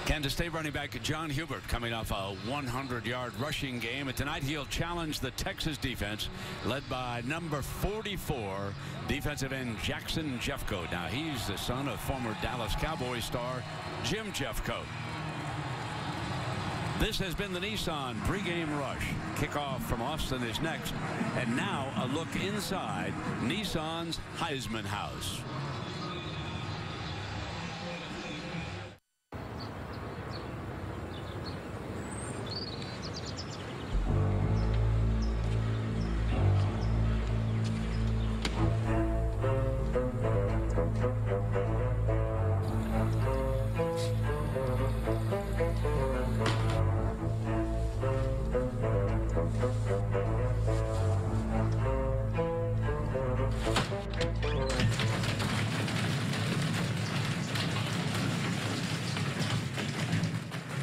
Kansas State running back John Hubert coming off a 100-yard rushing game. And tonight he'll challenge the Texas defense led by number 44 defensive end Jackson Jeffcoat. Now he's the son of former Dallas Cowboys star Jim Jeffcoat. This has been the Nissan pregame rush. Kickoff from Austin is next. And now a look inside Nissan's Heisman House.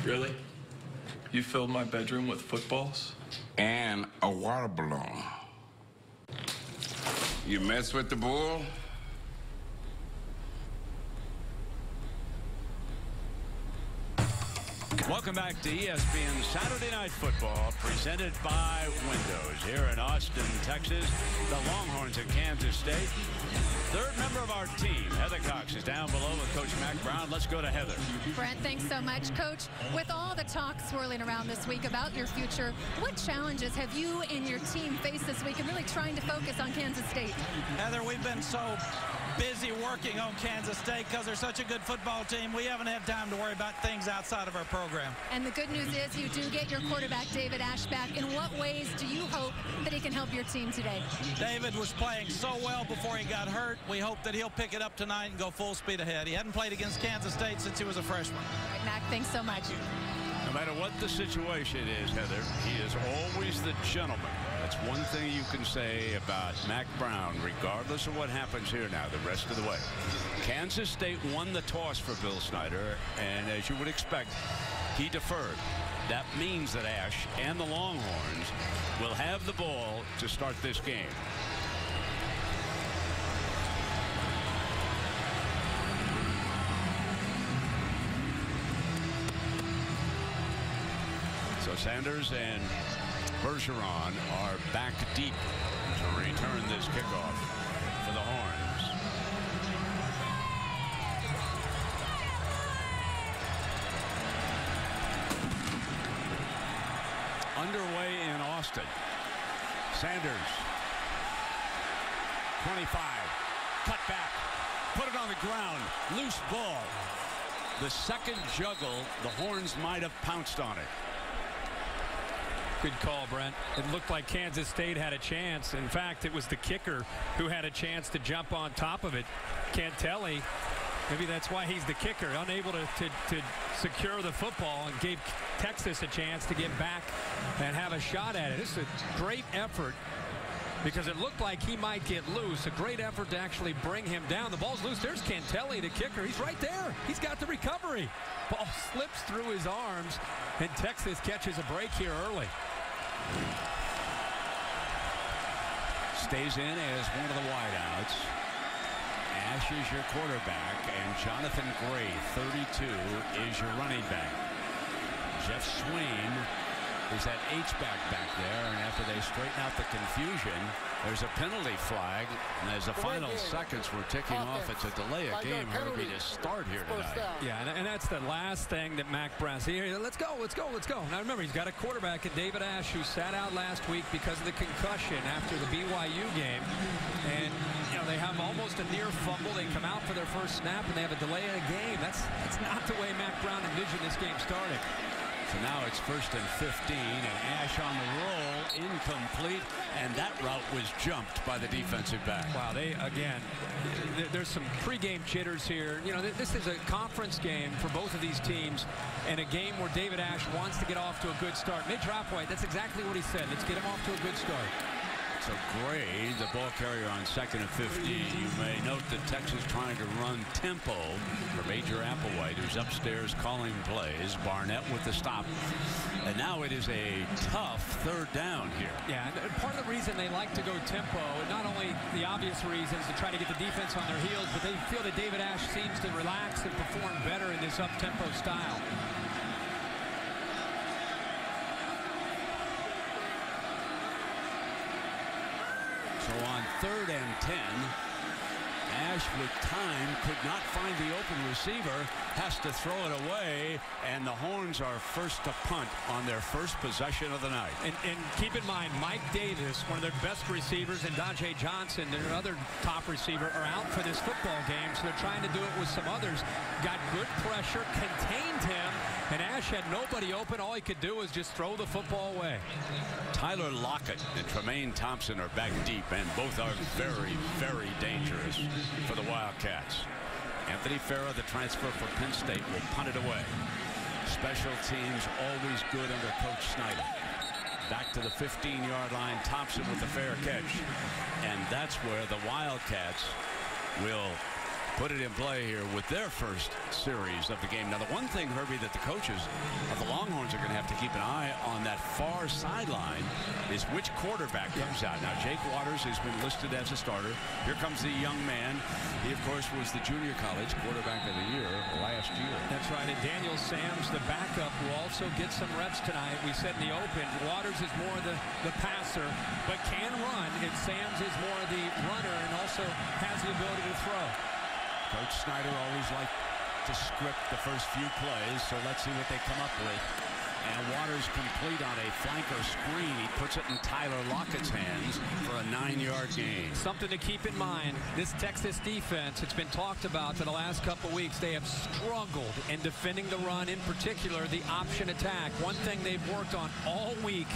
Really? You filled my bedroom with footballs? And a water balloon. You mess with the bull? Welcome back to ESPN Saturday Night Football, presented by Windows here in Austin, Texas. The Longhorns of Kansas State. Third member of our team, Heather Cox, is down below with Coach Mack Brown. Let's go to Heather. Brent, thanks so much. Coach, with all the talk swirling around this week about your future, what challenges have you and your team faced this week and really trying to focus on Kansas State? Heather, we've been so busy working on Kansas State because they're such a good football team. We haven't had time to worry about things outside of our program. And the good news is you do get your quarterback, David Ash, back. In what ways do you hope that he can help your team today? David was playing so well before he got hurt. We hope that he'll pick it up tonight and go full speed ahead. He hadn't played against Kansas State since he was a freshman. All right, Mac, thanks so much. No matter what the situation is, Heather, he is always the gentleman. That's one thing you can say about Mack Brown, regardless of what happens here now the rest of the way. Kansas State won the toss for Bill Snyder, and as you would expect, he deferred. That means that Ash and the Longhorns will have the ball to start this game. So Sanders and Bergeron are back deep to return this kickoff for the Horns. Underway in Austin. Sanders. 25. Cut back. Put it on the ground. Loose ball. The second juggle, the Horns might have pounced on it. Good call, Brent. It looked like Kansas State had a chance. In fact, it was the kicker who had a chance to jump on top of it. Cantelli, maybe that's why he's the kicker, unable to secure the football, and gave Texas a chance to get back and have a shot at it. This is a great effort because it looked like he might get loose. A great effort to actually bring him down. The ball's loose. There's Cantelli, the kicker. He's right there. He's got the recovery. Ball slips through his arms, and Texas catches a break here early. Stays in as one of the wideouts. Ash is your quarterback, and Jonathan Gray, 32, is your running back. Jeff Swain is that H-back back there, and after they straighten out the confusion, there's a penalty flag, and as the final seconds were ticking off, it's a delay of game, Herbie, to start here tonight. Yeah, and that's the last thing that Mack Brown said. Here, let's go, let's go, let's go. Now remember, he's got a quarterback in David Ash who sat out last week because of the concussion after the BYU game, and you know they have almost a near fumble. They come out for their first snap, and they have a delay in a game. That's not the way Mack Brown envisioned this game starting. So now it's 1st and 15, and Ash on the roll, incomplete, and that route was jumped by the defensive back. Wow, there's some pregame jitters here. You know, this is a conference game for both of these teams, and a game where David Ash wants to get off to a good start. Mitch Rothwhite, that's exactly what he said. Let's get him off to a good start. So Gray, the ball carrier on 2nd and 15. You may note that Texas trying to run tempo for Major Applewhite, who's upstairs calling plays. Barnett with the stop. And now it is a tough 3rd down here. Yeah, and part of the reason they like to go tempo, not only the obvious reasons to try to get the defense on their heels, but they feel that David Ash seems to relax and perform better in this up-tempo style. So on 3rd and 10, Ash with time could not find the open receiver, has to throw it away, and the Horns are first to punt on their first possession of the night. And keep in mind, Mike Davis, one of their best receivers, and Dante Johnson, their other top receiver, are out for this football game, so they're trying to do it with some others. Got good pressure, contained him, and Ash had nobody open. All he could do was just throw the football away. Tyler Lockett and Tremaine Thompson are back deep, and both are very, very dangerous for the Wildcats. Anthony Farah, the transfer for Penn State, will punt it away. Special teams always good under Coach Snyder. Back to the 15-yard line, Thompson with the fair catch. And that's where the Wildcats will put it in play here with their first series of the game. Now, the one thing, Herbie, that the coaches of the Longhorns are going to have to keep an eye on that far sideline is which quarterback comes out. Now, Jake Waters has been listed as a starter. Here comes the young man. He, of course, was the junior college quarterback of the year last year. That's right. And Daniel Sams, the backup, will also get some reps tonight. We said in the open, Waters is more the passer, but can run, and Sams is more the runner and also has the ability to throw. Coach Snyder always liked to script the first few plays, so let's see what they come up with. And Waters complete on a flanker screen. He puts it in Tyler Lockett's hands for a 9-yard gain. Something to keep in mind, this Texas defense, it's been talked about for the last couple weeks. They have struggled in defending the run, in particular the option attack. One thing they've worked on all week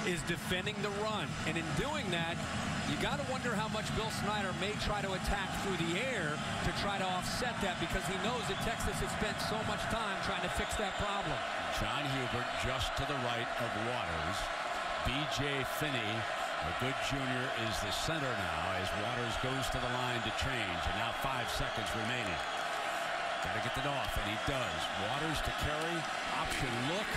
is defending the run. And in doing that, you got to wonder how much Bill Snyder may try to attack through the air to try to offset that, because he knows that Texas has spent so much time trying to fix that problem. John Hubert just to the right of Waters. B.J. Finney, a good junior, is the center now as Waters goes to the line to change. And now 5 seconds remaining. Got to get it off, and he does. Waters to carry, option look.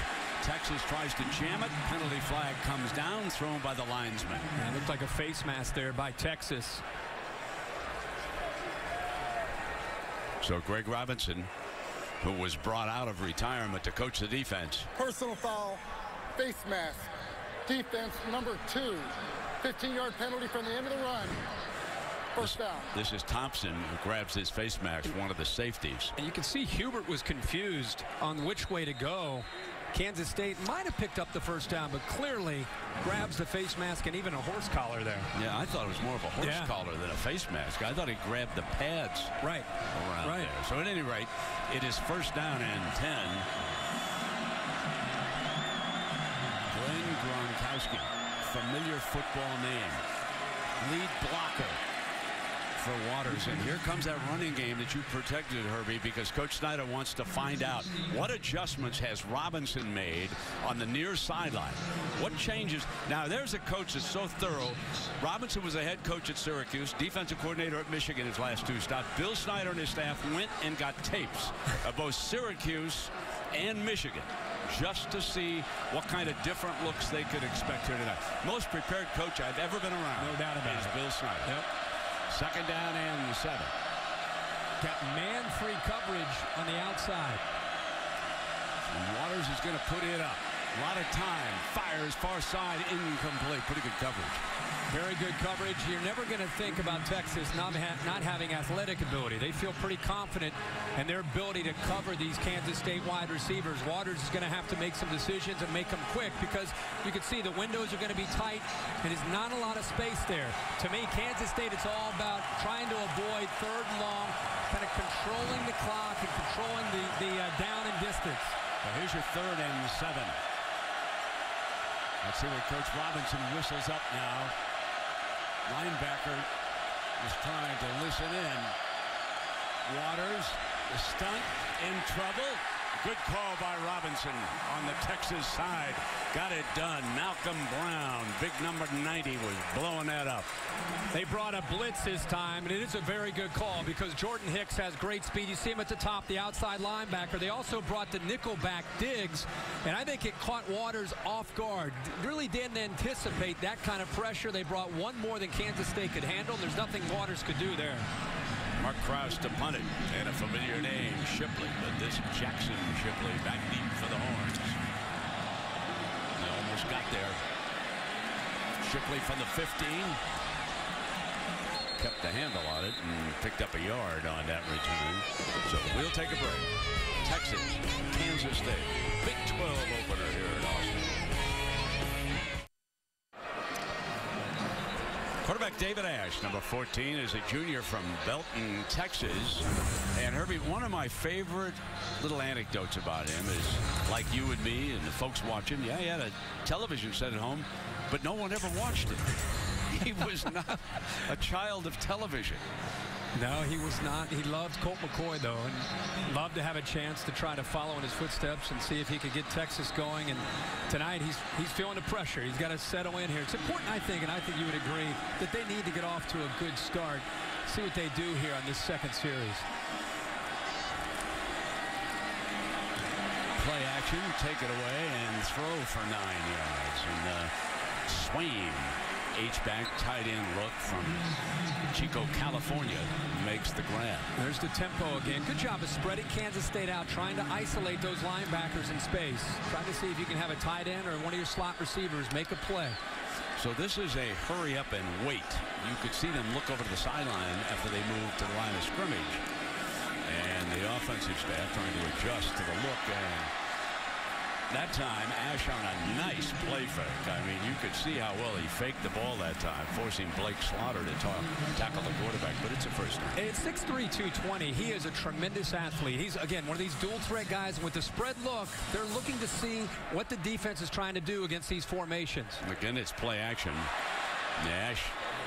Texas tries to jam it. Penalty flag comes down, thrown by the linesman. Yeah, it looked like a face mask there by Texas. So Greg Robinson, who was brought out of retirement to coach the defense. Personal foul, face mask, defense number 2, 15-yard penalty from the end of the run. First down. This is Thompson who grabs his face mask, one of the safeties. And you can see Hubert was confused on which way to go. Kansas State might have picked up the first down, but clearly grabs the face mask and even a horse collar there. Yeah, I thought it was more of a horse collar than a face mask. I thought he grabbed the pads around there. So at any rate, it is first down and 10. Glenn Gronkowski, familiar football name. Lead blocker for Waters. And here comes that running game that you protected, Herbie, because Coach Snyder wants to find out what adjustments has Robinson made on the near sideline. What changes? Now, there's a coach that's so thorough. Robinson was a head coach at Syracuse, defensive coordinator at Michigan his last 2 stops. Bill Snyder and his staff went and got tapes of both Syracuse and Michigan just to see what kind of different looks they could expect here tonight. Most prepared coach I've ever been around. No doubt about it. Is Bill Snyder. Yep. Second down and 7. Got man-free coverage on the outside. And Waters is going to put it up. A lot of time. Fires far side, incomplete. Pretty good coverage. Very good coverage. You're never going to think about Texas not having athletic ability. They feel pretty confident in their ability to cover these Kansas State wide receivers. Waters is going to have to make some decisions and make them quick, because you can see the windows are going to be tight and there's not a lot of space there. To me, Kansas State, it's all about trying to avoid 3rd and long, kind of controlling the clock and controlling the down and distance. Well, here's your 3rd and 7. Let's see what Coach Robinson whistles up now. Linebacker is trying to listen in. Waters, the stunt, in trouble. Good call by Robinson on the Texas side. Got it done. Malcolm Brown, big number 90, was blowing that up. They brought a blitz this time, and it is a very good call because Jordan Hicks has great speed. You see him at the top, the outside linebacker. They also brought the nickel back, Diggs, and I think it caught Waters off guard. Really didn't anticipate that kind of pressure. They brought one more than Kansas State could handle. There's nothing Waters could do there. Mark Krause to punt it, and a familiar name, Shipley, but this Jackson Shipley back deep for the Horns. They almost got there. Shipley from the 15. Kept the handle on it and picked up a yard on that return. So we'll take a break. Texas, Kansas State, Big 12 opener here at Austin. Quarterback David Ash, number 14, is a junior from Belton, Texas. And Herbie, one of my favorite little anecdotes about him is, like you and me and the folks watching, yeah, he had a television set at home, but no one ever watched it. He was not a child of television. No, he was not. He loved Colt McCoy, though, and loved to have a chance to try to follow in his footsteps and see if he could get Texas going. And tonight, he's feeling the pressure. He's got to settle in here. It's important, I think, and I think you would agree, that they need to get off to a good start. See what they do here on this second series. Play action, take it away, and throw for 9 yards. And Swain, H-back, tight end look from Chico, California, makes the grab. There's the tempo again. Good job of spreading Kansas State out, trying to isolate those linebackers in space. Trying to see if you can have a tight end or one of your slot receivers make a play. So this is a hurry up and wait. You could see them look over to the sideline after they moved to the line of scrimmage. And the offensive staff trying to adjust to the look, and that time Ash on a nice play fake. I mean, you could see how well he faked the ball that time, forcing Blake Slaughter to tackle the quarterback, but it's a first down. It's 6'3", 220. He is a tremendous athlete. He's, again, one of these dual threat guys. With the spread look, they're looking to see what the defense is trying to do against these formations. Again, it's play action. Ash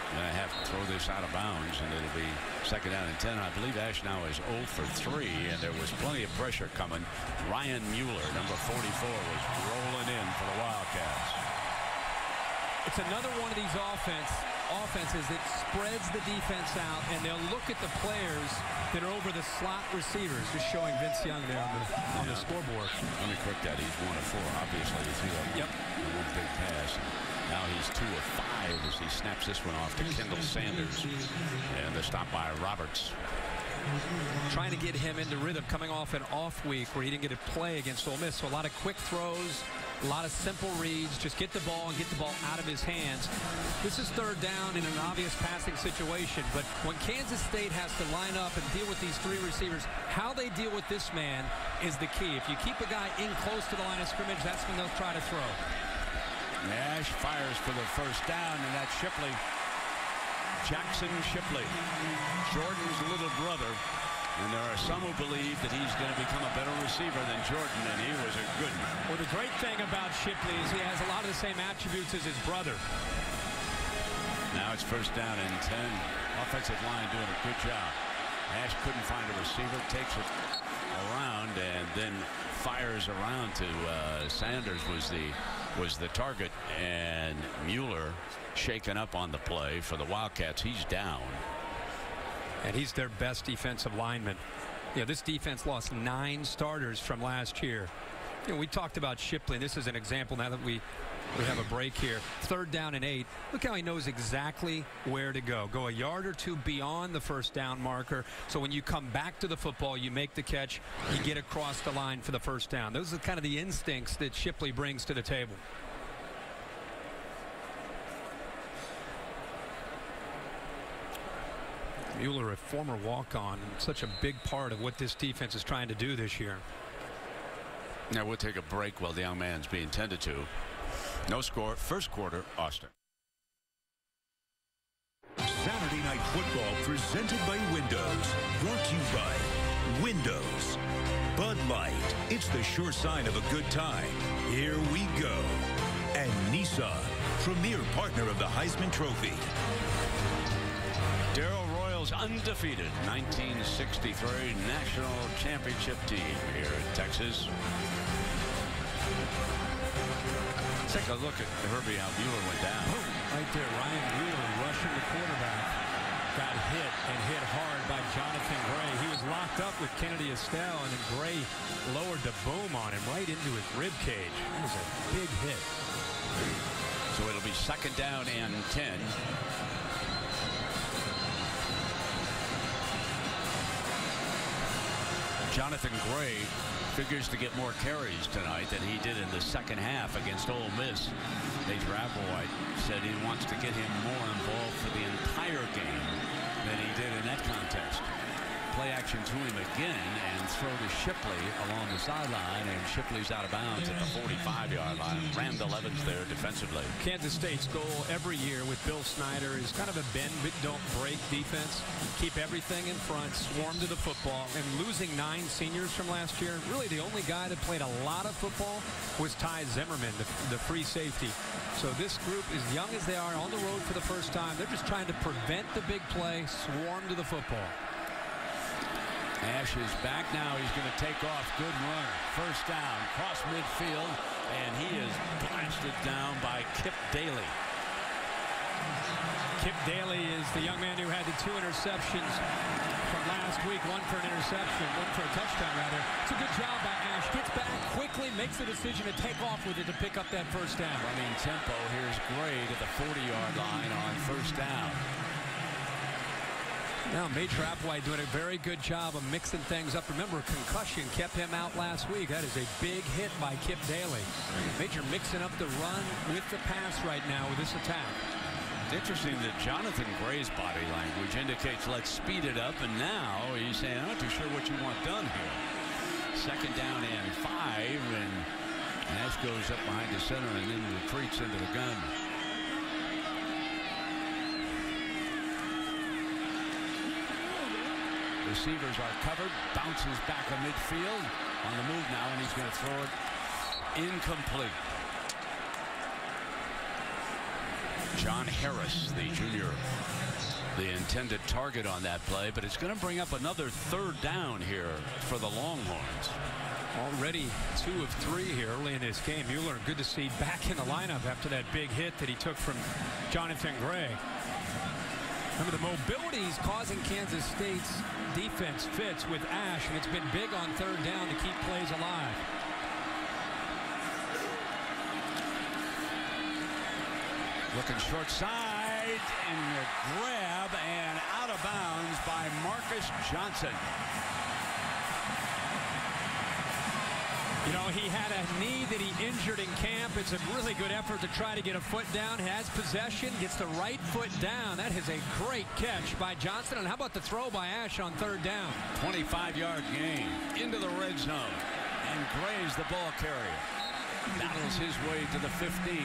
going to have to throw this out of bounds, and it'll be second down and 10. I believe Ash now is 0 for 3, and there was plenty of pressure coming. Ryan Mueller, number 44, was rolling in for the Wildcats. It's another one of these offenses that spreads the defense out, and they'll look at the players that are over the slot receivers, just showing Vince Young there on the scoreboard. Let me correct that. He's 1 of 4. Obviously, he threw that one big pass. Now he's 2 of 5 as he snaps this one off to Kendall Sanders. And the stop by Roberts. Trying to get him into rhythm, coming off an off week where he didn't get to play against Ole Miss. So a lot of quick throws, a lot of simple reads. Just get the ball and get the ball out of his hands. This is third down in an obvious passing situation. But when Kansas State has to line up and deal with these 3 receivers, how they deal with this man is the key. If you keep a guy in close to the line of scrimmage, that's when they'll try to throw. Ash fires for the first down, and that's Shipley. Jackson Shipley, Jordan's little brother. And there are some who believe that he's going to become a better receiver than Jordan, and he was a good one. Well, the great thing about Shipley is he has a lot of the same attributes as his brother. Now it's first down and 10. Offensive line doing a good job. Ash couldn't find a receiver, takes it around, and then fires around to Sanders was the target, and Mueller shaken up on the play for the Wildcats. He's down. And he's their best defensive lineman. You know, this defense lost 9 starters from last year. You know, we talked about Shipley, and this is an example now that we have a break here. Third down and 8. Look how he knows exactly where to go. Go a yard or 2 beyond the first down marker. So when you come back to the football, you make the catch, you get across the line for the first down. Those are kind of the instincts that Shipley brings to the table. Mueller, a former walk-on, and such a big part of what this defense is trying to do this year. Now we'll take a break while the young man's being tended to. No score, first quarter, Austin. Saturday Night Football presented by Windows. Brought to you by Windows. Bud Light. It's the sure sign of a good time. Here we go. And Nissan, premier partner of the Heisman Trophy. Darrell Royals Eagles undefeated 1963 national championship team here in Texas. Take a look at Herbie, how Mueller went down. Right there, Ryan Mueller rushing the quarterback. Got hit and hit hard by Jonathan Gray. He was locked up with Kennedy Estelle, and then Gray lowered the boom on him right into his rib cage. It was a big hit. So it'll be 2nd down and 10. Jonathan Gray figures to get more carries tonight than he did in the second half against Ole Miss. Major Applewhite said he wants to get him more involved for the entire game than he did in that contest. Play action to him again and throw to Shipley along the sideline, and Shipley's out of bounds at the 45-yard line. Randall Evans there defensively. Kansas State's goal every year with Bill Snyder is kind of a bend but don't break defense. Keep everything in front, swarm to the football, and losing 9 seniors from last year, really the only guy that played a lot of football was Ty Zimmerman, the free safety. So this group, as young as they are, on the road for the first time, they're just trying to prevent the big play, swarm to the football. Ash is back now. He's going to take off. Good runner. First down, cross midfield, and he is blasted down by Kip Daly. Kip Daly is the young man who had the 2 interceptions from last week. 1 for an interception, 1 for a touchdown, rather. It's a good job by Ash. Gets back quickly, makes the decision to take off with it to pick up that first down. Running tempo. Here's Gray to the 40-yard line on first down. Now, Major Applewhite doing a very good job of mixing things up. Remember, concussion kept him out last week. That is a big hit by Kip Daly. Major mixing up the run with the pass right now with this attack. It's interesting that Jonathan Gray's body language indicates let's speed it up, and now he's saying, I'm not too sure what you want done here. 2nd down and 5, and Ash goes up behind the center and then retreats into the gun. Receivers are covered, bounces back to midfield, on the move now, and he's going to throw it incomplete. John Harris, the junior, the intended target on that play, but it's going to bring up another 3rd down here for the Longhorns. Already 2 of 3 here early in this game. Mueller, good to see back in the lineup after that big hit that he took from Jonathan Gray. Remember, the mobility is causing Kansas State's defense fits with Ash, and it's been big on 3rd down to keep plays alive. Looking short side, and a grab, and out of bounds by Marcus Johnson. You know, he had a knee that he injured in camp. It's a really good effort to try to get a foot down. Has possession, gets the right foot down. That is a great catch by Johnson. And how about the throw by Ash on 3rd down? 25-yard gain into the red zone. And Gray's the ball carrier. Battles his way to the 15.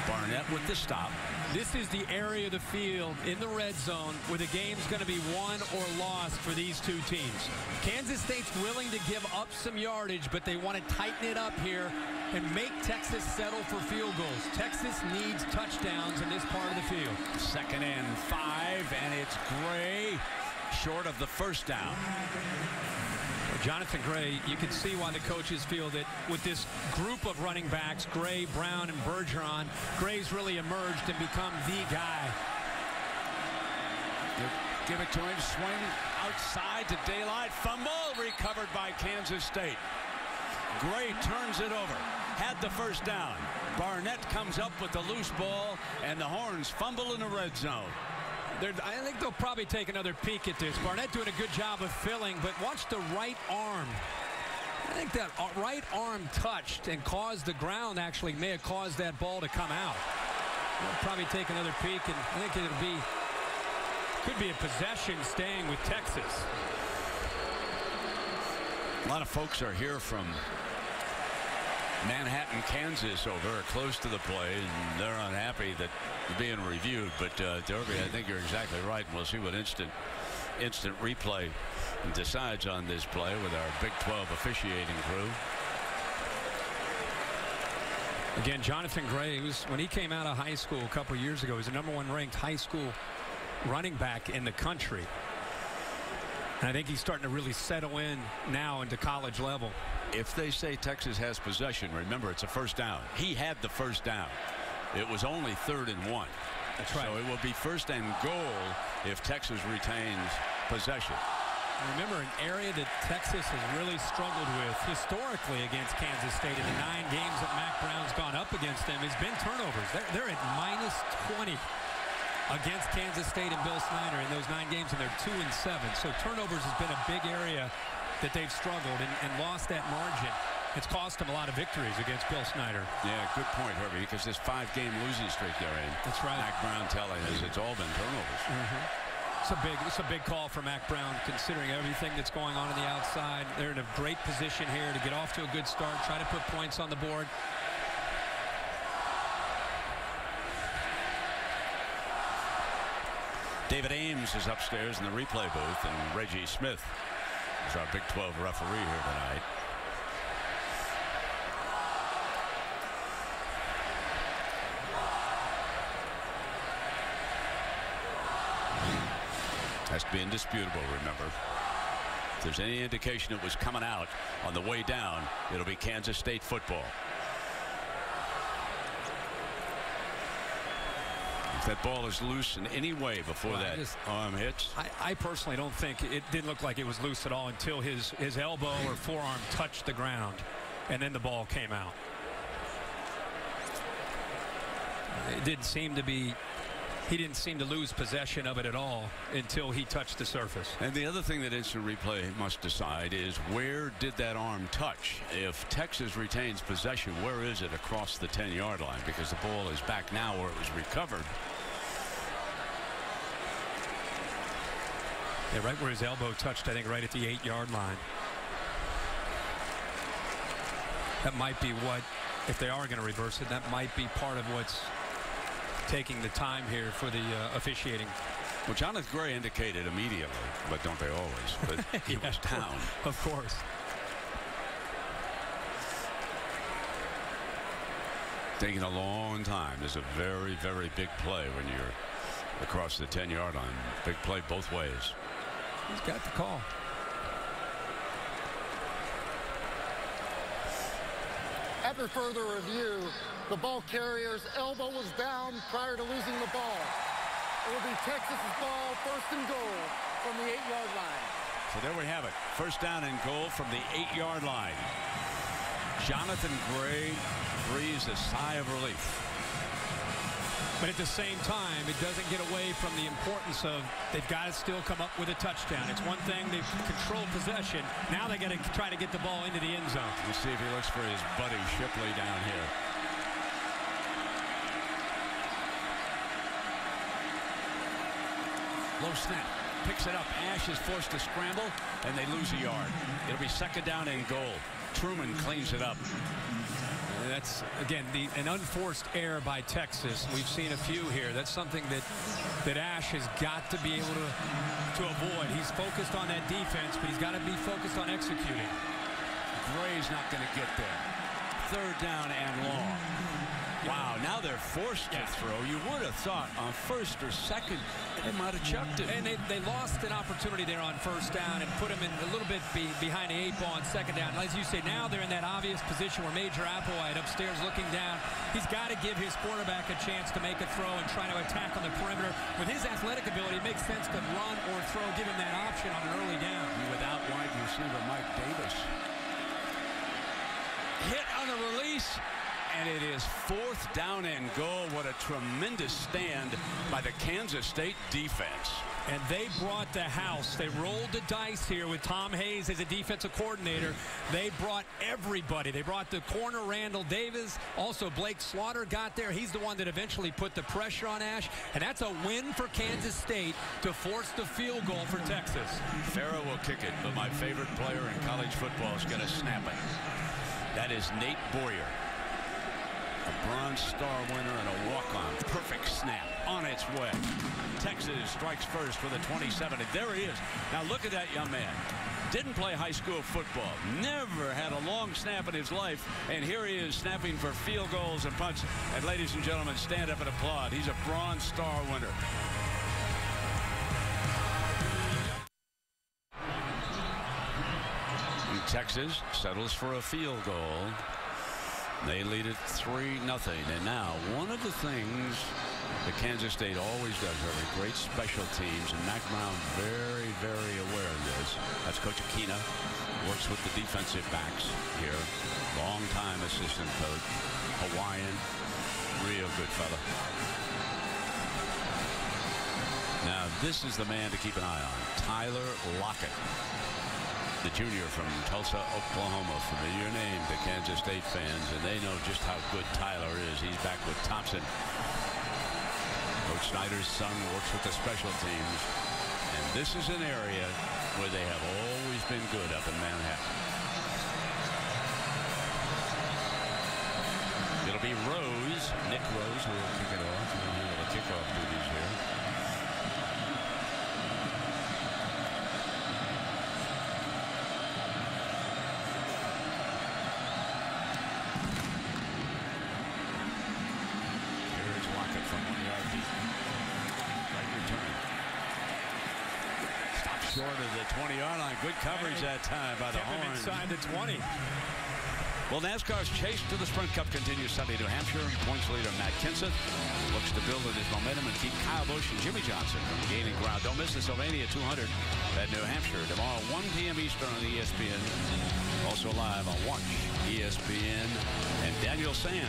Barnett with the stop. This is the area of the field in the red zone where the game's going to be won or lost for these 2 teams. Kansas State's willing to give up some yardage, but they want to tighten it up here and make Texas settle for field goals. Texas needs touchdowns in this part of the field. 2nd and 5, and it's Gray short of the first down. Jonathan Gray, you can see why the coaches feel that with this group of running backs, Gray, Brown, and Bergeron, Gray's really emerged and become the guy. Give it to him, swing outside to daylight, fumble, recovered by Kansas State. Gray turns it over, had the first down. Barnett comes up with the loose ball, and the Horns fumble in the red zone. I think they'll probably take another peek at this. Barnett doing a good job of filling, but watch the right arm. I think that right arm touched and caused the ground, actually may have caused that ball to come out. They'll probably take another peek, and I think could be a possession staying with Texas. A lot of folks are here from Manhattan, Kansas, over close to the play, and they're unhappy that it's being reviewed. But Derby, I think you're exactly right. We'll see what instant replay decides on this play with our Big 12 officiating crew. Again, Jonathan Gray, when he came out of high school a couple years ago, he was the #1 ranked high school running back in the country. And I think he's starting to really settle in now into college level. If they say Texas has possession, remember it's a first down. He had the first down. It was only 3rd and 1. That's right. So it will be 1st and goal if Texas retains possession. Remember, an area that Texas has really struggled with historically against Kansas State in the 9 games that Mack Brown's gone up against them has been turnovers. They're at -20 against Kansas State and Bill Snyder in those 9 games, and they're 2-7. So turnovers has been a big area that they've struggled and lost that margin. It's cost them a lot of victories against Bill Snyder. Yeah, good point, Herbie, because this 5-game losing streak they're in. That's right. Mack Brown telling us it's all been turnovers. It's a big call for Mack Brown, considering everything that's going on the outside. They're in a great position here to get off to a good start, try to put points on the board. David Ames is upstairs in the replay booth, and Reggie Smith is our Big 12 referee here tonight. Has to be indisputable, remember. If there's any indication it was coming out on the way down, it'll be Kansas State football. If that ball is loose in any way before that arm hits. I personally don't think it didn't look like it was loose at all until his elbow or forearm touched the ground, and then the ball came out. It didn't seem to be. He didn't seem to lose possession of it at all until he touched the surface. And the other thing that instant replay must decide is, where did that arm touch? If Texas retains possession, where is it across the 10-yard line? Because the ball is back now where it was recovered. Yeah, right where his elbow touched, I think right at the 8-yard line. That might be what, if they are going to reverse it, that might be part of what's taking the time here for the officiating. Well, Jonathan Gray indicated immediately, but don't they always? But he was down. Of course. Taking a long time. There's a very, very big play when you're across the 10-yard line. Big play both ways. He's got the call. After further review, the ball carrier's elbow was down prior to losing the ball. It will be Texas's ball, 1st and goal from the 8-yard line. So there we have it. 1st down and goal from the 8-yard line. Jonathan Gray breathes a sigh of relief. But at the same time, it doesn't get away from the importance of they've got to still come up with a touchdown. It's one thing they've controlled possession. Now they got to try to get the ball into the end zone. Let's see if he looks for his buddy Shipley down here. Low snap. Picks it up. Ash is forced to scramble, and they lose a yard. It'll be 2nd down and goal. Truman cleans it up. And that's, again, an unforced error by Texas. We've seen a few here. That's something that Ash has got to be able to avoid. He's focused on that defense, but he's got to be focused on executing. Gray's not going to get there. 3rd down and long. Wow, now they're forced to throw. You would have thought on 1st or 2nd they might have chucked it. And they lost an opportunity there on 1st down and put him in a little bit behind the 8 ball on 2nd down. As you say, now they're in that obvious position where Major Applewhite upstairs looking down. He's got to give his quarterback a chance to make a throw and try to attack on the perimeter. With his athletic ability, it makes sense to run or throw, give him that option on an early down. Without wide receiver Mike Davis. Hit on the release. And it is 4th down and goal. What a tremendous stand by the Kansas State defense. And they brought the house. They rolled the dice here with Tom Hayes as a defensive coordinator. They brought everybody. They brought the corner Randall Davis. Also Blake Slaughter got there. He's the one that eventually put the pressure on Ash. And that's a win for Kansas State to force the field goal for Texas. Farrah will kick it, but my favorite player in college football is going to snap it. That is Nate Boyer. A Bronze Star winner and a walk-on. Perfect snap on its way. Texas strikes first with a 27, and there he is. Now look at that young man. Didn't play high school football. Never had a long snap in his life, and here he is snapping for field goals and punts. And ladies and gentlemen, stand up and applaud. He's a Bronze Star winner. Texas settles for a field goal. They lead it 3-0. And now, one of the things that Kansas State always does, are great special teams, and Mack Brown very, very aware of this. That's Coach Aquina, works with the defensive backs here. Long-time assistant coach, Hawaiian, real good fella. Now, this is the man to keep an eye on, Tyler Lockett, the junior from Tulsa, Oklahoma, familiar name to Kansas State fans, and they know just how good Tyler is. He's back with Thompson. Coach Snyder's son works with the special teams, and this is an area where they have always been good up in Manhattan. It'll be Rose, Nick Rose, who will kick it off. He'll handle the kickoff duties here. Short of the 20-yard line. Good coverage that time by the Horns. Inside the 20. Well, NASCAR's chase to the Sprint Cup continues Sunday. New Hampshire points leader Matt Kenseth looks to build on his momentum and keep Kyle Busch and Jimmy Johnson from gaining ground. Don't miss the Sylvania 200 at New Hampshire tomorrow, 1 p.m. Eastern on ESPN. Also live on Watch ESPN. And Daniel Sams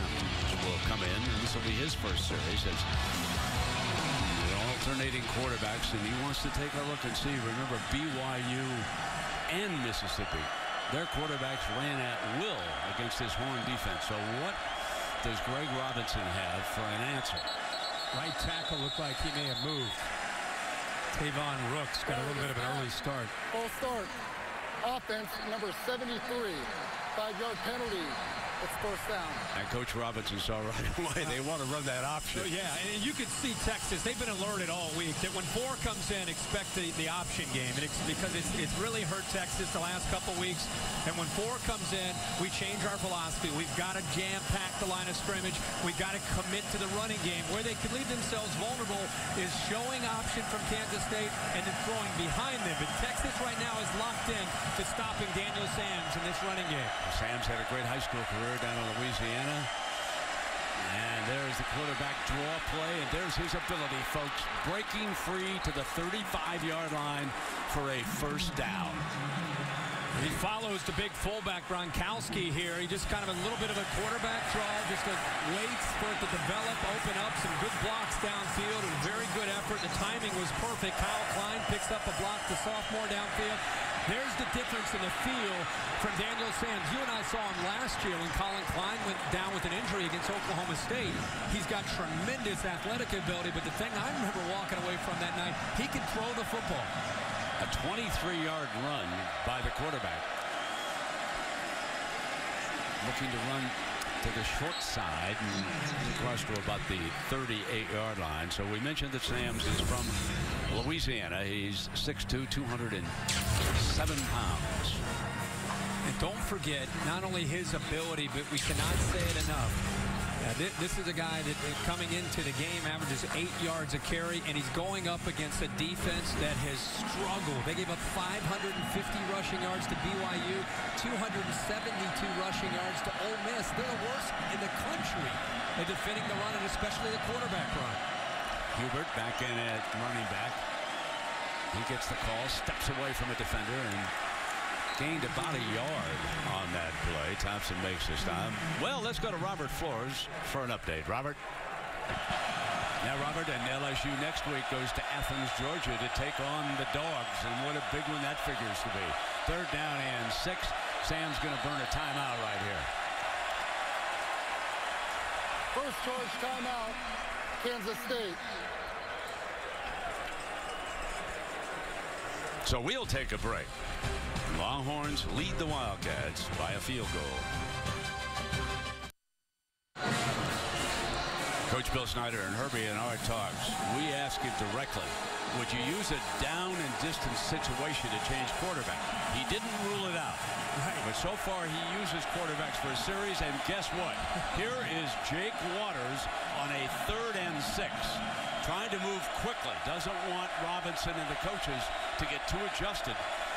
will come in, and this will be his first series. As alternating quarterbacks, and he wants to take a look and see. Remember, BYU and Mississippi, their quarterbacks ran at will against this Horn defense. So what does Greg Robinson have for an answer? Right tackle looked like he may have moved. Tavon Rooks got a little bit of an early start. Full start. Offense number 73. 5-yard penalty. It's first down. And Coach Robinson saw right away they want to run that option. So, yeah, and you could see Texas, they've been alerted all week that when 4 comes in, expect the option game. And because it's really hurt Texas the last couple weeks. And when 4 comes in, we change our philosophy. We've got to jam-pack the line of scrimmage. We've got to commit to the running game. Where they could leave themselves vulnerable is showing option from Kansas State and then throwing behind them. But Texas right now is locked in to stopping Daniel Sams in this running game. Sams had a great high school career down in Louisiana. And there's the quarterback draw play, and there's his ability, folks, breaking free to the 35-yard line for a first down. He follows the big fullback Gronkowski here. He just kind of a little bit of a quarterback draw, just waits for it to develop, open up, some good blocks downfield, and very good effort. The timing was perfect. Kyle Klein picks up a block, the sophomore downfield. There's the difference in the feel from Daniel Sams. You and I saw him last year when Colin Klein went down with an injury against Oklahoma State. He's got tremendous athletic ability, but the thing I remember walking away from that night, he can throw the football. A 23-yard run by the quarterback. Looking to run to the short side and across to about the 38-yard line. So we mentioned that Sams is from Louisiana. He's 6'2", 207 pounds. And don't forget, not only his ability, but we cannot say it enough. This is a guy that coming into the game averages 8 yards a carry, and he's going up against a defense that has struggled. They gave up 550 rushing yards to BYU, 272 rushing yards to Ole Miss. They're the worst in the country at defending the run, and especially the quarterback run. Hubert back in at running back. He gets the call, steps away from a defender, and gained about a yard on that play. Thompson makes this time. Well, let's go to Robert Flores for an update. Robert. Now, Robert, and LSU next week goes to Athens, Georgia to take on the Dogs. And what a big one that figures to be. 3rd down and 6. Sam's going to burn a timeout right here. First charge timeout, Kansas State. So we'll take a break. Longhorns lead the Wildcats by a field goal. Coach Bill Snyder and Herbie in our talks, we ask him directly, would you use a down and distance situation to change quarterback? He didn't rule it out. Right. But so far he uses quarterbacks for a series, and guess what? Here is Jake Waters on a 3rd and 6. Trying to move quickly. Doesn't want Robinson and the coaches to get too adjusted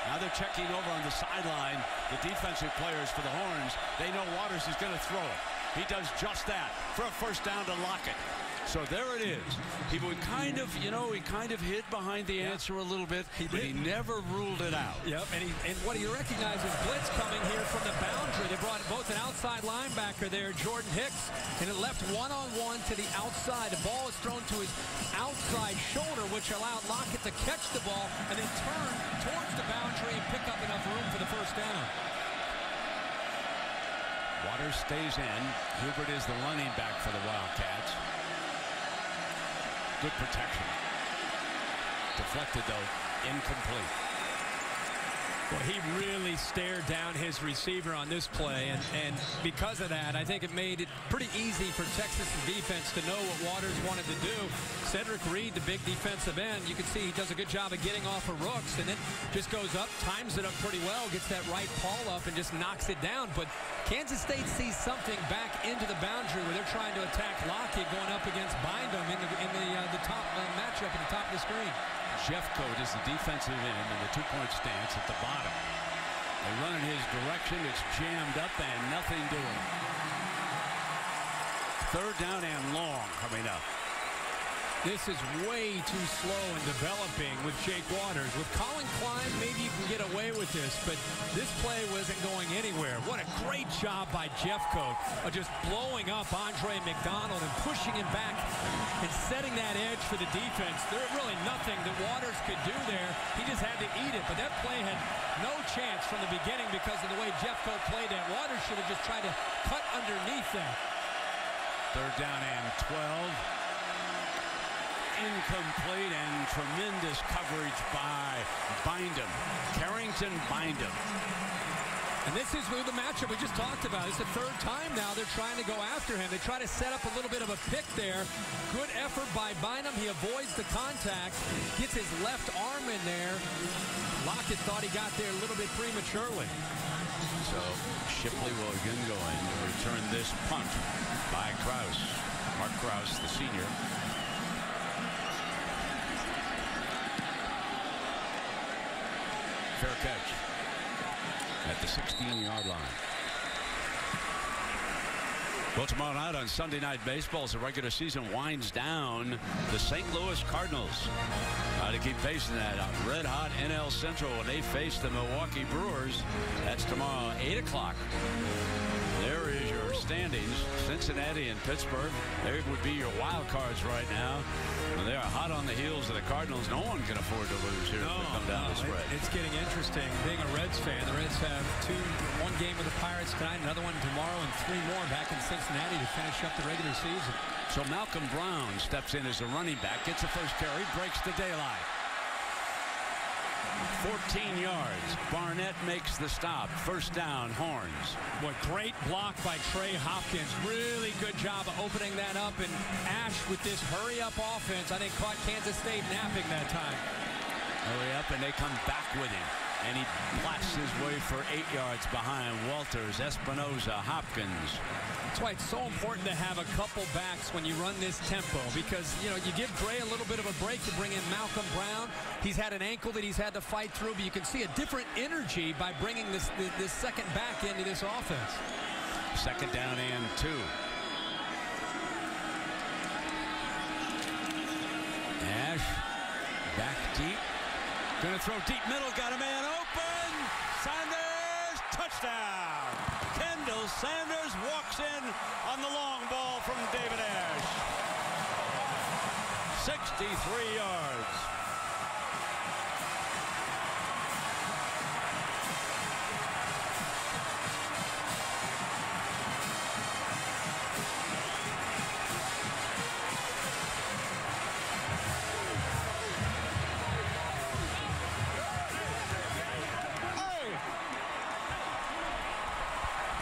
Now they're checking over on the sideline. The defensive players for the Horns, they know Waters is going to throw it. He does just that for a first down to Lockett. So there it is. He would kind of, he kind of hid behind the answer a little bit, but he never ruled it out. Yep, and what he recognizes blitz coming here from the boundary. They brought both an outside linebacker there, Jordan Hicks, and it left one-on-one to the outside. The ball is thrown to his outside shoulder, which allowed Lockett to catch the ball and then turn towards the boundary and pick up enough room for the first down. Waters stays in. Hubert is the running back for the Wildcats. Good protection. Deflected, though. Incomplete. Well, he really stared down his receiver on this play, and because of that, I think it made it pretty easy for Texas' defense to know what Waters wanted to do. Cedric Reed, the big defensive end, you can see he does a good job of getting off of Rooks, and then just goes up, times it up pretty well, gets that right paw up, and just knocks it down. But Kansas State sees something back into the boundary where they're trying to attack Lockett going up against Bindum in the top matchup at the top of the screen. Jeffcoat is the defensive end in the two-point stance at the bottom. They run in his direction. It's jammed up and nothing doing. Third down and long coming up. This is way too slow in developing with Jake Waters. With Colin Klein, maybe you can get away with this, but this play wasn't going anywhere. What a great job by Jeffcoat of just blowing up Andre McDonald and pushing him back and setting that edge for the defense. There's really nothing that Waters could do there. He just had to eat it, but that play had no chance from the beginning because of the way Jeffcoat played that. Waters should have just tried to cut underneath that. Third down and 12. Incomplete, and tremendous coverage by Bindum. Carrington Bindum. And this is the matchup we just talked about. It's the third time now they're trying to go after him. They try to set up a little bit of a pick there. Good effort by Bindum. He avoids the contact, gets his left arm in there. Lockett thought he got there a little bit prematurely. So Shipley will again go in and return this punt by Krause. Mark Krause, the senior. Fair catch at the 16-yard line. Well, tomorrow night on Sunday Night Baseball, as the regular season winds down, the St. Louis Cardinals to keep facing that red-hot NL Central when they face the Milwaukee Brewers. That's tomorrow, 8 o'clock. There is your standings. Cincinnati and Pittsburgh, they would be your wild cards right now. Well, they are hot on the heels of the Cardinals. No one can afford to lose here if they come down this way. It's getting interesting. Being a Reds fan, the Reds have one game with the Pirates tonight, another one tomorrow, and 3 more back in Cincinnati to finish up the regular season. So Malcolm Brown steps in as a running back, gets the first carry, breaks the daylight. 14 yards. Barnett makes the stop. First down, Horns. What great block by Trey Hopkins. Really good job of opening that up. And Ash with this hurry-up offense, I think, caught Kansas State napping that time. Hurry up, and they come back with him. And he blasts his way for 8 yards behind Walters, Espinoza, Hopkins. That's why it's so important to have a couple backs when you run this tempo, because, you give Gray a little bit of a break to bring in Malcolm Brown. He's had an ankle that he's had to fight through, but you can see a different energy by bringing this second back into this offense. Second down and 2. Ash back deep. Going to throw deep middle. Got a man open. Sanders, touchdown. Kendall Sanders walks in on the long ball from David Ash. 63 yards.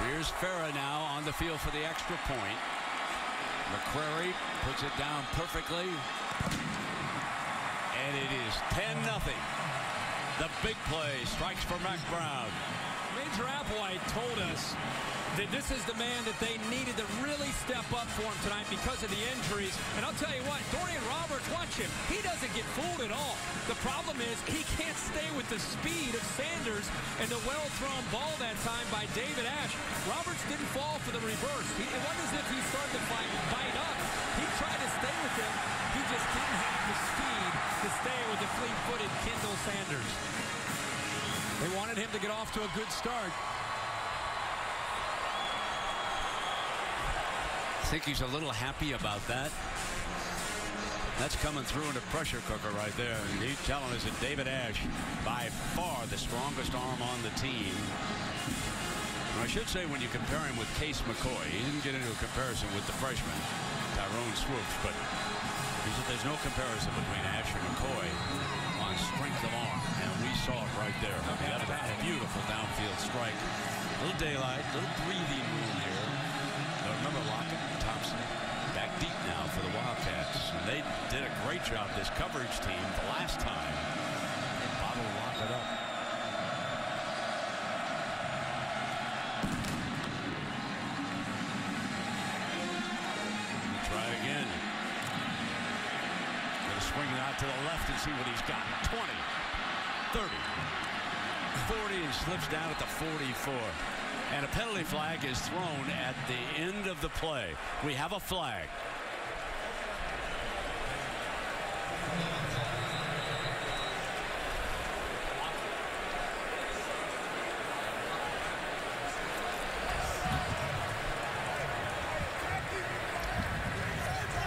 Here's Farah now on the field for the extra point. McCrary puts it down perfectly. And it is 10-0. The big play strikes for Mack Brown. Major Applewhite told us that this is the man that they needed to really step up for him tonight because of the injuries. And I'll tell you what, Dorian Roberts, watch him. He doesn't get fooled at all. The problem is he can't stay with the speed of Sanders and the well-thrown ball that time by David Ash. Roberts didn't fall for the reverse. It wasn't as if he started to bite up. He tried to stay with him. He just didn't have the speed to stay with the fleet-footed Kendall Sanders. They wanted him to get off to a good start. I think he's a little happy about that. That's coming through in a pressure cooker right there. And he's telling us that David Ash, by far the strongest arm on the team. And I should say, when you compare him with Case McCoy, he didn't get into a comparison with the freshman, Tyrone Swoops, but he said there's no comparison between Ash and McCoy on strength of arm. And we saw it right there. That was a beautiful downfield strike. A little daylight, a little breathing room here. Remember Lockett and Thompson back deep now for the Wildcats. And they did a great job, this coverage team, the last time. They bottled Lockett up. We'll try it again. Gonna swing it out to the left and see what he's got. 20, 30, 40, and slips down at the 44. And a penalty flag is thrown at the end of the play. We have a flag.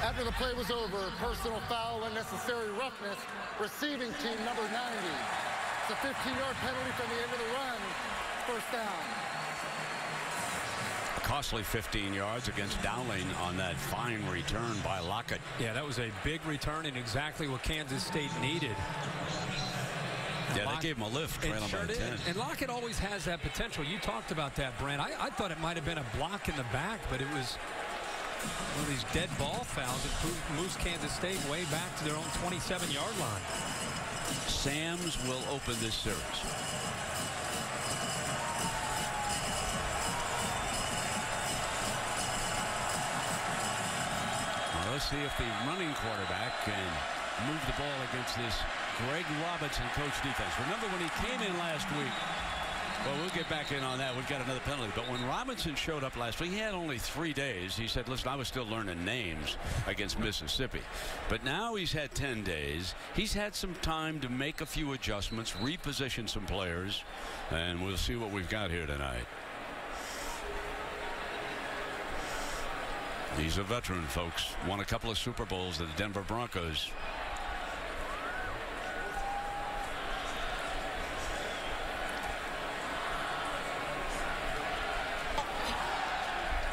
After the play was over, personal foul, unnecessary roughness, receiving team number 90. It's a 15-yard penalty from the end of the run. First down. Costly 15 yards against Dowling on that fine return by Lockett. Yeah, that was a big return and exactly what Kansas State needed. Yeah, they gave him a lift, trailing by 10. And Lockett always has that potential. You talked about that, Brent. I thought it might have been a block in the back, but it was one of these dead ball fouls that moves Kansas State way back to their own 27-yard line. Sam's will open this series. Let's see if the running quarterback can move the ball against this Greg Robinson coach defense. Remember when he came in last week? Well, we'll get back in on that. We've got another penalty. But when Robinson showed up last week, he had only 3 days. He said, listen, I was still learning names against Mississippi. But now he's had 10 days. He's had some time to make a few adjustments, reposition some players, and we'll see what we've got here tonight. He's a veteran, folks. Won a couple of Super Bowls at the Denver Broncos.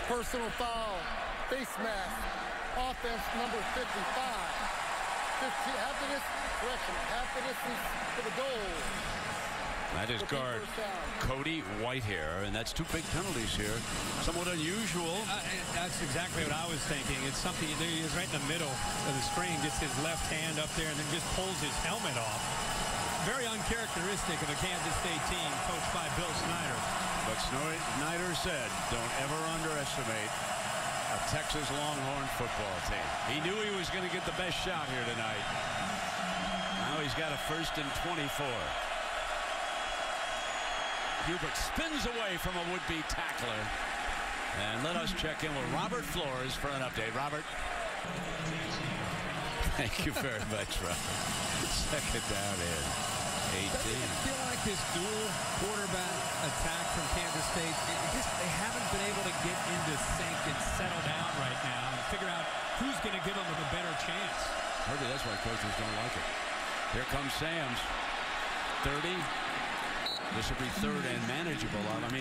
Personal foul, face mask, offense number 55. 15, half the distance to the goal. That is guard Cody Whitehair, and that's 2 big penalties here. Somewhat unusual. That's exactly what I was thinking. It's something you do. He's right in the middle of the screen, gets his left hand up there, and then just pulls his helmet off. Very uncharacteristic of a Kansas State team coached by Bill Snyder. But Snyder said, don't ever underestimate a Texas Longhorn football team. He knew he was going to get the best shot here tonight. Now he's got a 1st and 24. Hubert spins away from a would-be tackler. And let us check in with Robert Flores for an update. Robert. Thank you very much, Robert. 2nd down in 18. Doesn't it feel like this dual quarterback attack from Kansas State? They haven't been able to get into sync and settle down right now and figure out who's going to give them a better chance. Maybe that's why coaches don't like it. Here comes Sam's. 30. This will be 3rd and manageable. I mean,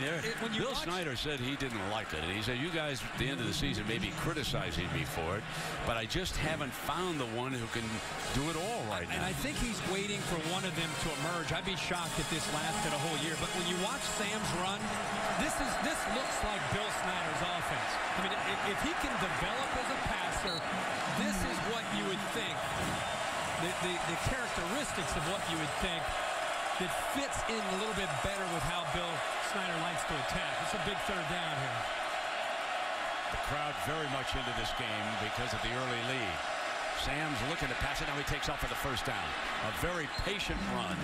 Bill Snyder said he didn't like it. And he said, you guys, at the end of the season, may be criticizing me for it, but I just haven't found the one who can do it all right now. And I think he's waiting for one of them to emerge. I'd be shocked if this lasted a whole year. But when you watch Sam's run, this looks like Bill Snyder's offense. I mean, if he can develop as a passer, this is what you would think. The characteristics of what you would think that fits in a little bit better with how Bill Snyder likes to attack. It's a big third down here. The crowd very much into this game because of the early lead. Sam's looking to pass it. Now he takes off for the first down. A very patient run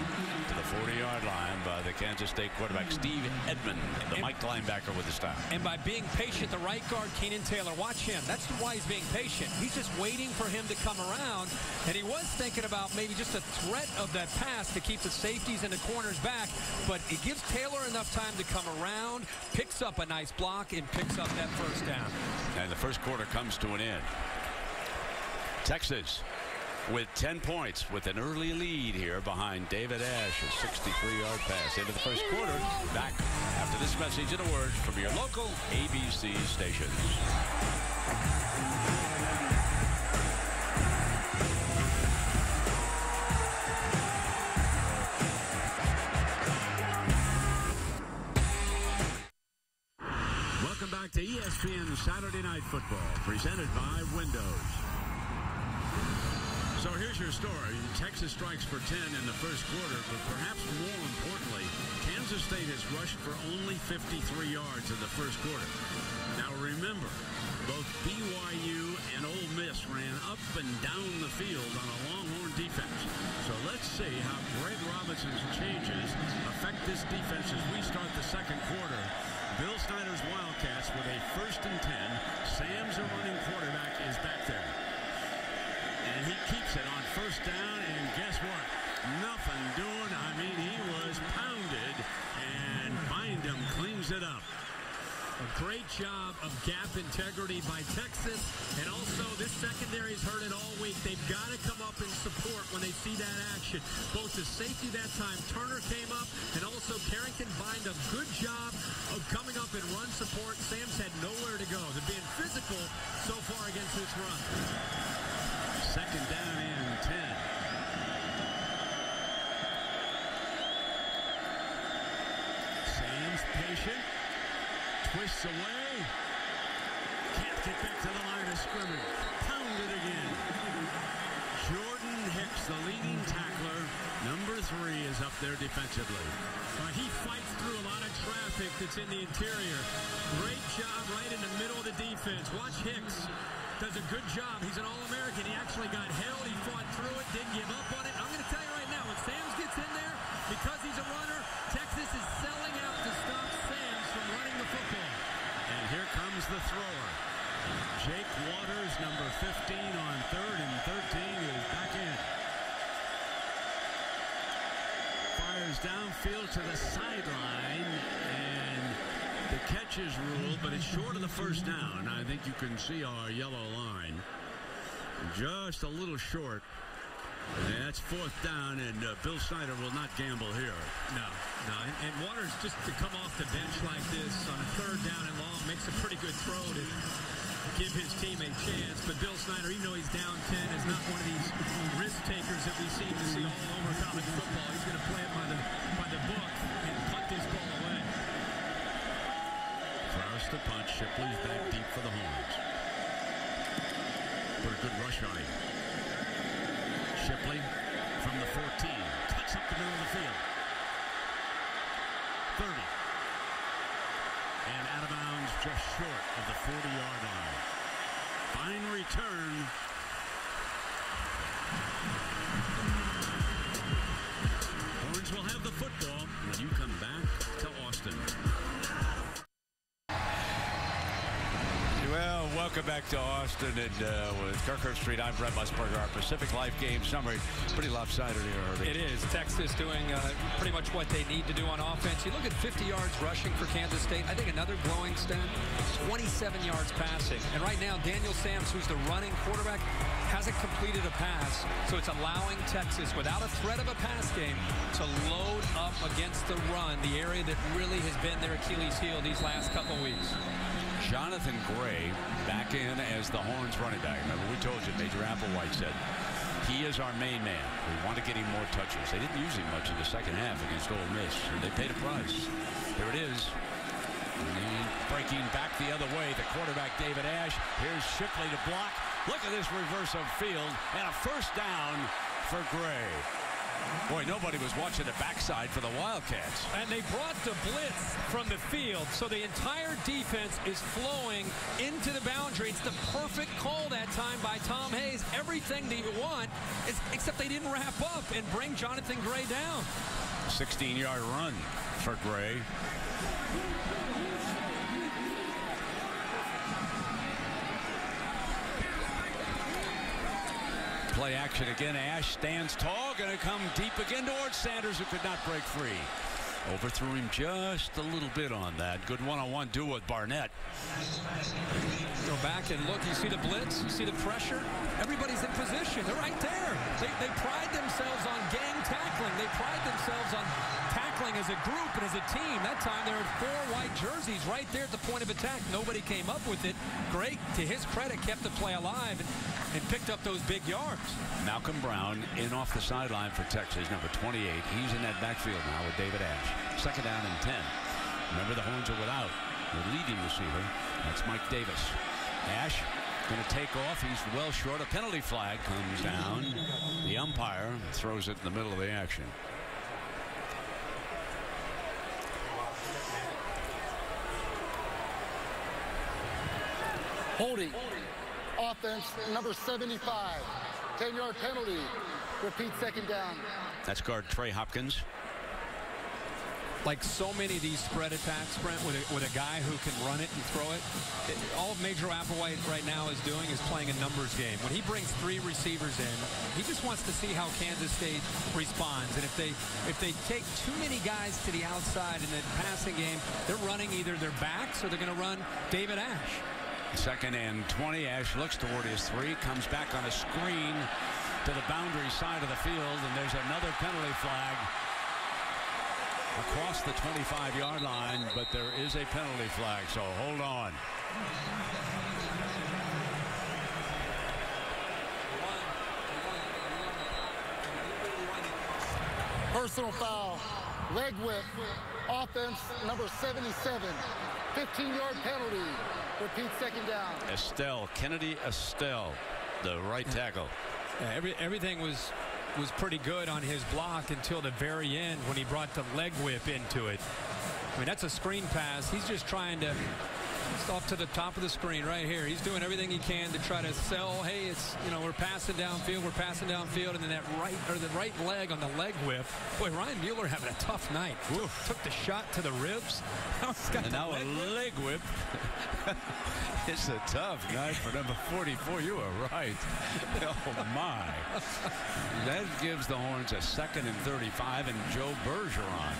to the 40-yard line by the Kansas State quarterback, Steve Edmond, the Mike linebacker with the stop. And by being patient, the right guard, Keenan Taylor, watch him. That's why he's being patient. He's just waiting for him to come around. And he was thinking about maybe just a threat of that pass to keep the safeties and the corners back. But it gives Taylor enough time to come around, picks up a nice block, and picks up that first down. And the first quarter comes to an end. Texas with 10 points with an early lead here behind David Ash, a 63-yard pass into the first quarter. Back after this message and a word from your local ABC station. Welcome back to ESPN Saturday Night Football, presented by Windows. So here's your story. Texas strikes for 10 in the first quarter, but perhaps more importantly, Kansas State has rushed for only 53 yards in the first quarter. Now remember, both BYU and Ole Miss ran up and down the field on a Longhorn defense. So let's see how Greg Robinson's changes affect this defense as we start the second quarter. Bill Snyder's Wildcats with a 1st and 10. Sam's a running quarterback is back there. And he keeps it on first down, and guess what? Nothing doing. I mean, he was pounded, and Bindum cleans it up. A great job of gap integrity by Texas, and also this secondary's heard it all week. They've got to come up and support when they see that action. Both the safety that time, Turner came up, and also Carrington Bindum. Good job of coming up and run support. Sam's had nowhere to go. They're being physical so far against this run. Second down and 10. Sam's patient. Twists away. Can't get back to the line of scrimmage. Pounded again. Jordan Hicks, the leading tackler. Number 3 is up there defensively. He fights through a lot of traffic that's in the interior. Great job right in the middle of the defense. Watch Hicks. Does a good job. He's an All-American. He actually got held. He fought through it, didn't give up on it. I'm going to tell you right now, when Sam's gets in there, because he's a runner, Texas is selling out to stop Sam's from running the football. And here comes the thrower. Jake Waters, number 15 on 3rd and 13, is back in. Fires downfield to the sideline, and the catch is ruled, but it's short of the first down. I think you can see our yellow line. Just a little short. And that's 4th down, and Bill Snyder will not gamble here. No. And Waters, just to come off the bench like this on a 3rd down and long, makes a pretty good throw to give his team a chance. But Bill Snyder, even though he's down 10, is not one of these risk takers that we seem to see all over college football. He's going to play it by the book and punt this ball away. Kraus to punch. Shipley's back deep for the Horns. Put a good rush on him. Shipley from the 14. Cuts up the middle of the field. 30. And out of bounds just short of the 40-yard line. Fine return. Horns will have the football when you come back to Austin. Well, welcome back to Austin, and with Kirk Herbstreit, I'm Brent Musburger. Our Pacific Life game summary, pretty lopsided here, Herbie. It is. Texas doing pretty much what they need to do on offense. You look at 50 yards rushing for Kansas State. I think another glowing stat, 27 yards passing. And right now, Daniel Sams, who's the running quarterback, hasn't completed a pass. So it's allowing Texas, without a threat of a pass game, to load up against the run, the area that really has been their Achilles heel these last couple weeks. Jonathan Gray back in as the Horns running back. Remember, we told you, Major Applewhite said he is our main man. We want to get him more touches. They didn't use him much in the second half against Ole Miss, and they paid a price. Here it is. And breaking back the other way, the quarterback, David Ash. Here's Shipley to block. Look at this reverse of field, and a first down for Gray. Boy, nobody was watching the backside for the Wildcats. And they brought the blitz from the field, so the entire defense is flowing into the boundary. It's the perfect call that time by Tom Hayes. Everything that you want, except they didn't wrap up and bring Jonathan Gray down. 16-yard run for Gray. Play action again. Ash stands tall, going to come deep again towards Sanders, who could not break free. Overthrew him just a little bit on that. Good one-on-one duel with Barnett. Go back and look. You see the blitz? You see the pressure? Everybody's in position. They're right there. They pride themselves on gang tackling. They pride themselves on tackling as a group and as a team. That time there were 4 white jerseys right there at the point of attack. Nobody came up with it. Great, to his credit, kept the play alive and picked up those big yards. Malcolm Brown in off the sideline for Texas, number 28. He's in that backfield now with David Ash. Second down and 10. Remember, the Horns are without the leading receiver. That's Mike Davis. Ash going to take off. He's well short. A penalty flag comes down. The umpire throws it in the middle of the action. Holding. Offense, number 75. 10-yard penalty. Repeat, second down. That's guard Trey Hopkins. Like so many of these spread attacks, Brent, with a guy who can run it and throw it, all Major Applewhite right now is doing is playing a numbers game. When he brings 3 receivers in, he just wants to see how Kansas State responds. And if they take too many guys to the outside in the passing game, they're running either their backs or they're going to run David Ash. Second and 20. Ash looks toward his 3, comes back on a screen to the boundary side of the field, and there's another penalty flag across the 25-yard line, but there is a penalty flag, so hold on. Personal foul. Leg whip. Offense, number 77. 15-yard penalty. Repeat, second down. Estelle, Kennedy Estelle, the right tackle. Yeah, everything was pretty good on his block until the very end when he brought the leg whip into it. I mean, that's a screen pass. He's just trying to off to the top of the screen right here. He's doing everything he can to try to sell, hey, it's, you know, we're passing downfield, and then that right leg on the leg whip. Boy, Ryan Mueller having a tough night. Took the shot to the ribs. Now a leg whip. It's a tough night for number 44. You are right. Oh, my. That gives the Horns a 2nd and 35, and Joe Bergeron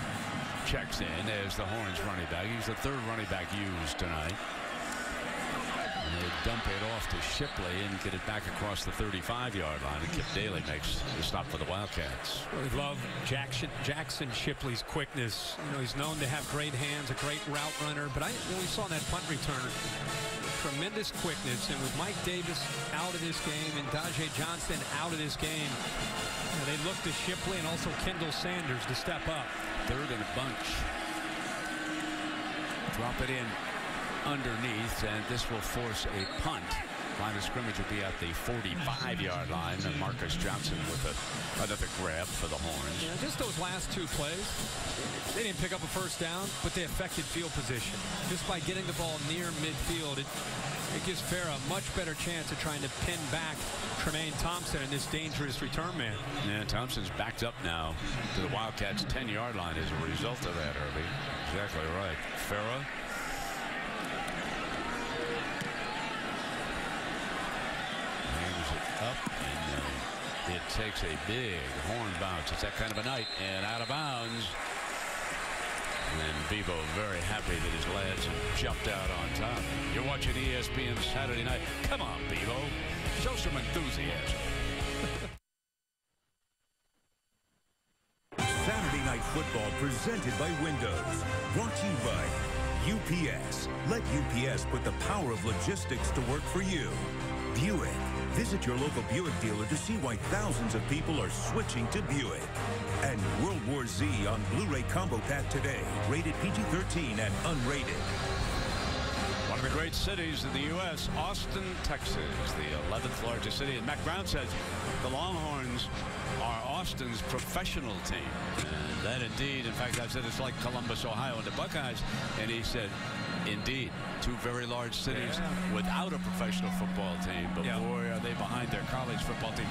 checks in as the Horns running back. He's the 3rd running back used tonight. And they dump it off to Shipley and get it back across the 35-yard line. And Kip Daly makes the stop for the Wildcats. We love Jackson Shipley's quickness. You know, he's known to have great hands, a great route runner. But we saw that punt return. Tremendous quickness, and with Mike Davis out of this game and Dajae Johnston out of this game, you know, they look to Shipley and also Kendall Sanders to step up. 3rd and a bunch. Drop it in underneath, and this will force a punt. Line of scrimmage will be at the 45-yard line, and Marcus Johnson with another grab for the Horns. Yeah, just those last 2 plays, they didn't pick up a first down, but they affected field position. Just by getting the ball near midfield, it gives Farah a much better chance of trying to pin back Tremaine Thompson in this dangerous return man. Yeah, Thompson's backed up now to the Wildcats' 10-yard line as a result of that, Herbie. Exactly right. Farah. Up, and it takes a big Horn bounce. It's that kind of a night, and out of bounds. And Bevo very happy that his lads have jumped out on top. You're watching ESPN Saturday night. Come on, Bevo. Show some enthusiasm. Saturday Night Football presented by Windows. Brought to you by UPS. Let UPS put the power of logistics to work for you. Buick. Visit your local Buick dealer to see why thousands of people are switching to Buick. And World War Z on Blu-ray Combo Pack today. Rated PG-13 and unrated. One of the great cities in the U.S., Austin, Texas, the 11th largest city. And Mack Brown says the Longhorns are Austin's professional team. And that indeed, in fact, I said it's like Columbus, Ohio, and the Buckeyes. And he said, indeed, two very large cities without a professional football team. But boy, are they behind their college football team.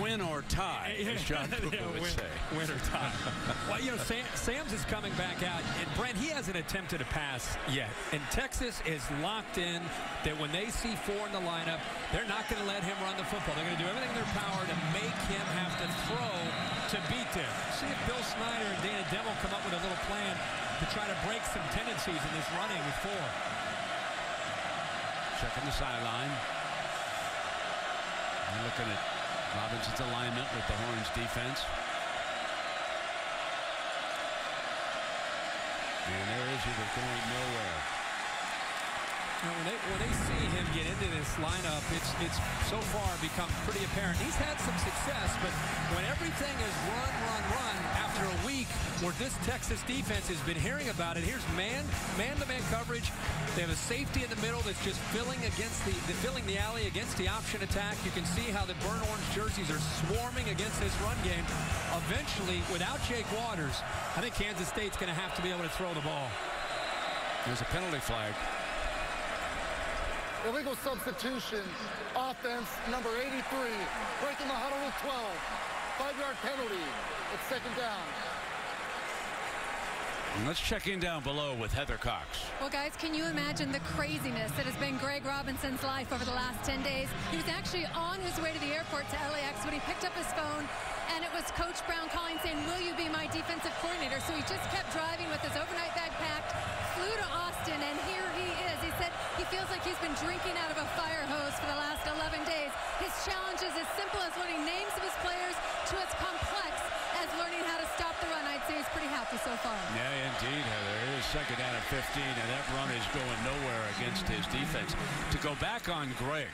Win or tie, as John Cooper would say. Win or tie. Well, you know, Sam's is coming back out. And, Brent, he hasn't attempted a pass yet. And Texas is locked in that when they see 4 in the lineup, they're not going to let him run the football. They're going to do everything in their power to make him have to throw to beat them. See if Bill Snyder and Dana Demo come up with a little plan to try to break some tendencies in this running with 4. Checking the sideline. And looking at Robinson's alignment with the Horns defense. And there is he was going nowhere. You know, when they see him get into this lineup, it's so far become pretty apparent. He's had some success, but when everything is run after a week where this Texas defense has been hearing about it, here's man-to-man coverage. They have a safety in the middle that's just filling the alley against the option attack. You can see how the burnt orange jerseys are swarming against this run game. Eventually, without Jake Waters, I think Kansas State's going to have to be able to throw the ball. There's a penalty flag. Illegal substitution, offense number 83, breaking the huddle with 12. 5-yard penalty. It's second down. And let's check in down below with Heather Cox. Well, guys, can you imagine the craziness that has been Greg Robinson's life over the last 10 days? He was actually on his way to the airport to LAX when he picked up his phone, and it was Coach Brown calling saying, will you be my defensive coordinator? So he just kept driving with his overnight bag packed, flew to Austin, and here he is. He said he feels like he's been drinking out of a fire hose for the last 11 days. His challenge is as simple as learning names of his players to as complex as learning how to stop the run. I'd say he's pretty happy so far. Yeah, indeed, Heather. It is second down at 15, and that run is going nowhere against his defense. To go back on Greg,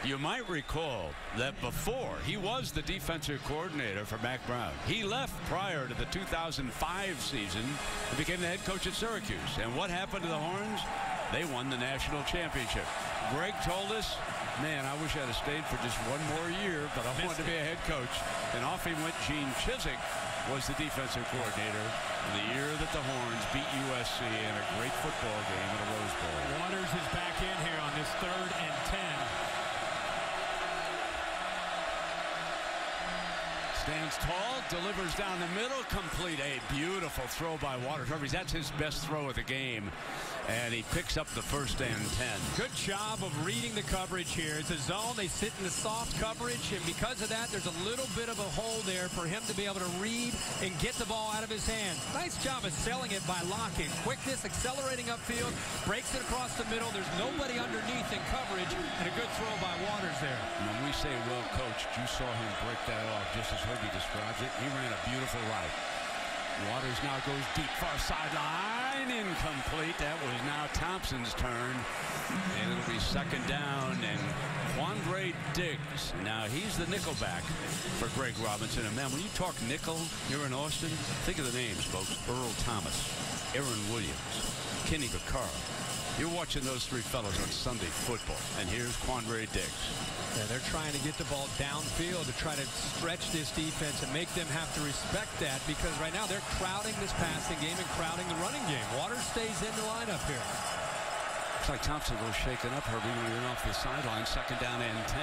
you might recall that before he was the defensive coordinator for Mack Brown. He left prior to the 2005 season and became the head coach at Syracuse. And what happened to the Horns? They won the national championship. Greg told us, man, I wish I'd have stayed for just one more year, but I wanted to be a head coach. And off he went. Gene Chizik was the defensive coordinator the year that the Horns beat USC in a great football game at a Rose Bowl. Waters is back in here on this 3rd and 10. Stands tall, delivers down the middle, complete. A beautiful throw by Waters. That's his best throw of the game. And he picks up the 1st and 10. Good job of reading the coverage here. It's a zone. They sit in the soft coverage, and because of that, there's a little bit of a hole there for him to be able to read and get the ball out of his hand. Nice job of selling it by locking. Quickness, accelerating upfield, breaks it across the middle. There's nobody underneath in coverage, and a good throw by Waters there. When we say well coached, you saw him break that off just as Herbie describes it. He ran a beautiful route. Waters now goes deep, far sideline, incomplete. That was now Thompson's turn, and it'll be second down, and Quandre Diggs. Now he's the nickelback for Greg Robinson. And man, when you talk nickel here in Austin, think of the names, folks. Earl Thomas, Aaron Williams, Kenny Vaccaro. You're watching those 3 fellows on Sunday football, and here's Quandre Diggs. Yeah, they're trying to get the ball downfield to try to stretch this defense and make them have to respect that, because right now they're crowding this passing game and crowding the running game. Waters stays in the lineup here. Looks like Thompson was shaken up, Herbie, when he went off the sideline. Second down and 10.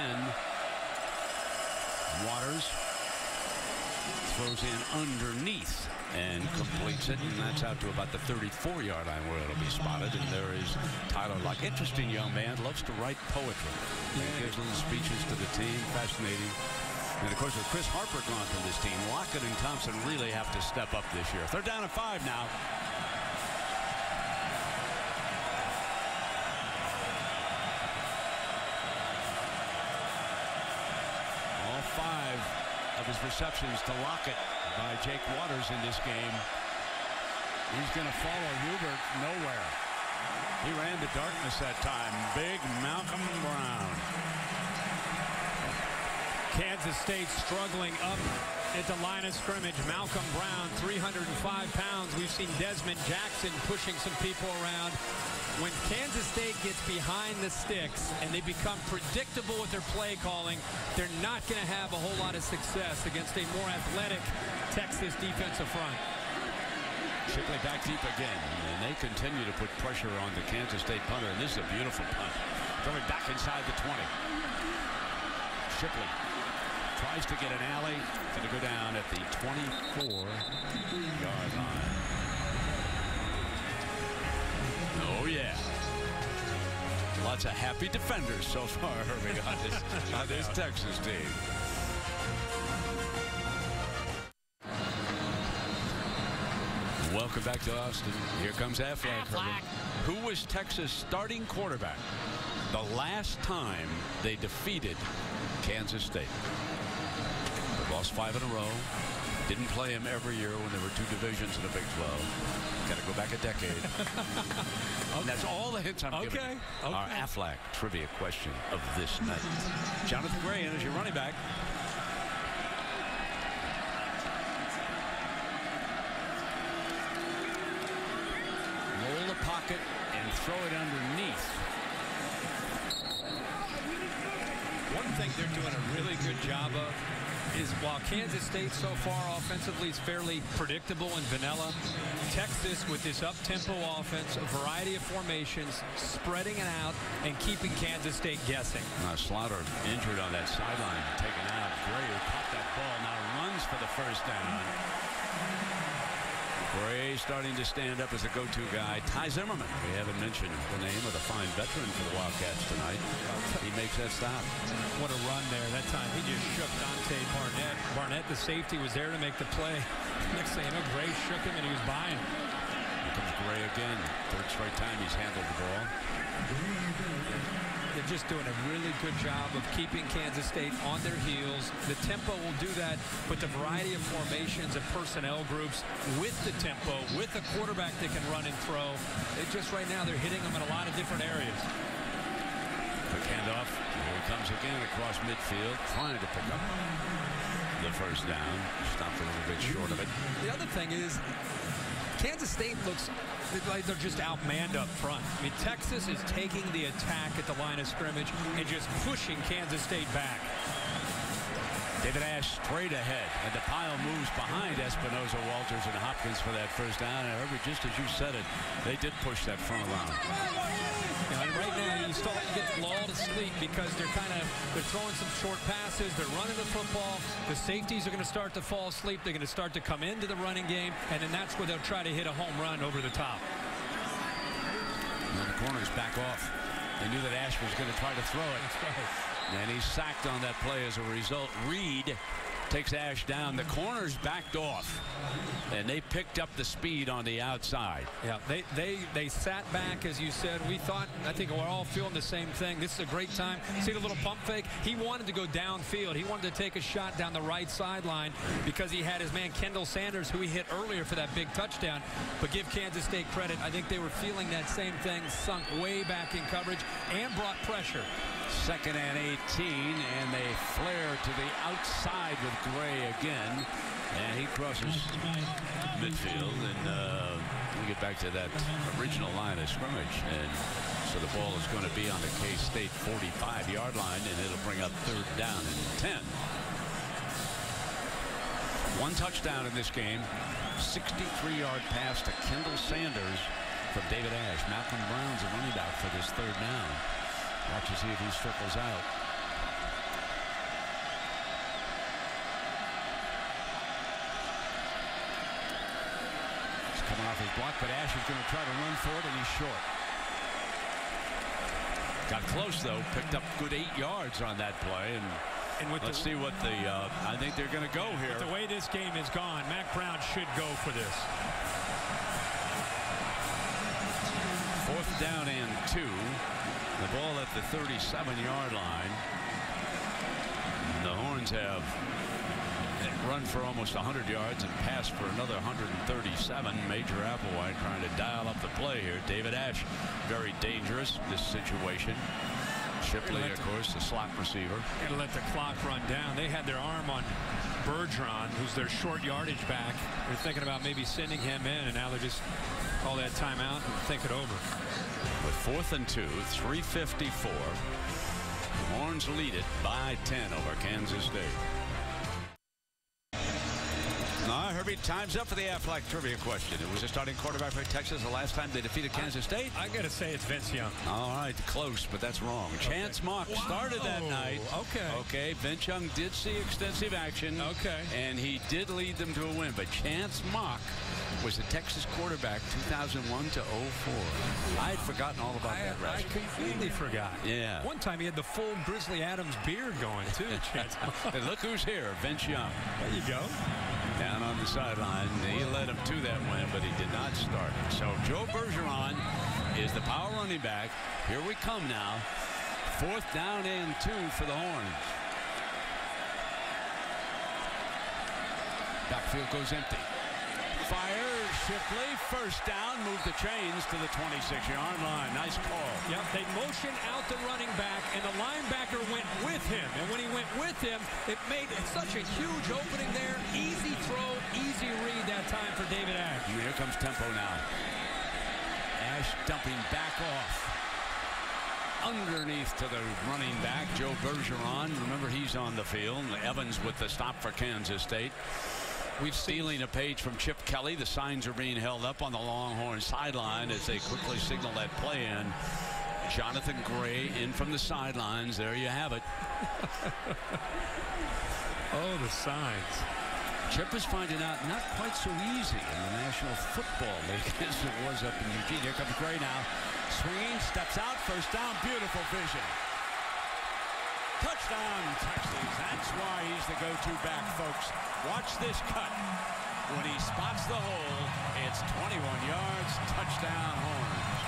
Waters throws in underneath and completes it, and that's out to about the 34-yard line where it'll be spotted. And there is Tyler Lockett. Interesting young man, loves to write poetry. Yeah. He gives little speeches to the team. Fascinating. And of course, with Chris Harper gone from this team, Lockett and Thompson really have to step up this year. 3rd down and 5 now. All 5 of his receptions to Lockett by Jake Waters in this game. He's going to follow Hubert nowhere. He ran to darkness that time. Big Malcolm Brown. Kansas State struggling up at the line of scrimmage. Malcolm Brown, 305 pounds. We've seen Desmond Jackson pushing some people around. When Kansas State gets behind the sticks and they become predictable with their play calling, they're not going to have a whole lot of success against a more athletic Texas defensive front. Shipley back deep again, and they continue to put pressure on the Kansas State punter, and this is a beautiful punt. Going back inside the 20. Shipley tries to get an alley. Going to go down at the 24-yard line. Oh, yeah. Lots of happy defenders so far, Herbie, on this Texas team. Welcome back to Austin. Here comes Aflac. Who was Texas' starting quarterback the last time they defeated Kansas State? They lost 5 in a row. Didn't play him every year when there were 2 divisions in the Big 12. Got to go back a decade. And that's all the hits I'm giving. Our Aflac trivia question of this night. Jonathan Gray in as your running back. Roll the pocket and throw it underneath. One thing they're doing a really good job of is while Kansas State so far offensively is fairly predictable and vanilla, Texas with this up-tempo offense, a variety of formations, spreading it out and keeping Kansas State guessing. Now Slaughter injured on that sideline, taken out. Gray caught that ball, now runs for the first down. Gray starting to stand up as a go-to guy. Ty Zimmerman, we haven't mentioned the name of the fine veteran for the Wildcats tonight. He makes that stop. What a run there. That time he just shook Dante Barnett. Barnett, the safety, was there to make the play. Next thing you know, Gray shook him and he was by him. Here comes Gray again. Third straight time he's handled the ball. They're just doing a really good job of keeping Kansas State on their heels. The tempo will do that with the variety of formations and personnel groups, with the tempo, with a quarterback that can run and throw. It just right now they're hitting them in a lot of different areas. Quick handoff. Here he comes again across midfield, trying to pick up the first down. Stopped a little bit short of it. The other thing is Kansas State looks like they're just outmanned up front. I mean, Texas is taking the attack at the line of scrimmage and just pushing Kansas State back. David Ash straight ahead, and the pile moves behind Espinoza, Walters, and Hopkins for that first down. And Herbert, just as you said it, they did push that front line. And right now, you start to get lulled to sleep because they're throwing some short passes. They're running the football. The safeties are going to start to fall asleep. They're going to start to come into the running game, and then that's where they'll try to hit a home run over the top. And the corners back off. They knew that Ash was going to try to throw it. That's right. And he's sacked on that play as a result. Reed takes Ash down. The corners backed off, and they picked up the speed on the outside. Yeah, they sat back, as you said. We thought, I think we're all feeling the same thing. This is a great time. See the little pump fake? He wanted to go downfield. He wanted to take a shot down the right sideline because he had his man Kendall Sanders, who he hit earlier for that big touchdown. But give Kansas State credit. I think they were feeling that same thing, sunk way back in coverage and brought pressure. 2nd and 18, and they flare to the outside with Gray again, and he crosses midfield, and we get back to that original line of scrimmage, and so the ball is going to be on the K-State 45-yard line, and it'll bring up 3rd down and 10. One touchdown in this game, 63-yard pass to Kendall Sanders from David Ash. Malcolm Brown's a running back for this 3rd down. Watch to see if he circles out. He's coming off his block, but Ash is going to try to run for it, and he's short. Got close, though. Picked up good 8 yards on that play, and let's see what the I think they're going to go here. With the way this game is gone, Mack Brown should go for this. 4th down and 2. The ball at the 37-yard line. The Horns have run for almost 100 yards and passed for another 137. Major Applewhite trying to dial up the play here. David Ash, very dangerous this situation. Shipley, of course, the slot receiver. Gonna let the clock run down. They had their arm on Bergeron, who's their short yardage back. They're thinking about maybe sending him in, and now they're just call that timeout and think it over. With 4th and 2, 3:54. The Horns lead it by 10 over Kansas State. Herbie, time's up for the Aflac trivia question. It was a starting quarterback for Texas the last time they defeated Kansas State. I got to say it's Vince Young. All right, close, but that's wrong. Okay. Chance Mock started that night. Okay, Vince Young did see extensive action. And he did lead them to a win, but Chance Mock was the Texas quarterback 2001 to 04. I had forgotten all about that. I completely forgot. Yeah. One time he had the full Grizzly Adams beard going, too. And look who's here, Vince Young. There you go. Down on the sideline. He led him to that win, but he did not start it. So Joe Bergeron is the power running back. Here we come now. 4th down and 2 for the Horns. Backfield goes empty. Fires Shipley. 1st down. Move the chains to the 26-yard line. Nice call. Yep, they motioned out the running back, and the linebacker went with him. And when he went with him, it made such a huge opening there. Easy throw, easy read that time for David Ash. Here comes tempo now. Ash dumping back off. Underneath to the running back, Joe Bergeron. Remember, he's on the field. Evans with the stop for Kansas State. We've stealing a page from Chip Kelly. The signs are being held up on the Longhorn sideline as they quickly signal that play in. Jonathan Gray in from the sidelines. There you have it. Oh, the signs. Chip is finding out not quite so easy in the National Football League as it was up in Eugene. Here comes Gray now. Swinging, steps out, 1st down. Beautiful vision. Touchdown, Texas. That's why he's the go-to back, folks. Watch this cut. When he spots the hole, it's 21 yards. Touchdown, Horns.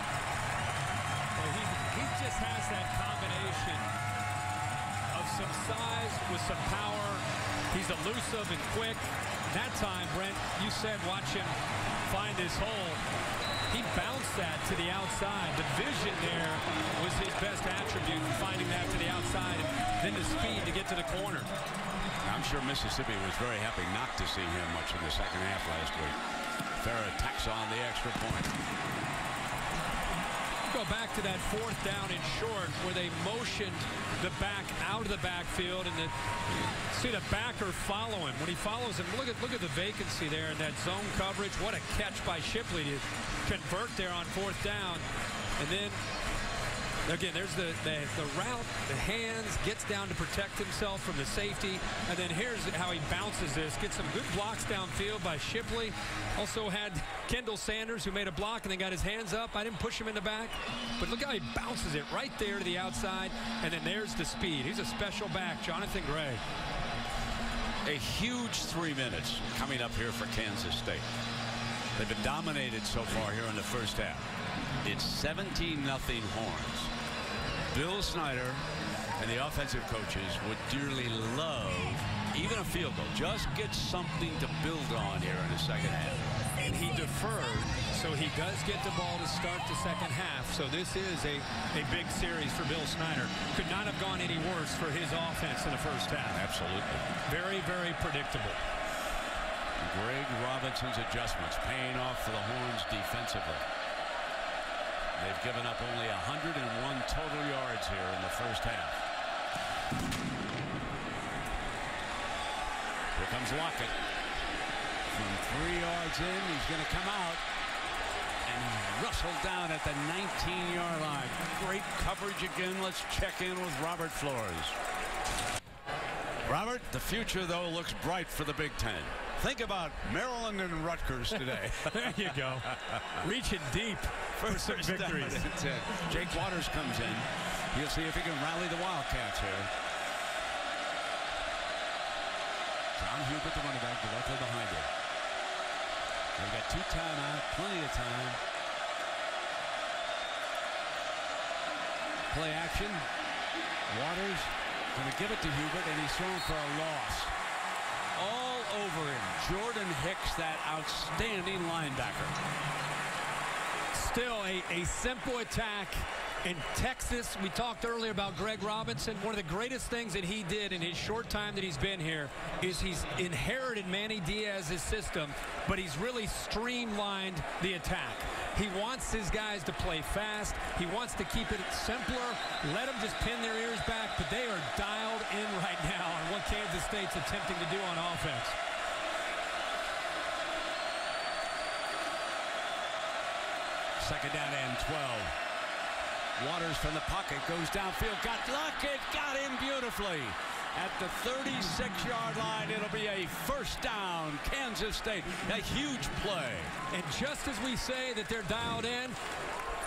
Well, he just has that combination of some size with some power. He's elusive and quick. That time, Brent, you said watch him find his hole. He bounced that to the outside. The vision there was his best attribute, finding that to the outside, and then the speed to get to the corner. I'm sure Mississippi was very happy not to see him much in the second half last week. Farrah tacks on the extra point. Go back to that 4th down and short where they motioned the back out of the backfield, and see the backer follow him. When he follows him, look at the vacancy there in that zone coverage. What a catch by Shipley to convert there on 4th down. And then again, there's the route, the hands, gets down to protect himself from the safety. And then here's how he bounces this. Gets some good blocks downfield by Shipley. Also had Kendall Sanders, who made a block and then got his hands up. I didn't push him in the back. But look how he bounces it right there to the outside. And then there's the speed. He's a special back, Jonathan Gray. A huge 3 minutes coming up here for Kansas State. They've been dominated so far here in the 1st half. It's 17-0 Horns. Bill Snyder and the offensive coaches would dearly love even a field goal. Just get something to build on here in the second half. And he deferred, so he does get the ball to start the second half. So this is a big series for Bill Snyder. Could not have gone any worse for his offense in the 1st half. Absolutely. Very, very predictable. Greg Robinson's adjustments paying off for the Horns defensively. They've given up only 101 total yards here in the 1st half. Here comes Lockett. From 3 yards in, he's going to come out and rustled down at the 19-yard line. Great coverage again. Let's check in with Robert Flores. Robert, the future, though, looks bright for the Big Ten. Think about Maryland and Rutgers today. There you go. Reaching deep for some victories. Jake Waters comes in. He'll see if he can rally the Wildcats here. John Hubert, the running back, directly behind him. They've got 2 timeouts, plenty of time. Play action. Waters going to give it to Hubert, and he's thrown for a loss. All over him. Jordan Hicks, that outstanding linebacker. Still a simple attack In Texas, we talked earlier about Greg Robinson. One of the greatest things that he did in his short time that he's been here is he's inherited Manny Diaz's system, but he's really streamlined the attack. He wants his guys to play fast. He wants to keep it simpler. Let them just pin their ears back, but they are dialed in right now on what Kansas State's attempting to do on offense. Second down and 12. Waters from the pocket goes downfield. Got Lockett, got him beautifully. At the 36-yard line, it'll be a first down, Kansas State. A huge play. And just as we say that they're dialed in,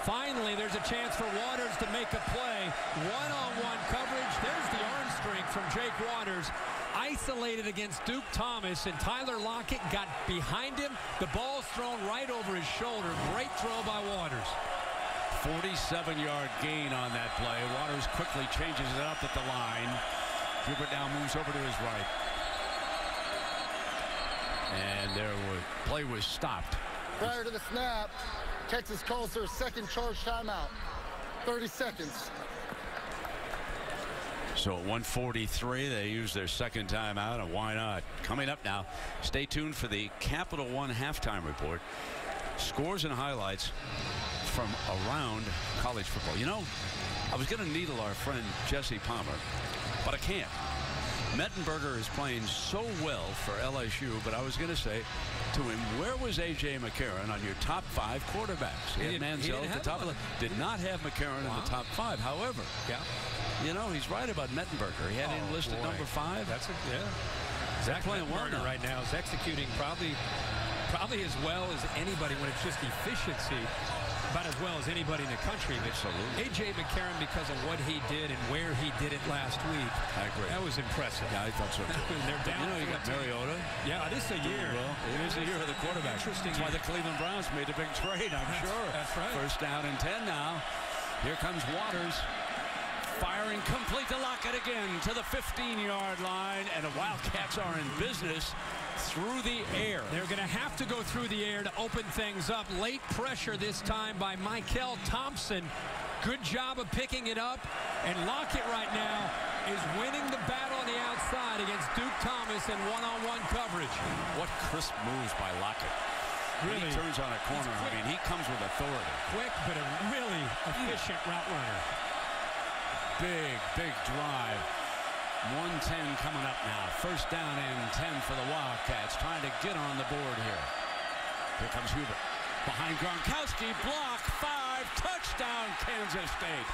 finally there's a chance for Waters to make a play. One-on-one coverage. There's the arm strength from Jake Waters. Isolated against Duke Thomas, and Tyler Lockett got behind him. The ball's thrown right over his shoulder. Great throw by Waters. 47-yard gain on that play. Waters quickly changes it up at the line. Hubert now moves over to his right. And play was stopped. Prior to the snap, Texas calls their second charge timeout. 30 seconds. So at 1:43, they use their second timeout, and why not? Coming up now, stay tuned for the Capital One halftime report. Scores and highlights from around college football. You know, I was going to needle our friend Jesse Palmer, but I can't. Mettenberger is playing so well for LSU, but I was going to say to him, where was A.J. McCarron on your top 5 quarterbacks? He had Manziel at the top of the... Did not have McCarron in the top 5. However, you know, he's right about Mettenberger. He had him listed number 5. That's Zach playing well right now. Is executing probably as well as anybody when it's just efficiency. About as well as anybody in the country. Absolutely. A.J. McCarron, because of what he did and where he did it last week. I agree. That was impressive. Yeah, I thought so too. They're down. You know, you got Mariota. Yeah, this is a year. Well, it is a year of the quarterback. Interesting. That's why the Cleveland Browns made a big trade, I'm sure. That's right. First down and 10 now. Here comes Waters. Firing complete to Lockett again to the 15-yard line, and the Wildcats are in business through the air. They're going to have to go through the air to open things up. Late pressure this time by Michael Thompson. Good job of picking it up, and Lockett right now is winning the battle on the outside against Duke Thomas in one-on-one coverage. What crisp moves by Lockett. Really, he turns on a corner. I mean, he comes with authority. Quick, but a really efficient route runner. Big drive. 1:10 coming up now. First down and 10 for the Wildcats, trying to get on the board here. Here comes Hubert. Behind Gronkowski, block 5, touchdown Kansas State.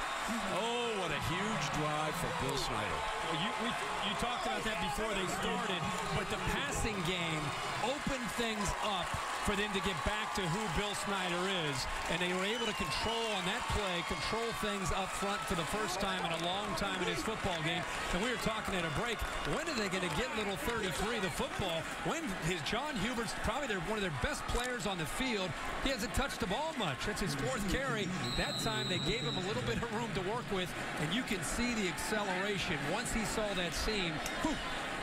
Oh, what a huge drive for Bill Snyder. Well, you talked about that before they started, but the passing game opened things up for them to get back to who Bill Snyder is, and they were able to control on that play, control things up front for the first time in a long time in his football game. And we were talking at a break, when are they going to get little 33 the football? When is John Hubert's probably one of their best players on the field? He hasn't touched the ball much. That's his 4th carry. That time they gave him a little bit of room to work with, and you can see the acceleration once he saw that seam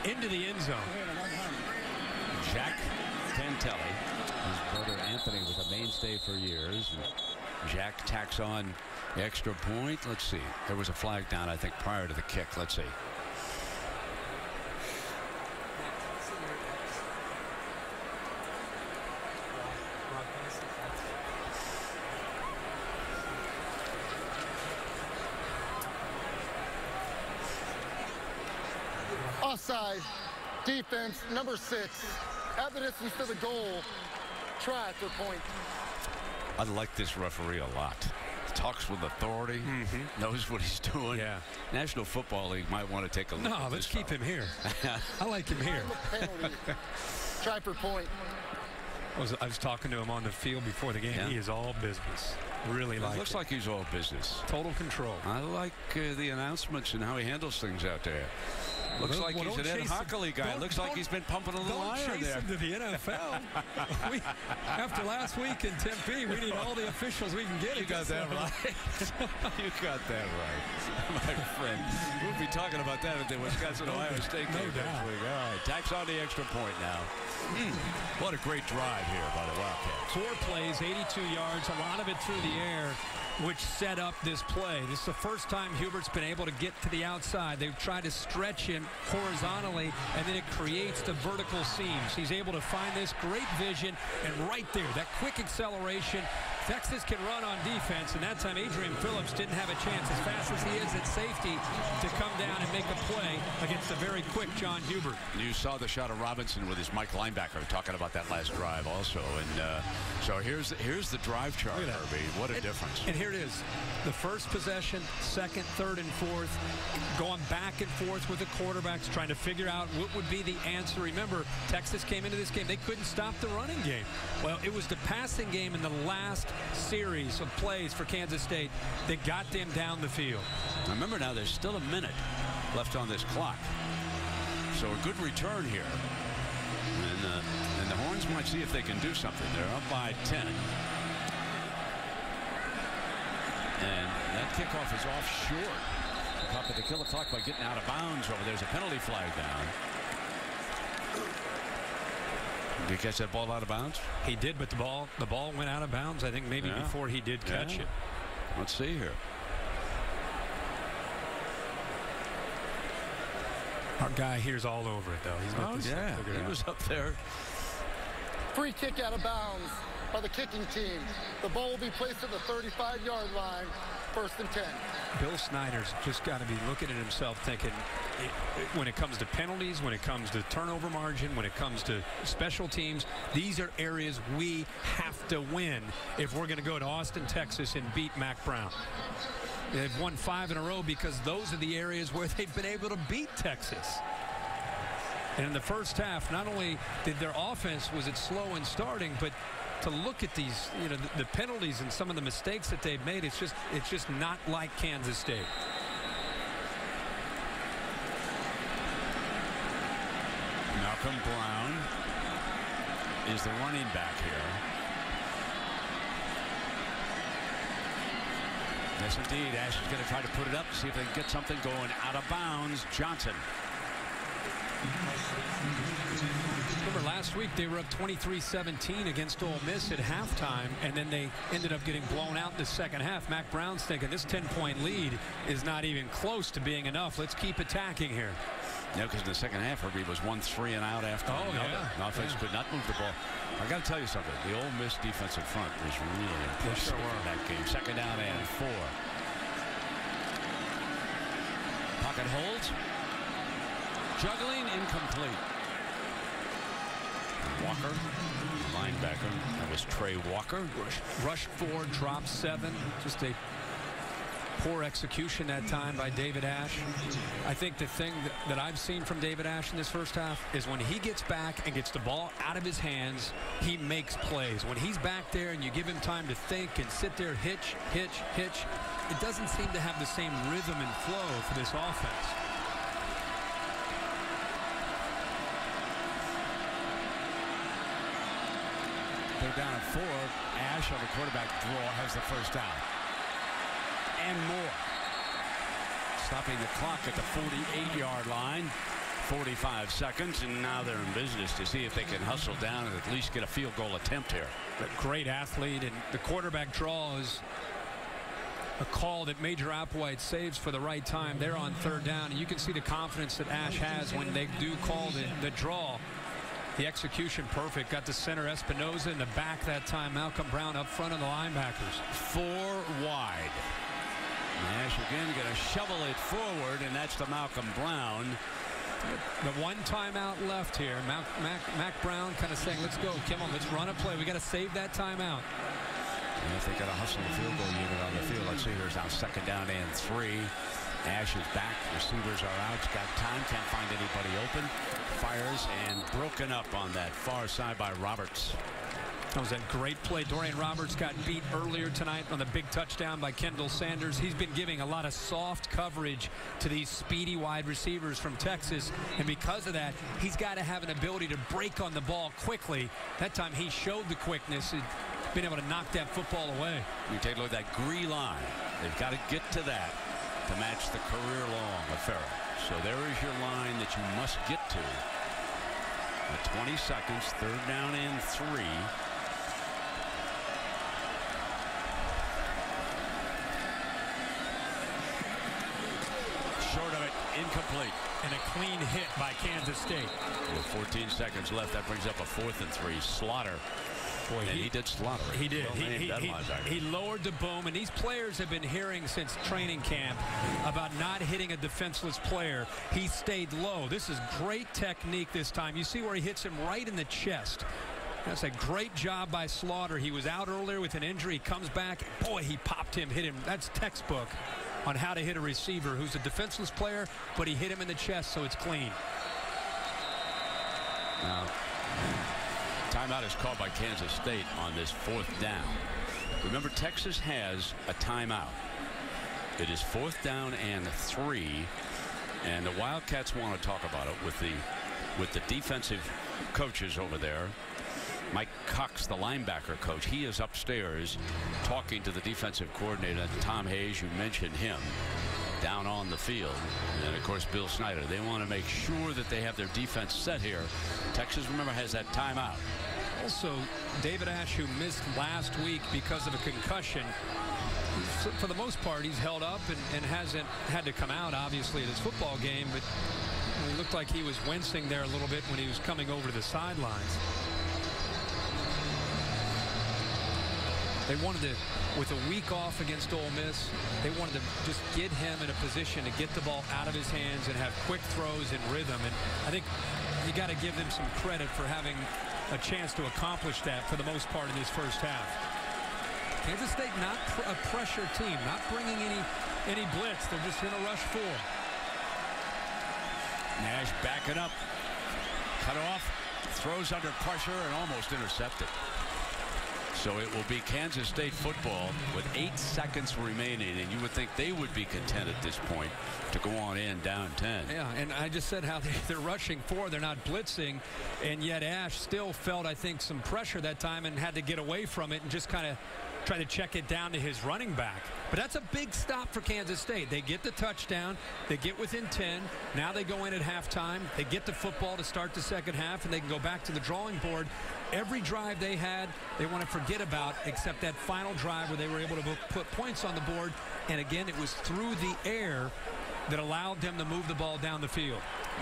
into the end zone. Jack Cantelli, his brother Anthony was a mainstay for years. Jack tacks on the extra point. Let's see. There was a flag down, I think, prior to the kick. Let's see. Offside, defense, number 6. At the distance to the goal, try for point. I like this referee a lot. Talks with authority, knows what he's doing. Yeah. National Football League might want to take a look at let's this keep him here. I like him here. Penalty. Try for point. I was talking to him on the field before the game. Yeah. He is all business. Really like it. Looks like he's all business. Total control. I like the announcements and how he handles things out there. Looks like he's an Ed Hockley guy. Looks like he's been pumping a little iron there. Don't chase him to the NFL. After last week in Tempe, we need all the officials we can get. You got that right. You got that right, my friend. We'll be talking about that at the Wisconsin-Ohio State game next week. All right, tax on the extra point now. What a great drive here by the Wildcats. 4 plays, 82 yards, a lot of it through the air, which set up this play. This is the first time Hubert's been able to get to the outside. They've tried to stretch him horizontally, and then it creates the vertical seams. He's able to find this great vision, and right there, that quick acceleration. Texas can run on defense, and that time Adrian Phillips didn't have a chance, as fast as he is at safety, to come down and make a play against a very quick John Hubert. You saw the shot of Robinson with his Mike linebacker talking about that last drive also. And so here's the drive chart, Herbie. What a difference. And here it is. The first possession, second, third, and fourth, going back and forth with the quarterbacks, trying to figure out what would be the answer. Remember, Texas came into this game. They couldn't stop the running game. Well, it was the passing game in the last series of plays for Kansas State that got them down the field. Remember now, there's still a minute left on this clock. So a good return here. And the Horns might see if they can do something. They're up by 10. And that kickoff is off short. Up at the kill the clock by getting out of bounds over. There's a penalty flag down. Did he catch that ball out of bounds? He did, but the ball went out of bounds, I think, maybe before he did catch it. Let's see here. Our guy here's all over it, though. He's got this thing figured out. He was up there. Free kick out of bounds by the kicking team. The ball will be placed at the 35-yard line, 1st and 10. Bill Snyder's just got to be looking at himself thinking, when it comes to penalties, when it comes to turnover margin, when it comes to special teams, these are areas we have to win if we're going to go to Austin, Texas and beat Mack Brown. They've won 5 in a row because those are the areas where they've been able to beat Texas. And in the first half, not only did their offense, was it slow in starting, but to look at these, the penalties and some of the mistakes that they've made, it's just not like Kansas State. Malcolm Brown is the running back here. Yes, indeed. Ash is going to try to put it up to see if they can get something going out of bounds. Johnson. Remember last week they were up 23-17 against Ole Miss at halftime, and then they ended up getting blown out in the second half. Mack Brown's thinking this 10-point lead is not even close to being enough. Let's keep attacking here. Yeah, because in the second half, Herbie was 1 3 and out after another. The offense could not move the ball. I got to tell you something. The Ole Miss defensive front was really impressive in that game. 2nd down and 4. Pocket holds. Juggling, incomplete. Walker, linebacker. That was Trey Walker. Rush 4, drop 7. Just a poor execution that time by David Ash. I think the thing that I've seen from David Ash in this first half is when he gets back and gets the ball out of his hands, he makes plays. When he's back there and you give him time to think and sit there, hitch, it doesn't seem to have the same rhythm and flow for this offense. They're down at 4. Ash on the quarterback draw has the first down. And more. Stopping the clock at the 48-yard line. 45 seconds, and now they're in business to see if they can hustle down and at least get a field goal attempt here. A great athlete, and the quarterback draw is a call that Major Applewhite saves for the right time. They're on 3rd down, and you can see the confidence that Ash has when they do call the draw. The execution perfect. Got the center Espinoza in the back that time. Malcolm Brown up front of the linebackers. 4 wide. Nash again going to shovel it forward, and that's to Malcolm Brown. The 1 timeout left here. Mack Brown kind of saying, let's go, come on, let's run a play. We got to save that timeout. And if they got to hustle the field goal unit on the field, let's see, here's now 2nd down and 3. Ash is back. Receivers are out. Got time. Can't find anybody open. Fires and broken up on that far side by Roberts. That was a great play. Dorian Roberts got beat earlier tonight on the big touchdown by Kendall Sanders. He's been giving a lot of soft coverage to these speedy wide receivers from Texas, and because of that, he's got to have an ability to break on the ball quickly. That time he showed the quickness and been able to knock that football away. You take a look at that green line. They've got to get to that to match the career long of Farrell. So there is your line that you must get to. 20 seconds, 3rd down and 3. Short of it, incomplete. And a clean hit by Kansas State. With 14 seconds left, that brings up a 4th and 3. Slaughter. Boy, he did slaughter. He did. He lowered the boom, and these players have been hearing since training camp about not hitting a defenseless player. He stayed low. This is great technique this time. You see where he hits him right in the chest. That's a great job by Slaughter. He was out earlier with an injury. He comes back. Boy, he popped him, hit him. That's textbook on how to hit a receiver who's a defenseless player, but he hit him in the chest, so it's clean. Now, timeout is called by Kansas State on this 4th down. Remember, Texas has a timeout. It is 4th down and 3, and the Wildcats want to talk about it with the defensive coaches over there. Mike Cox, the linebacker coach, he is upstairs talking to the defensive coordinator, Tom Hayes. You mentioned him down on the field, and of course Bill Snyder. They want to make sure that they have their defense set here. Texas, remember, has that timeout. Also, David Ash, who missed last week because of a concussion, for the most part he's held up and hasn't had to come out obviously at his football game, but he looked like he was wincing there a little bit when he was coming over to the sidelines. They wanted to, with a week off against Ole Miss, they wanted to just get him in a position to get the ball out of his hands and have quick throws and rhythm. And I think you got to give them some credit for having a chance to accomplish that for the most part in this first half. Kansas State not a pressure team, not bringing any blitz. They're just going to rush 4. Nash backing up, cut off, throws under pressure and almost intercepted. So it will be Kansas State football with 8 seconds remaining, and you would think they would be content at this point to go on in down 10. Yeah, and I just said how they're rushing 4, they're not blitzing, and yet Ash still felt, I think, some pressure that time and had to get away from it and just kind of try to check it down to his running back. But that's a big stop for Kansas State. They get the touchdown, they get within 10, now they go in at halftime, they get the football to start the second half, and they can go back to the drawing board. Every drive they had, they want to forget about, except that final drive where they were able to put points on the board. And again, it was through the air that allowed them to move the ball down the field.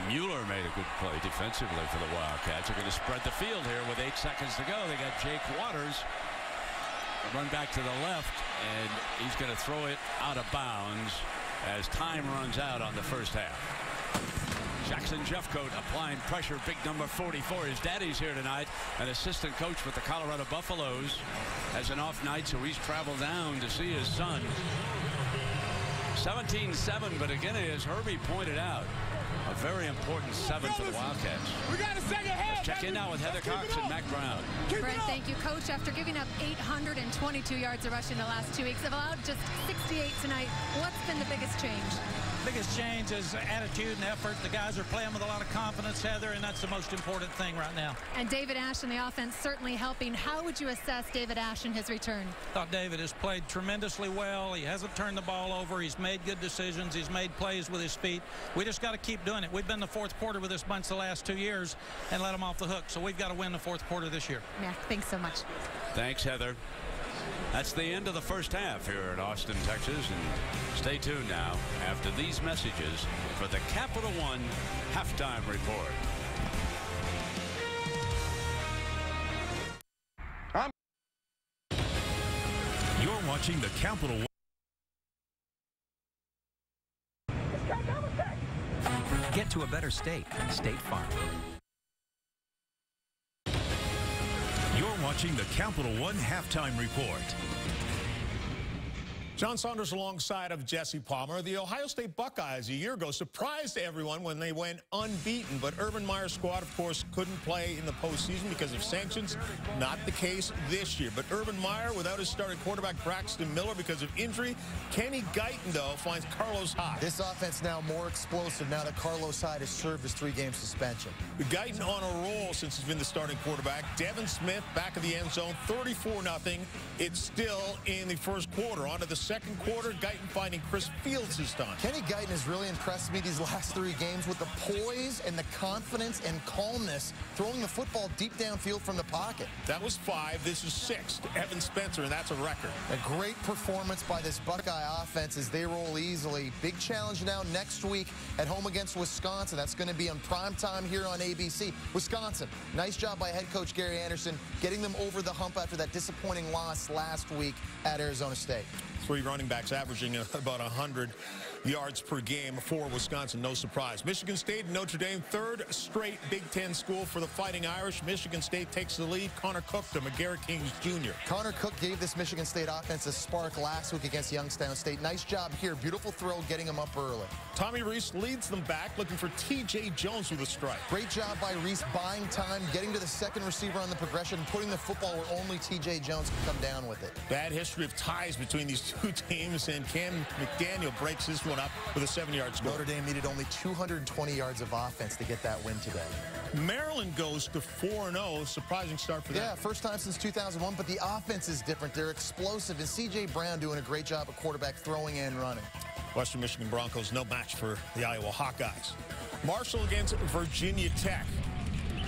Mueller made a good play defensively for the Wildcats. They're going to spread the field here with 8 seconds to go. They got Jake Waters run back to the left, and he's going to throw it out of bounds as time runs out on the first half. Jackson Jeffcoat applying pressure. Big number 44. His daddy's here tonight, an assistant coach with the Colorado Buffaloes. Has an off night, so he's traveled down to see his son. 17-7, but again, as Herbie pointed out, a very important 7 for the Wildcats. We got a second half. Let's check in now with Heather Cox and Mac Brown. Brent, thank you. Coach, after giving up 822 yards of rushing the last 2 weeks, they've allowed just 68 tonight. What's been the biggest change? Biggest change is attitude and effort. The guys are playing with a lot of confidence, Heather, and that's the most important thing right now. And David Ash in the offense certainly helping. How would you assess David Ash in his return? I thought David has played tremendously well. He hasn't turned the ball over. He's made good decisions. He's made plays with his feet. We just got to keep doing it. We've been the fourth quarter with this bunch the last 2 years and let them off the hook. So we've got to win the fourth quarter this year. Yeah, thanks so much. Thanks, Heather. That's the end of the first half here in Austin, Texas. And stay tuned now after these messages for the Capital One Halftime Report. You're watching the Capital One. Get to a better state. State Farm. You're watching the Capital One Halftime Report. John Saunders alongside of Jesse Palmer. The Ohio State Buckeyes a year ago surprised everyone when they went unbeaten, but Urban Meyer's squad, of course, couldn't play in the postseason because of sanctions. Not the case this year. But Urban Meyer, without his starting quarterback Braxton Miller because of injury, Kenny Guyton, though, finds Carlos Hyde. This offense now more explosive now that Carlos Hyde has served his 3-game suspension. Guyton on a roll since he's been the starting quarterback. Devin Smith back of the end zone, 34-0. It's still in the first quarter. On to the second quarter, Guyton finding Chris Fields this time. Kenny Guyton has really impressed me these last 3 games with the poise and the confidence and calmness, throwing the football deep downfield from the pocket. That was 5. This is 6 to Evan Spencer, and that's a record. A great performance by this Buckeye offense as they roll easily. Big challenge now next week at home against Wisconsin. That's going to be on prime time here on ABC. Wisconsin, nice job by head coach Gary Anderson getting them over the hump after that disappointing loss last week at Arizona State. 3 running backs averaging about 100 yards per game for Wisconsin. No surprise. Michigan State and Notre Dame, 3rd straight Big Ten school for the Fighting Irish. Michigan State takes the lead. Connor Cook to McGarrett Kings Jr. Connor Cook gave this Michigan State offense a spark last week against Youngstown State. Nice job here. Beautiful throw, getting them up early. Tommy Reese leads them back, looking for T.J. Jones with a strike. Great job by Reese buying time, getting to the second receiver on the progression, putting the football where only T.J. Jones can come down with it. Bad history of ties between these 2 teams, and Cam McDaniel breaks this one up with a 7-yard score. Notre Dame needed only 220 yards of offense to get that win today. Maryland goes to 4-0. Surprising start for them. Yeah, first time since 2001, but the offense is different. They're explosive, and C.J. Brown doing a great job at quarterback throwing and running. Western Michigan Broncos, no match for the Iowa Hawkeyes. Marshall against Virginia Tech.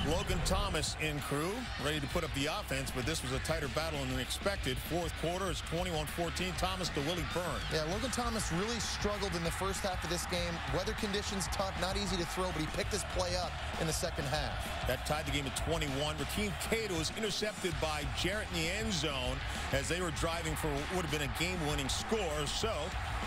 Logan Thomas and crew ready to put up the offense, but this was a tighter battle than expected. 4th quarter, it's 21-14. Thomas to Willie Byrne. Yeah, Logan Thomas really struggled in the first half of this game. Weather conditions tough, not easy to throw, but he picked his play up in the second half. That tied the game at 21. Rakeem Cato was intercepted by Jarrett in the end zone as they were driving for what would have been a game-winning score. So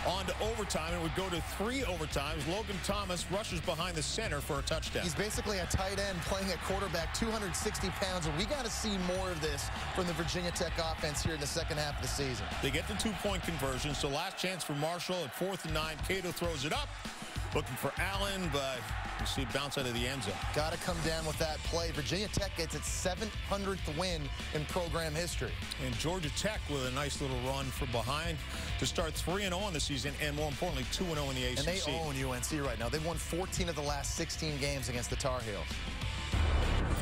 on to overtime. It would go to 3 overtimes. Logan Thomas rushes behind the center for a touchdown. He's basically a tight end playing at quarterback, 260 pounds, and we got to see more of this from the Virginia Tech offense here in the second half of the season. They get the 2-point conversion, so last chance for Marshall at 4th and 9. Cato throws it up, looking for Allen, but you see it bounce out of the end zone. Got to come down with that play. Virginia Tech gets its 700th win in program history. And Georgia Tech with a nice little run from behind to start 3-0 in the season, and more importantly, 2-0 in the ACC. And they own UNC right now. They've won 14 of the last 16 games against the Tar Heels.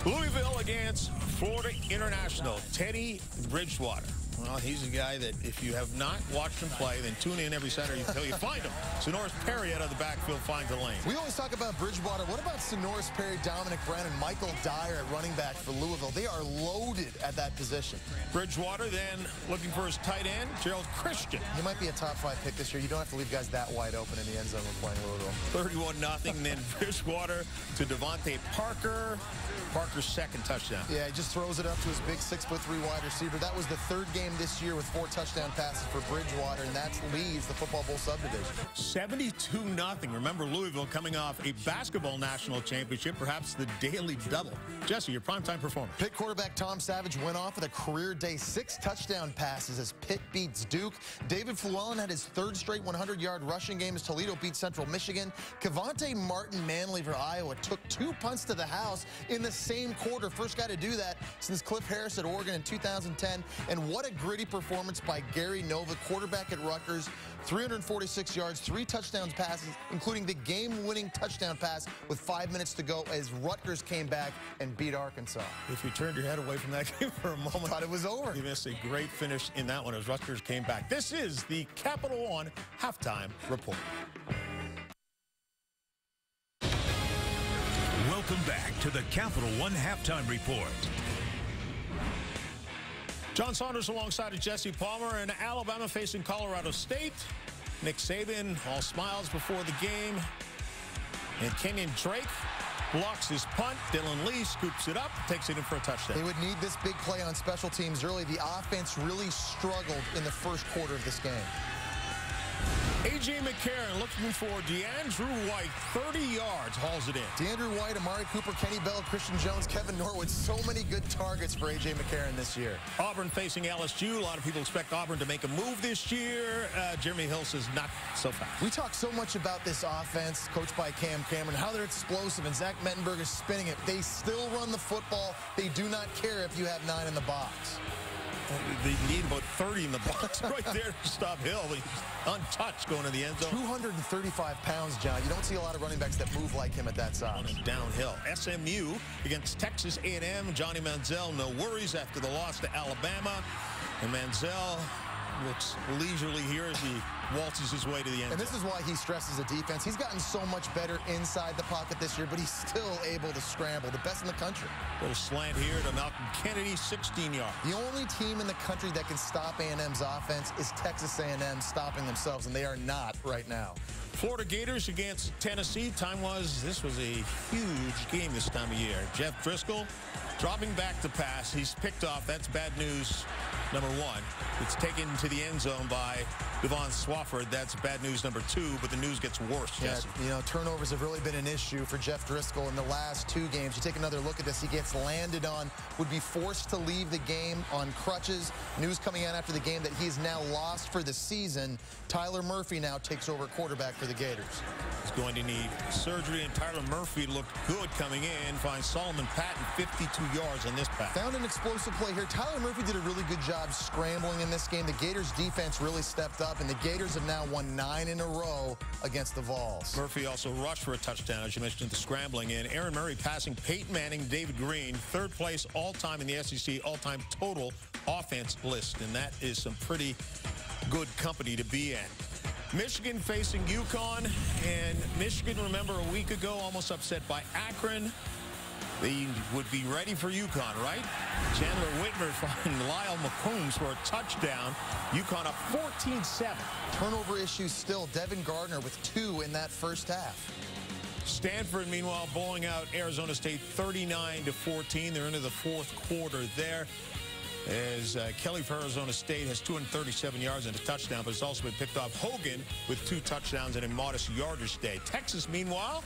Louisville against Florida International. Teddy Bridgewater. Well, he's a guy that if you have not watched him play, then tune in every Saturday until you find him. Sonoris Perry out of the backfield finds a lane. We always talk about Bridgewater. What about Sonoris Perry, Dominic Brown, and Michael Dyer at running back for Louisville? They are loaded at that position. Bridgewater then looking for his tight end, Gerald Christian. He might be a top 5 pick this year. You don't have to leave guys that wide open in the end zone when playing Louisville. 31-0. Then Bridgewater to Devontae Parker. Parker's second touchdown. Yeah, he just throws it up to his big 6'3" wide receiver. That was the 3rd game this year with 4 touchdown passes for Bridgewater, and that leads the Football Bowl subdivision. 72-0. Remember, Louisville coming off a basketball national championship, perhaps the daily double. Jesse, your primetime performer. Pitt quarterback Tom Savage went off with a career day, 6 touchdown passes as Pitt beats Duke. David Fluellen had his 3rd straight 100-yard rushing game as Toledo beat Central Michigan. Cavante Martin Manley for Iowa took 2 punts to the house in the same quarter. First guy to do that since Cliff Harris at Oregon in 2010. And what a gritty performance by Gary Nova, quarterback at Rutgers. 346 yards, 3 touchdowns passes, including the game-winning touchdown pass with 5 minutes to go as Rutgers came back and beat Arkansas. If you turned your head away from that game for a moment, thought it was over. You missed a great finish in that one as Rutgers came back. This is the Capital One Halftime Report. Welcome back to the Capital One Halftime Report. John Saunders alongside of Jesse Palmer, and Alabama facing Colorado State. Nick Saban all smiles before the game. And Kenyon Drake blocks his punt. Dylan Lee scoops it up, takes it in for a touchdown. They would need this big play on special teams early. The offense really struggled in the first quarter of this game. A.J. McCarron looking for DeAndrew White. 30 yards, hauls it in. DeAndrew White, Amari Cooper, Kenny Bell, Christian Jones, Kevin Norwood. So many good targets for A.J. McCarron this year. Auburn facing LSU. A lot of people expect Auburn to make a move this year. Jeremy Hill says not so fast. We talk so much about this offense, coached by Cam Cameron, how they're explosive, and Zach Mettenberg is spinning it. They still run the football. They do not care if you have 9 in the box. They need about 30 in the box right there to stop Hill. He's untouched going to the end zone. 235 pounds, John. You don't see a lot of running backs that move like him at that size. Downhill. SMU against Texas A&M. Johnny Manziel, no worries after the loss to Alabama. And Manziel looks leisurely here as he waltzes his way to the end zone. And this is why he stresses the defense. He's gotten so much better inside the pocket this year, but he's still able to scramble. The best in the country. Little slant here to Malcolm Kennedy, 16 yards. The only team in the country that can stop A&M's offense is Texas A&M stopping themselves, and they are not right now. Florida Gators against Tennessee. This was a huge game this time of year. Jeff Driscoll dropping back to pass. He's picked off. That's bad news number 1. It's taken to the end zone by Devon Swafford. That's bad news number 2, but the news gets worse, Jesse. Yeah, you know, turnovers have really been an issue for Jeff Driscoll in the last 2 games. You take another look at this. He gets landed on, would be forced to leave the game on crutches. News coming out after the game that he's now lost for the season. Tyler Murphy now takes over quarterback for the Gators. He's going to need surgery, and Tyler Murphy looked good coming in. Finds Solomon Patton 52 yards on this pass. Found an explosive play here. Tyler Murphy did a really good job scrambling in this game. The Gators defense really stepped up, and the Gators have now won 9 in a row against the Vols. Murphy also rushed for a touchdown, as you mentioned, the scrambling in. Aaron Murray passing Peyton Manning, David Green, 3rd place all-time in the SEC, all-time total offense list, and that is some pretty good company to be in. Michigan facing UConn, and Michigan, remember, a week ago, almost upset by Akron. They would be ready for UConn, right? Chandler Whitmer finding Lyle McCombs for a touchdown. UConn up 14-7. Turnover issues still. Devin Gardner with 2 in that first half. Stanford, meanwhile, blowing out Arizona State 39-14. They're into the 4th quarter there. As Kelly for Arizona State has 237 yards and a touchdown, but it's also been picked off Hogan with 2 touchdowns and a modest yardage day. Texas, meanwhile,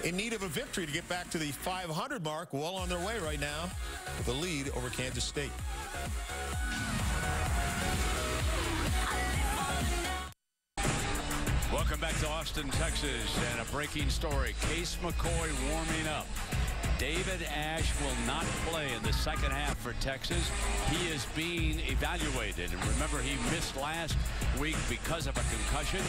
in need of a victory to get back to the 500 mark, well on their way right now with a lead over Kansas State. Welcome back to Austin, Texas, and a breaking story. Case McCoy warming up. David Ash will not play in the second half for Texas. He is being evaluated. And remember, he missed last week because of a concussion.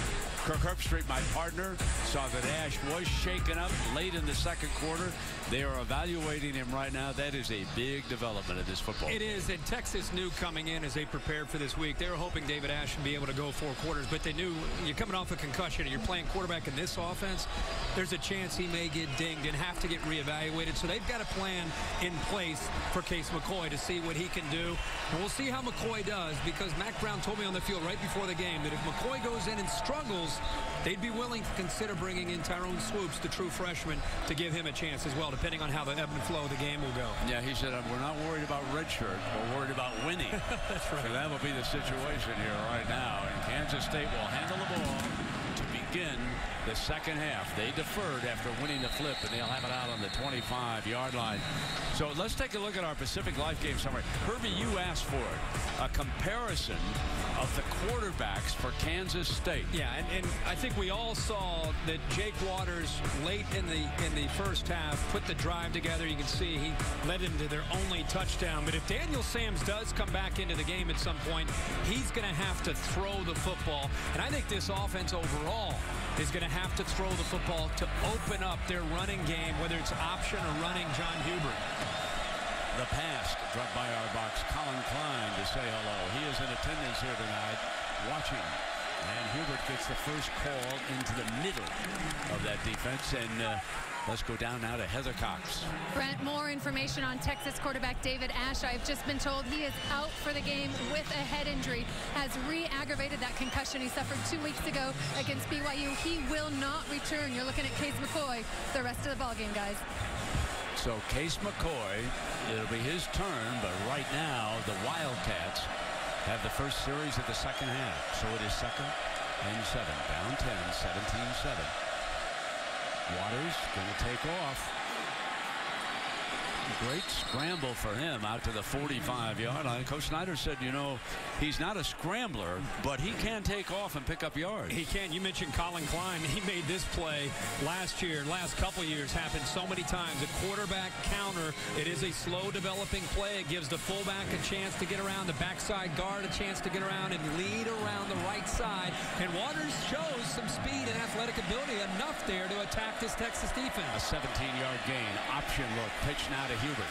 Kirk Herbstreit, my partner, saw that Ash was shaken up late in the second quarter. They are evaluating him right now. That is a big development of this football. It is, and Texas knew coming in as they prepared for this week. They were hoping David Ash would be able to go 4 quarters, but they knew you're coming off a concussion and you're playing quarterback in this offense, there's a chance he may get dinged and have to get reevaluated. So they've got a plan in place for Case McCoy to see what he can do. And we'll see how McCoy does, because Mack Brown told me on the field right before the game that if McCoy goes in and struggles, they'd be willing to consider bringing in Tyrone Swoops, the true freshman, to give him a chance as well, depending on how the ebb and flow of the game will go. Yeah, he said, we're not worried about redshirt. We're worried about winning. That's right. So that will be the situation here right now. And Kansas State will handle the ball to begin the second half. They deferred after winning the flip, and they'll have it out on the 25-yard line. So let's take a look at our Pacific Life game summary. Herbie, you asked for it. A comparison of the quarterbacks for Kansas State. Yeah, and I think we all saw that Jake Waters late in the first half put the drive together. You can see he led them to their only touchdown. But if Daniel Sams does come back into the game at some point, he's going to have to throw the football. And I think this offense overall is going to have to throw the football to open up their running game, whether it's option or running John Hubert. The pass dropped by our box. Colin Klein to say hello. He is in attendance here tonight watching. And Hubert gets the first call into the middle of that defense. And let's go down now to Heather Cox. Brent, more information on Texas quarterback David Ash. I've just been told he is out for the game with a head injury. Has re-aggravated that concussion he suffered 2 weeks ago against BYU. He will not return. You're looking at Case McCoy the rest of the ballgame, guys. So Case McCoy, it'll be his turn, but right now the Wildcats have the first series of the second half. So it is second and 7. Down 10, 17-7. Waters going to take off. Great scramble for him out to the 45-yard line. Coach Snyder said, you know, he's not a scrambler, but he can take off and pick up yards. He can. You mentioned Colin Klein. He made this play last year, last couple years, happen so many times. A quarterback counter. It is a slow developing play. It gives the fullback a chance to get around, the backside guard a chance to get around and lead around the right side. And Waters shows some speed and athletic ability enough there to attack this Texas defense. A 17-yard gain. Option look. Pitch now to Hubert.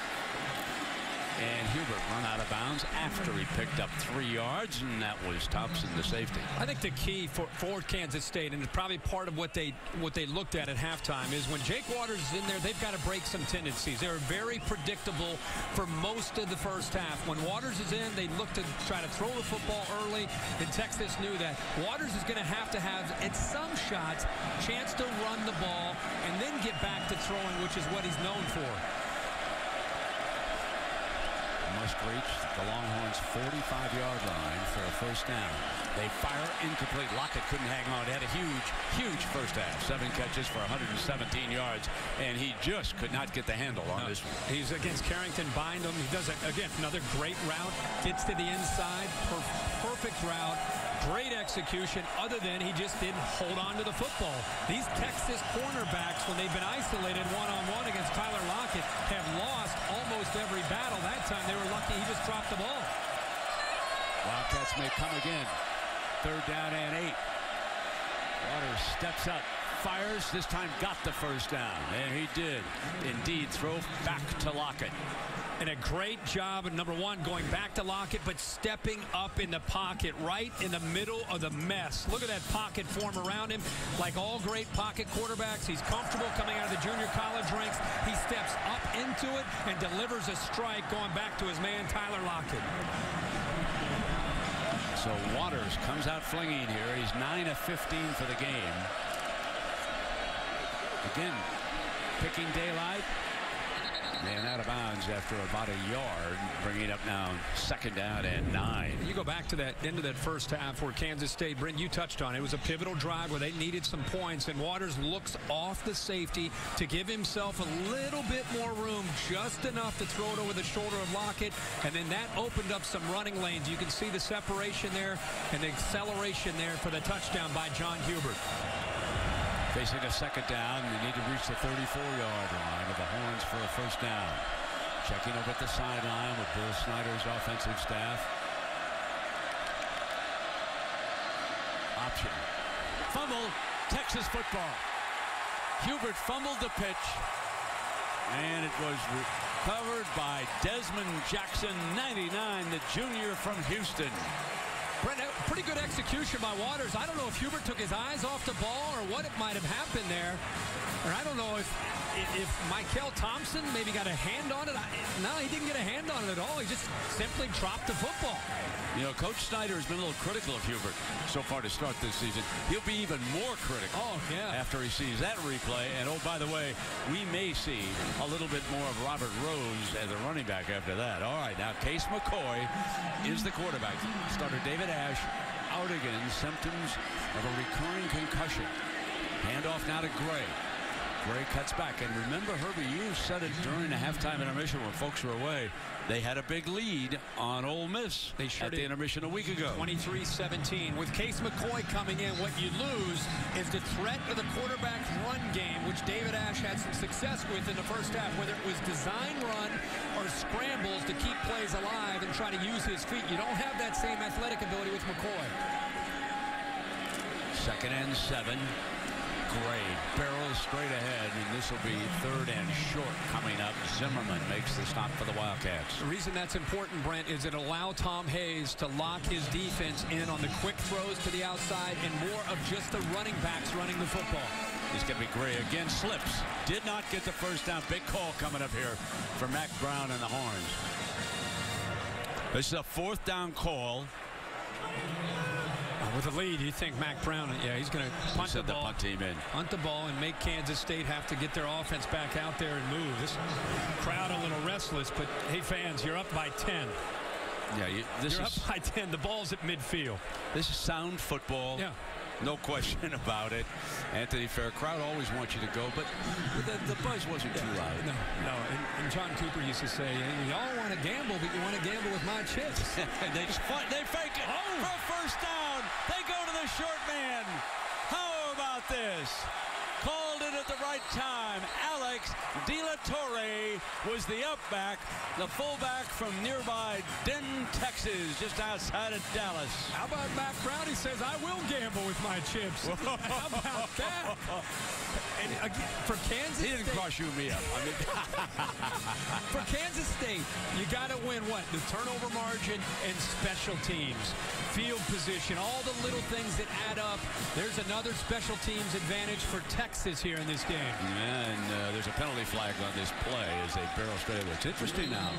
And Hubert run out of bounds after he picked up 3 yards, and that was Thompson, the safety. I think the key for Kansas State, and it's probably part of what they looked at halftime, is when Jake Waters is in there, they've got to break some tendencies. They're very predictable for most of the first half. When Waters is in, they look to try to throw the football early, and Texas knew that. Waters is going to have, at some shots, chance to run the ball and then get back to throwing, which is what he's known for. Must reach the Longhorns' 45-yard line for a first down. They fire incomplete. Lockett couldn't hang on. He had a huge first half. 7 catches for 117 yards, and he just could not get the handle on this one. He's against Carrington Bindum. He does, again, another great route. Gets to the inside. Perfect route. Great execution, other than he just didn't hold on to the football. These Texas cornerbacks, when they've been isolated one-on-one against Tyler Lockett, have lost almost every battle. That time they were lucky he just dropped the ball. Wildcats may come again. 3rd down and 8. Waters steps up, fires, this time got the first down, and he did indeed throw back to Lockett. And a great job of, number one, going back to Lockett, but stepping up in the pocket, right in the middle of the mess. Look at that pocket form around him. Like all great pocket quarterbacks, he's comfortable coming out of the junior college ranks. He steps up into it and delivers a strike going back to his man, Tyler Lockett. So Waters comes out flinging here. He's 9 of 15 for the game. Again, picking daylight. And out of bounds after about a yard, bringing up now 2nd down and 9. You go back to that end of that first half where Kansas State, Brent, you touched on it. It was a pivotal drive where they needed some points, and Waters looks off the safety to give himself a little bit more room, just enough to throw it over the shoulder of Lockett, and then that opened up some running lanes. You can see the separation there and the acceleration there for the touchdown by John Hubert. Facing a 2nd down, they need to reach the 34-yard line of the Horns for a first down. Checking over at the sideline with Bill Snyder's offensive staff. Option. Fumble, Texas football. Hubert fumbled the pitch, and it was recovered by Desmond Jackson, 99, the junior from Houston. Brent, pretty good execution by Waters. I don't know if Hubert took his eyes off the ball or what it might have happened there. Or I don't know if Michael Thompson maybe got a hand on it. No, he didn't get a hand on it at all. He just simply dropped the football. You know, Coach Snyder has been a little critical of Hubert so far to start this season. He'll be even more critical after he sees that replay. And, oh, by the way, we may see a little bit more of Robert Rose as a running back after that. All right, now Case McCoy is the quarterback. Starter David Ash out again, symptoms of a recurring concussion. Handoff now to Gray. Gray cuts back. And remember, Herbie, you said it during the halftime intermission when folks were away. They had a big lead on Ole Miss at the intermission a week ago. 23-17. With Case McCoy coming in, what you lose is the threat of the quarterback run game, which David Ash had some success with in the first half, whether it was design run or scrambles to keep plays alive and try to use his feet. You don't have that same athletic ability with McCoy. 2nd and 7. Gray barrels straight ahead, and this will be 3rd and short coming up. Zimmerman makes the stop for the Wildcats. The reason that's important, Brent, is it allow Tom Hayes to lock his defense in on the quick throws to the outside and more of just the running backs running the football. It's going to be Gray again. Slips. Did not get the first down. Big call coming up here for Mack Brown and the Horns. This is a 4th down call. With a lead, you think Mack Brown, he's going to punt the ball. Punt team in. Punt the ball and make Kansas State have to get their offense back out there and move. This crowd a little restless, but hey, fans, you're up by 10. Yeah, you're up by 10. The ball's at midfield. This is sound football. Yeah. No question about it. Anthony Faircrowd always wants you to go, but the buzz wasn't too loud. No. And John Cooper used to say, y'all want to gamble, but you want to gamble with my chips. they fake it for a first down. They go to the short man. How about this? Called it at the right time. Alex De La Torre was the upback, the fullback from nearby Denton, Texas, just outside of Dallas. How about Matt Brown? He says, I will gamble with my chips. How about that? And again, for Kansas He didn't State, cross you and me up. I mean, for Kansas State, you got to win what? The turnover margin and special teams. Field position, all the little things that add up. There's another special teams advantage for Texas here in this game. And there's a penalty flag on this play as they barrel straight away. It's interesting now.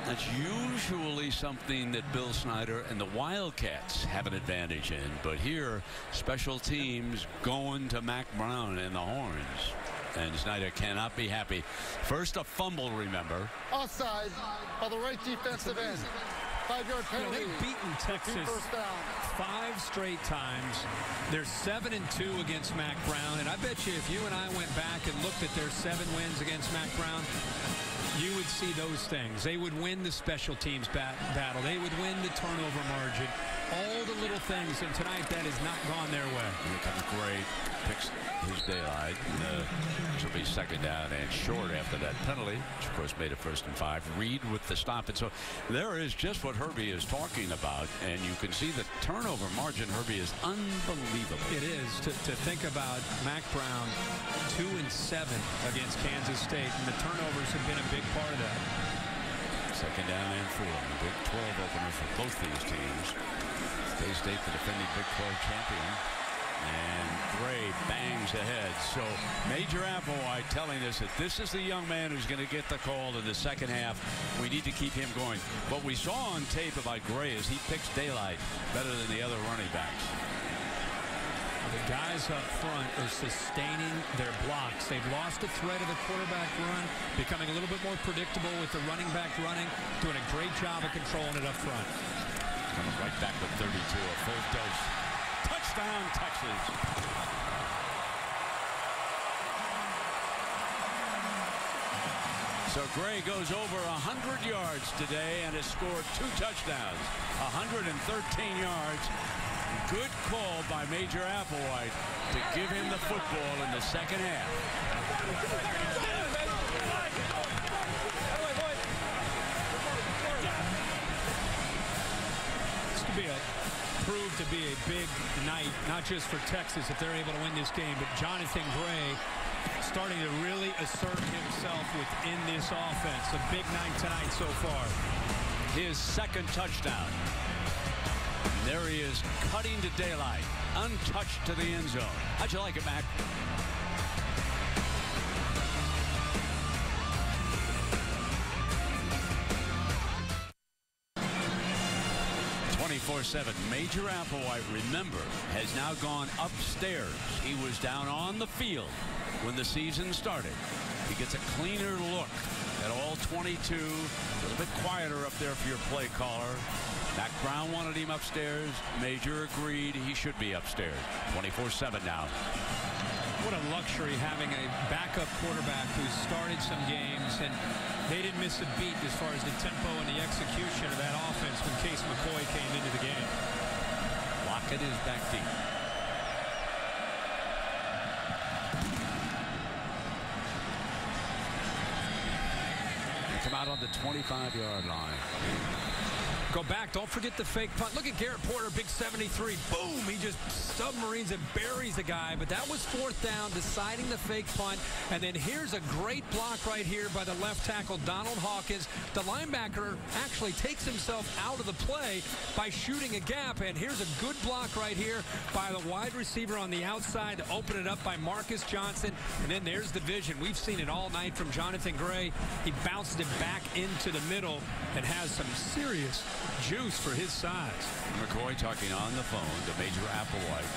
That's usually something that Bill Snyder and the Wildcats have an advantage in. But here, special teams going to Mack Brown and the Horns. And Snyder cannot be happy. First, a fumble, remember. Offside by the right defensive end. 5-yard penalty. They've beaten Texas 5 straight times. They're 7-2 against Mack Brown. And I bet you if you and I went back and looked at their 7 wins against Mack Brown, you would see those things. They would win the special teams battle. They would win the turnover margin. All the little things. And tonight, that has not gone their way. Here comes Gray. Picks his daylight. This will be second down and short after that penalty, which of course made it 1st and 5. Reed with the stop. And so there is just what Herbie is talking about. And you can see the turnover margin, Herbie, is unbelievable. It is to think about Mack Brown 2-7 against Kansas State. And the turnovers have been a big part of that. Second down and 4. The Big 12 opener for both these teams. K-State, the defending Big 12 champion. And Gray bangs ahead. So Major Applewhite telling us that this is the young man who's going to get the call in the second half. We need to keep him going. What we saw on tape about Gray is he picks daylight better than the other running backs. The guys up front are sustaining their blocks. They've lost the threat of the quarterback run, becoming a little bit more predictable with the running back running, doing a great job of controlling it up front. Coming right back with 32, a full dose. Touchdown, Texas. So Gray goes over 100 yards today and has scored 2 touchdowns, 113 yards. Good call by Major Applewhite to give him the football in the second half. This could be prove to be a big night, not just for Texas if they're able to win this game, but Jonathan Gray starting to really assert himself within this offense. A big night tonight so far. His second touchdown. And there he is, cutting to daylight, untouched to the end zone. How'd you like it, Mac? Major Applewhite, remember, has now gone upstairs. He was down on the field when the season started. He gets a cleaner look at all 22. A little bit quieter up there for your play caller. Mack Brown wanted him upstairs. Major agreed he should be upstairs. 24/7 now. What a luxury having a backup quarterback who started some games, and they didn't miss a beat as far as the tempo and the execution of that offense when Case McCoy came into the game. Lockett is back deep. They come out on the 25-yard line. Go back. Don't forget the fake punt. Look at Garrett Porter, big 73. Boom! He just submarines and buries the guy. But that was 4th down, deciding the fake punt. And then here's a great block right here by the left tackle, Donald Hawkins. The linebacker actually takes himself out of the play by shooting a gap. And here's a good block right here by the wide receiver on the outside to open it up by Marcus Johnson. And then there's the vision. We've seen it all night from Jonathan Gray. He bounces it back into the middle and has some serious juice for his size. McCoy talking on the phone to Major Applewhite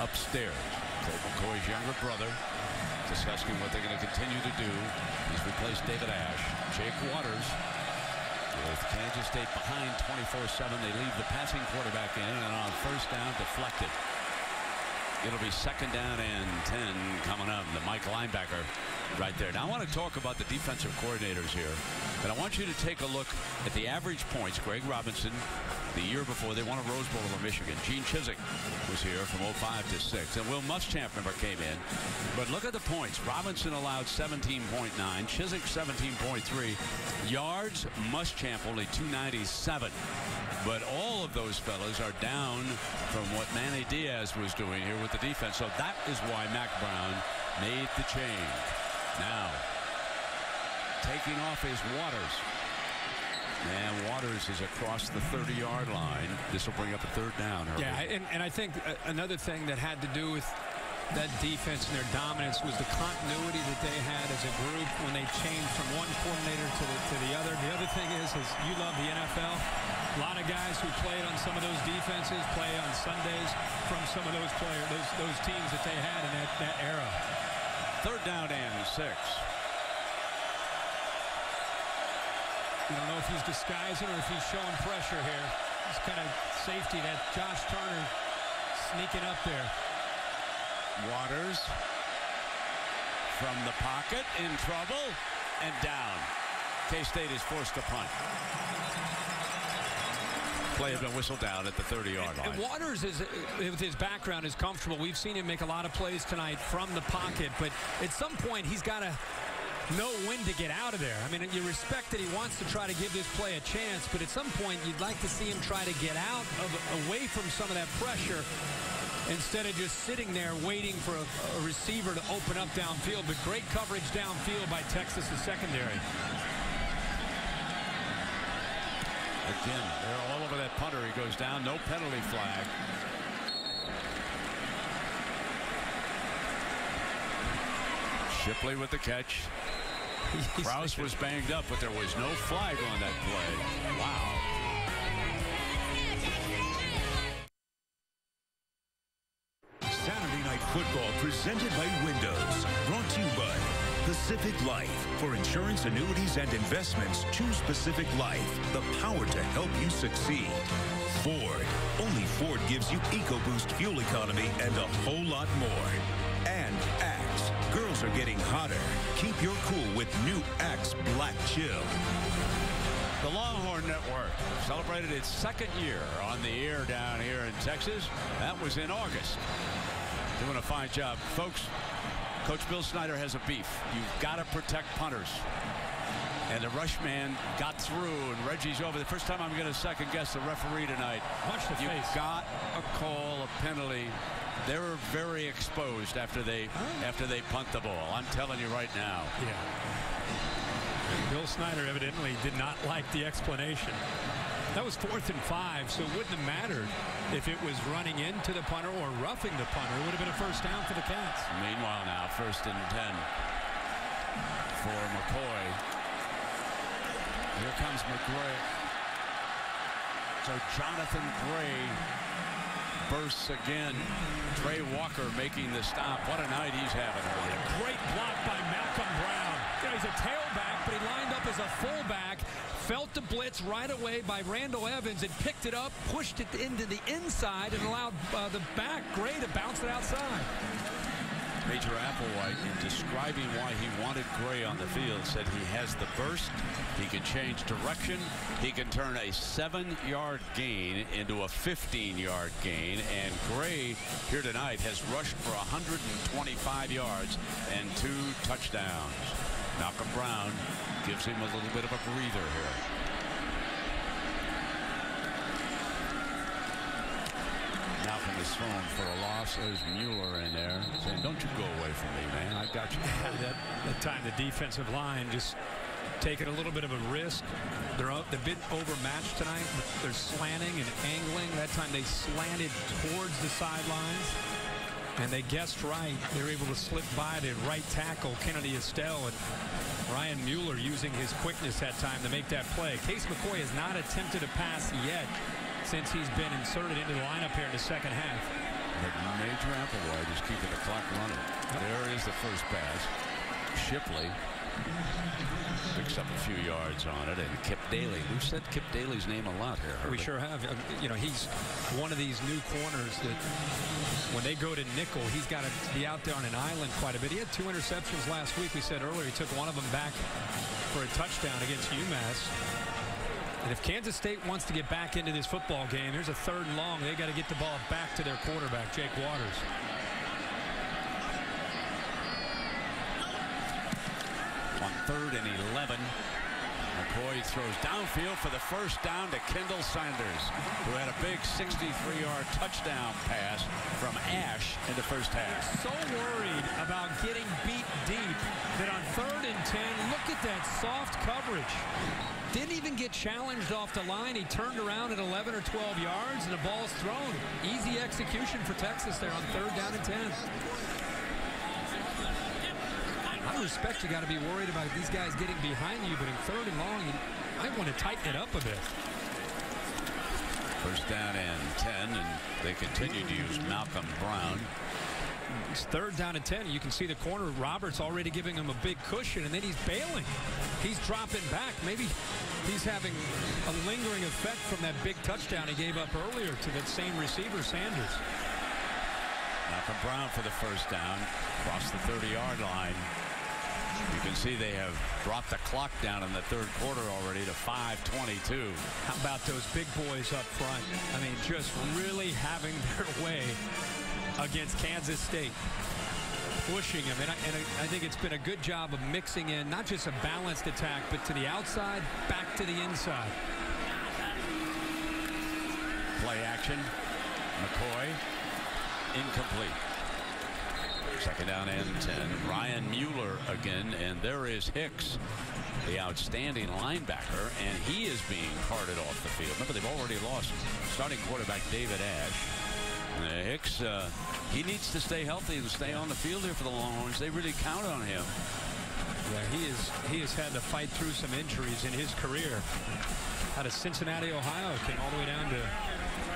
upstairs. Colt McCoy's younger brother discussing what they're going to continue to do. He's replaced David Ash. Jake Waters with Kansas State behind 24/7. They leave the passing quarterback in, and on 1st down deflected. It'll be 2nd down and 10 coming up. The Mike linebacker right there. Now I want to talk about the defensive coordinators here, but I want you to take a look at the average points. Greg Robinson, the year before, they won a Rose Bowl over Michigan. Gene Chizik was here from 05 to 6, and Will Muschamp never came in. But look at the points. Robinson allowed 17.9, Chizik 17.3 yards. Muschamp only 297. But all of those fellas are down from what Manny Diaz was doing here with the defense. So that is why Mack Brown made the change. Now, taking off is Waters. And Waters is across the 30-yard line. This will bring up a 3rd down. Herbie. Yeah, and I think another thing that had to do with that defense and their dominance was the continuity that they had as a group when they changed from one coordinator to the other. The other thing is you love the NFL. A lot of guys who played on some of those defenses play on Sundays from some of those players, those teams that they had in that era. 3rd down and 6. I don't know if he's disguising or if he's showing pressure here. It's kind of safety that Josh Turner sneaking up there. Waters from the pocket, in trouble, and down. K-State is forced to punt. Play has been whistled down at the 30-yard line. And Waters, with his background, is comfortable. We've seen him make a lot of plays tonight from the pocket, but at some point he's got to know when to get out of there. I mean, you respect that he wants to try to give this play a chance, but at some point you'd like to see him try to get away from some of that pressure instead of just sitting there waiting for a receiver to open up downfield. But great coverage downfield by Texas' secondary. Again, they're all over that punter. He goes down. No penalty flag. Shipley with the catch. Krause was banged up, but there was no flag on that play. Wow. Saturday Night Football presented by Windows. Brought to you by Pacific Life. For insurance, annuities, and investments, choose Pacific Life. The power to help you succeed. Ford. Only Ford gives you EcoBoost fuel economy and a whole lot more. And Axe. Girls are getting hotter. Keep your cool with new Axe Black Chill. The Longhorn Network celebrated its 2nd year on the air down here in Texas. That was in August. Doing a fine job. Folks, Coach Bill Snyder has a beef. You've got to protect punters. And the rush man got through, and Reggie's over. The first time I'm going to second guess the referee tonight. Watch the face. You've got a call, a penalty. They were very exposed after they punt the ball. I'm telling you right now. Yeah. Bill Snyder evidently did not like the explanation. That was 4th and 5, so it wouldn't have mattered if it was running into the punter or roughing the punter. It would have been a 1st down for the Cats. Meanwhile now, 1st and 10 for McCoy. Here comes McGray. So Jonathan Gray bursts again. Trey Walker making the stop. What a night he's having. What a great block by Malcolm Brown. You know, he's a tailback, but he lined up as a fullback. Felt the blitz right away by Randall Evans and picked it up, pushed it into the inside, and allowed the back, Gray, to bounce it outside. Major Applewhite, in describing why he wanted Gray on the field, said he has the burst, he can change direction, he can turn a 7-yard gain into a 15-yard gain, and Gray here tonight has rushed for 125 yards and 2 touchdowns. Malcolm Brown gives him a little bit of a breather here. Malcolm is thrown for a loss. There's Mueller in there saying, don't you go away from me, man. I got you. that time the defensive line just taking a little bit of a risk. They're a bit overmatched tonight. They're slanting and angling. That time they slanted towards the sidelines. And they guessed right. They were able to slip by the right tackle, Kennedy Estelle, and Ryan Mueller using his quickness that time to make that play. Case McCoy has not attempted a pass yet since he's been inserted into the lineup here in the 2nd half. But Major Applewhite is keeping the clock running. There is the first pass. Shipley picks up a few yards on it, and Kip Daly. We've said Kip Daly's name a lot here. We sure have. You know, he's one of these new corners that when they go to nickel, he's got to be out there on an island quite a bit. He had 2 interceptions last week. We said earlier he took one of them back for a touchdown against UMass. And if Kansas State wants to get back into this football game, here's a 3rd and long. They got to get the ball back to their quarterback, Jake Waters. On 3rd and 11. McCoy throws downfield for the first down to Kendall Sanders, who had a big 63-yard touchdown pass from Ash in the first half. So worried about getting beat deep that on 3rd and 10, look at that soft coverage. Didn't even get challenged off the line. He turned around at 11 or 12 yards, and the ball's thrown. Easy execution for Texas there on 3rd down and 10. Out of respect, you got to be worried about these guys getting behind you, but in 3rd and long, you might want to tighten it up a bit. First down and 10, and they continue to use Malcolm Brown. It's 3rd down and 10. You can see the corner. Roberts already giving him a big cushion, and then he's bailing. He's dropping back. Maybe he's having a lingering effect from that big touchdown he gave up earlier to that same receiver, Sanders. Malcolm Brown for the first down, across the 30-yard line. You can see they have brought the clock down in the 3rd quarter already to 5:22. How about those big boys up front? I mean, just really having their way against Kansas State. Pushing him, and I think it's been a good job of mixing in not just a balanced attack, but to the outside, back to the inside. Play action. McCoy. Incomplete. 2nd down and 10. Ryan Mueller again, and there is Hicks, the outstanding linebacker, and he is being carted off the field. Remember, they've already lost starting quarterback David Ash. Hicks, he needs to stay healthy and stay on the field here for the Longhorns. They really count on him. Yeah, he has had to fight through some injuries in his career. Out of Cincinnati, Ohio, came all the way down to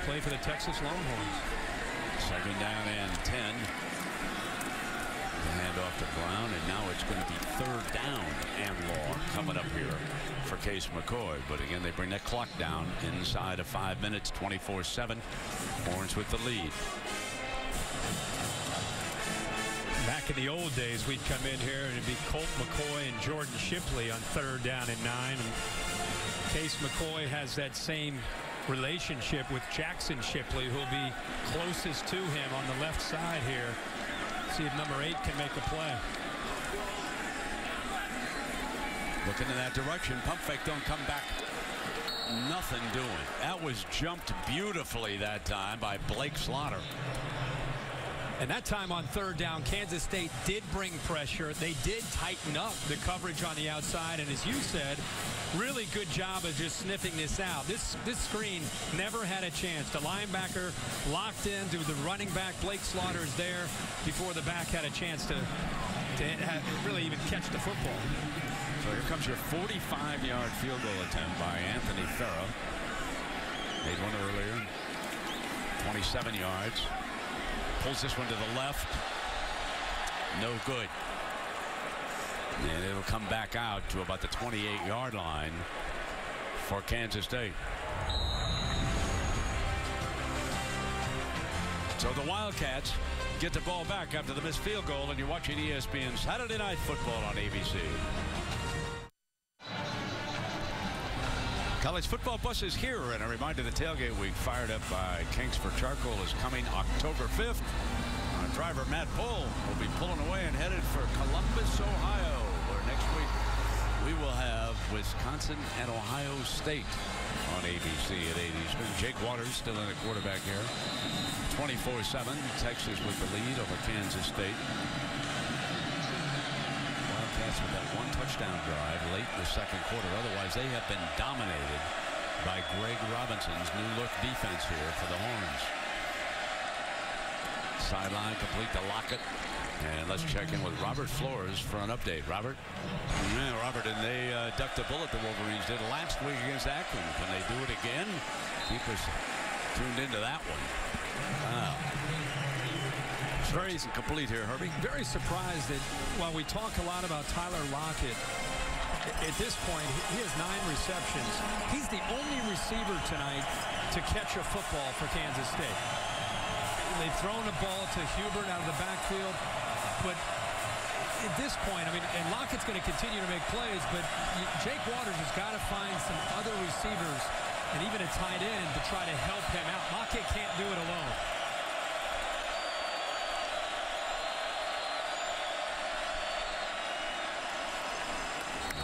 play for the Texas Longhorns. 2nd down and 10. The handoff to Brown, and now it's going to be 3rd down and long coming up here for Case McCoy. But again, they bring that clock down inside of 5 minutes, 24-7. Horns with the lead. Back in the old days, we'd come in here and it'd be Colt McCoy and Jordan Shipley on 3rd down and 9. And Case McCoy has that same relationship with Jackson Shipley, who'll be closest to him on the left side here. See if number 8 can make a play. Looking in that direction. Pump fake, don't come back. Nothing doing. That was jumped beautifully that time by Blake Slaughter. And that time on 3rd down, Kansas State did bring pressure. They did tighten up the coverage on the outside. And as you said, really good job of just sniffing this out. This screen never had a chance. The linebacker locked into the running back. Blake Slaughter is there before the back had a chance to really even catch the football. So here comes your 45-yard field goal attempt by Anthony Farrah. Made one earlier. 27 yards. Pulls this one to the left. No good. And it'll come back out to about the 28-yard line for Kansas State. So the Wildcats get the ball back after the missed field goal, and you're watching ESPN Saturday Night Football on ABC. College football bus is here, and a reminder the tailgate week fired up by Kingsford Charcoal is coming October 5th. Our driver Matt Bull will be pulling away and headed for Columbus, Ohio, where next week we will have Wisconsin and Ohio State on ABC at 80. Jake Waters still in the quarterback here. 24-7, Texas with the lead over Kansas State. With that one touchdown drive late in the 2nd quarter. Otherwise, they have been dominated by Greg Robinson's new look defense here for the Horns. Sideline complete to Lockett. And let's check in with Robert Flores for an update. Robert? Yeah, Robert, and they ducked a bullet, the Wolverines did last week against Akron. Can they do it again? Keep us tuned into that one. Wow. Very complete here, Herbie. Very surprised that while we talk a lot about Tyler Lockett, at this point, he has 9 receptions. He's the only receiver tonight to catch a football for Kansas State. they've thrown the ball to Hubert out of the backfield, but at this point, I mean, and Lockett's going to continue to make plays, but Jake Waters has got to find some other receivers and even a tight end to try to help him out. Lockett can't do it alone.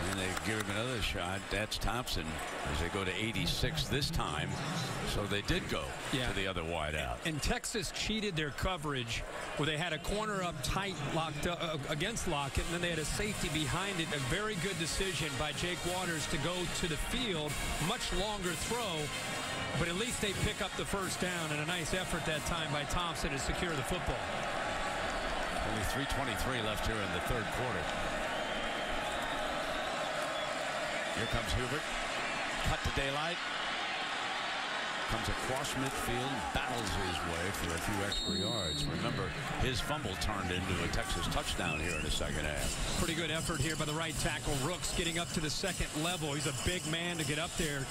And they give him another shot. That's Thompson as they go to 86 this time. So they did go to the other wide out. And Texas cheated their coverage where they had a corner up tight locked up, against Lockett, and then they had a safety behind it. A very good decision by Jake Waters to go to the field. Much longer throw, but at least they pick up the first down, and a nice effort that time by Thompson to secure the football. Only 3:23 left here in the third quarter. Here comes Hubert. Cut to daylight. Comes across midfield, battles his way for a few extra yards. Remember, his fumble turned into a Texas touchdown here in the second half. Pretty good effort here by the right tackle. Rooks getting up to the second level. He's a big man to get up there,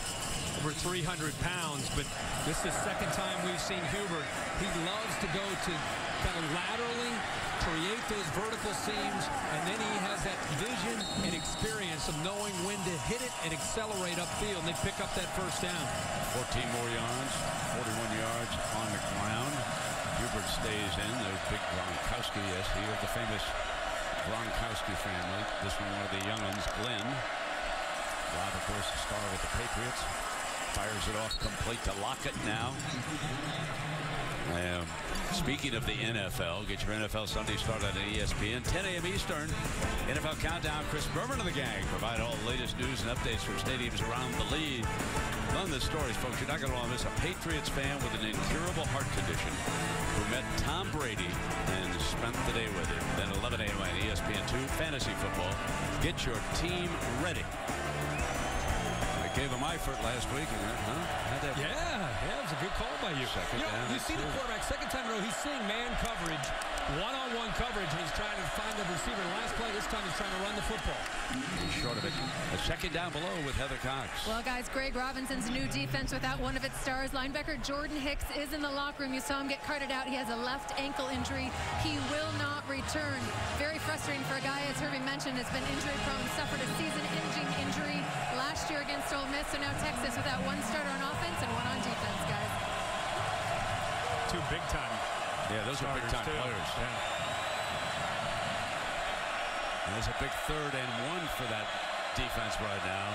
over 300 pounds. But this is the second time we've seen Hubert. He loves to go to kind of laterally create those vertical seams, and then he has that vision and experience of knowing when to hit it and accelerate upfield, and they pick up that first down. 14 more yards, 41 yards on the ground. Hubert stays in. There's big Gronkowski, yes, he of the famous Gronkowski family. This one of the young ones, Glenn. Rob, of course, the star with the Patriots. Fires it off complete to Lockett now. Speaking of the NFL, get your NFL Sunday started on ESPN, 10 a.m. Eastern. NFL Countdown, Chris Berman and the gang provide all the latest news and updates from stadiums around the league. Love the stories, folks. You're not going to want to miss a Patriots fan with an incurable heart condition who met Tom Brady and spent the day with him. Then 11 a.m. on ESPN2, Fantasy Football. Get your team ready. Gave him Eifert last week. Yeah, it was a good call by you. You see the quarterback, second time in a row, he's seeing man coverage, one-on-one coverage, and he's trying to find the receiver. Last play, this time he's trying to run the football. He's short of it. A second down below with Heather Cox. Well, guys, Greg Robinson's new defense without one of its stars. Linebacker Jordan Hicks is in the locker room. You saw him get carted out. He has a left ankle injury. He will not return. Very frustrating for a guy, as Herbie mentioned, has been injury-prone, suffered a season-ending injury last year against Ole Miss. So now Texas without one starter on offense and one on defense, guys. Two big-time. Yeah, those are big-time players. Yeah. And there's a big 3rd and 1 for that defense right now.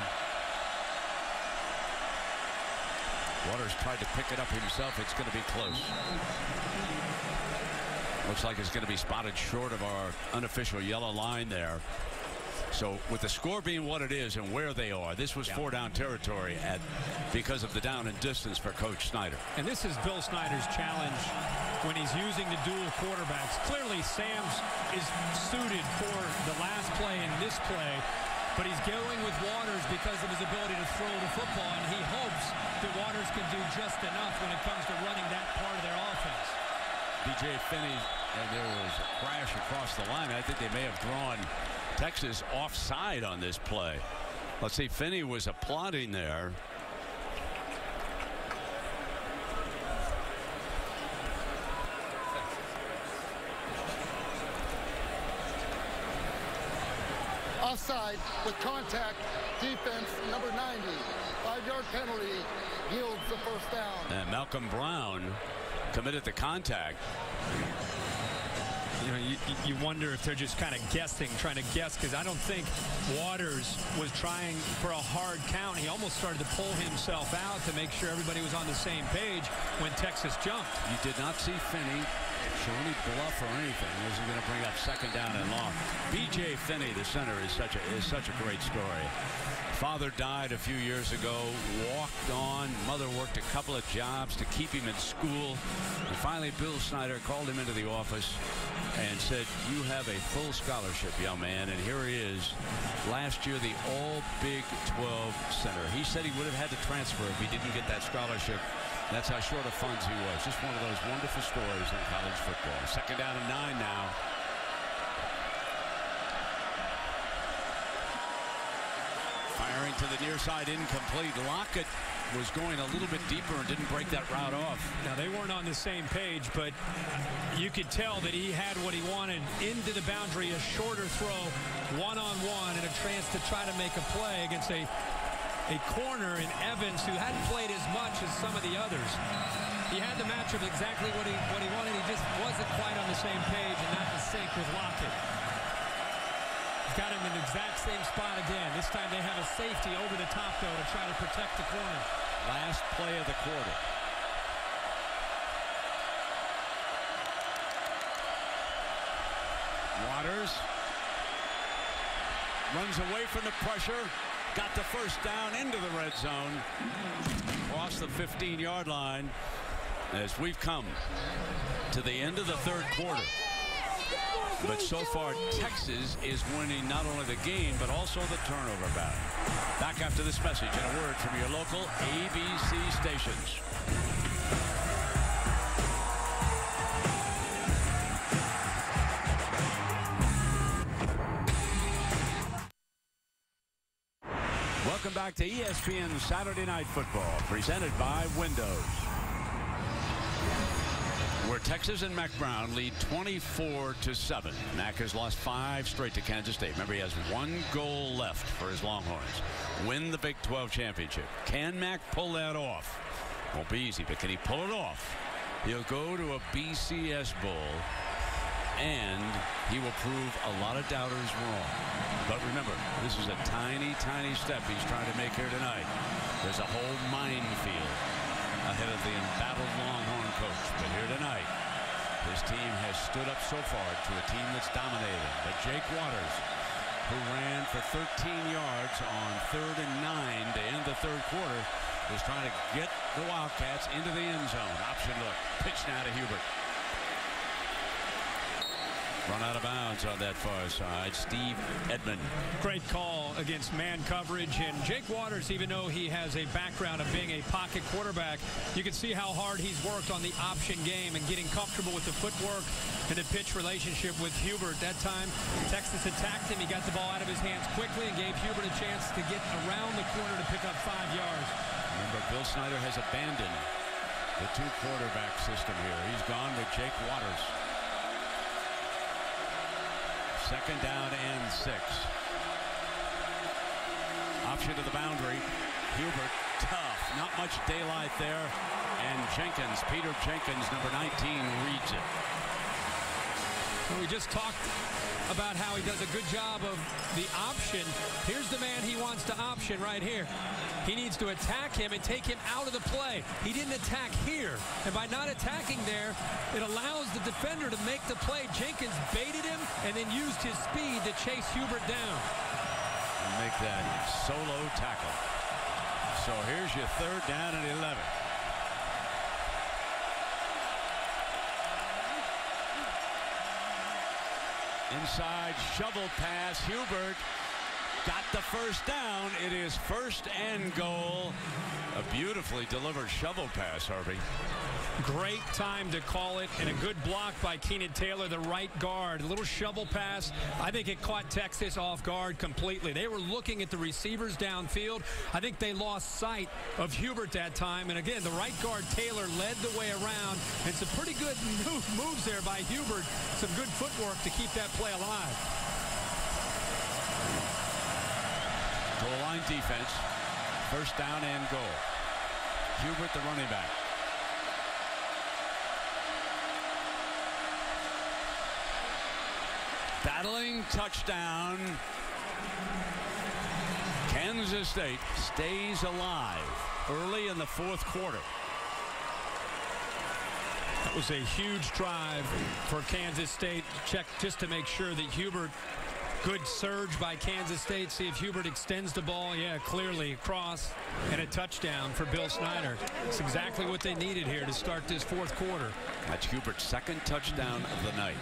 Waters tried to pick it up himself. It's going to be close. Looks like it's going to be spotted short of our unofficial yellow line there. So with the score being what it is and where they are, this was 4-down territory because of the down and distance for Coach Snyder. And this is Bill Snyder's challenge when he's using the dual quarterbacks. Clearly, Sam's is suited for the last play and this play, but he's going with Waters because of his ability to throw the football, and he hopes that Waters can do just enough when it comes to running that part of their offense. B.J. Finney, and there was a crash across the line. I think they may have drawn Texas offside on this play. Let's see, Finney was applauding there. Offside with contact, defense, number 90. 5-yard penalty yields the first down. And Malcolm Brown committed the contact. You know, you wonder if they're just kind of guessing, trying to guess, because I don't think Waters was trying for a hard count. He almost started to pull himself out to make sure everybody was on the same page when Texas jumped. You did not see Finney show any bluff or anything. This is going to bring up second down and long. B.J. Finney, the center, is such a great story. Father died a few years ago, walked on. Mother worked a couple of jobs to keep him in school. And finally, Bill Snyder called him into the office and said, "You have a full scholarship, young man." And here he is, last year, the All-Big 12 center. He said he would have had to transfer if he didn't get that scholarship. That's how short of funds he was. Just one of those wonderful stories in college football. Second down and 9 now. Firing to the near side, incomplete. Lockett was going a little bit deeper and didn't break that route off. Now, they weren't on the same page, but you could tell that he had what he wanted into the boundary, a shorter throw, one-on-one, and a chance to try to make a play against a corner in Evans who hadn't played as much as some of the others. He had the matchup exactly what he wanted. He just wasn't quite on the same page and not in sync with Lockett. He's got him in the exact same spot again. This time they have a safety over the top, though, to try to protect the corner. Last play of the quarter. Waters runs away from the pressure. Got the first down into the red zone. Across the 15-yard line as we've come to the end of the third quarter. But so far, Texas is winning not only the game, but also the turnover battle. Back after this message and a word from your local ABC stations. Welcome back to ESPN Saturday Night Football, presented by Windows, where Texas and Mack Brown lead 24-7. Mack has lost 5 straight to Kansas State. Remember, he has 1 goal left for his Longhorns. Win the Big 12 championship. Can Mack pull that off? Won't be easy, but can he pull it off? He'll go to a BCS Bowl, and he will prove a lot of doubters wrong. But remember, this is a tiny, tiny step he's trying to make here tonight. There's a whole minefield ahead of the embattled Longhorn coach. But here tonight, his team has stood up so far to a team that's dominated. But Jake Waters, who ran for 13 yards on 3rd and 9 to end the third quarter, is trying to get the Wildcats into the end zone. Option look. Pitch now to Hubert. Run out of bounds on that far side. Steve Edmond. Great call against man coverage. And Jake Waters, even though he has a background of being a pocket quarterback, you can see how hard he's worked on the option game and getting comfortable with the footwork and the pitch relationship with Hubert. That time, Texas attacked him. He got the ball out of his hands quickly and gave Hubert a chance to get around the corner to pick up 5 yards. Remember, Bill Snyder has abandoned the 2 quarterback system here. He's gone with Jake Waters. 2nd down and 6. Option to the boundary. Hubert, tough. Not much daylight there. And Jenkins, Peter Jenkins, number 19, reads it. We just talked about how he does a good job of the option. Here's the man he wants to option right here. He needs to attack him and take him out of the play. He didn't attack here. And by not attacking there, it allows the defender to make the play. Jenkins baited him and then used his speed to chase Hubert down. And make that solo tackle. So here's your 3rd down and 11. Inside shovel pass. Hubert got the first down. It is 1st and goal. A beautifully delivered shovel pass, Harvey. Great time to call it, and a good block by Keenan Taylor, the right guard. A little shovel pass. I think it caught Texas off guard completely. They were looking at the receivers downfield. I think they lost sight of Hubert that time. And again, the right guard, Taylor, led the way around. And some pretty good moves there by Hubert. Some good footwork to keep that play alive. Goal line defense. 1st down and goal. Hubert, the running back. Battling touchdown. Kansas State stays alive early in the 4th quarter. That was a huge drive for Kansas State. Check just to make sure that Hubert, good surge by Kansas State. See if Hubert extends the ball. Yeah, clearly across, and a touchdown for Bill Snyder. It's exactly what they needed here to start this 4th quarter. That's Hubert's 2nd touchdown of the night.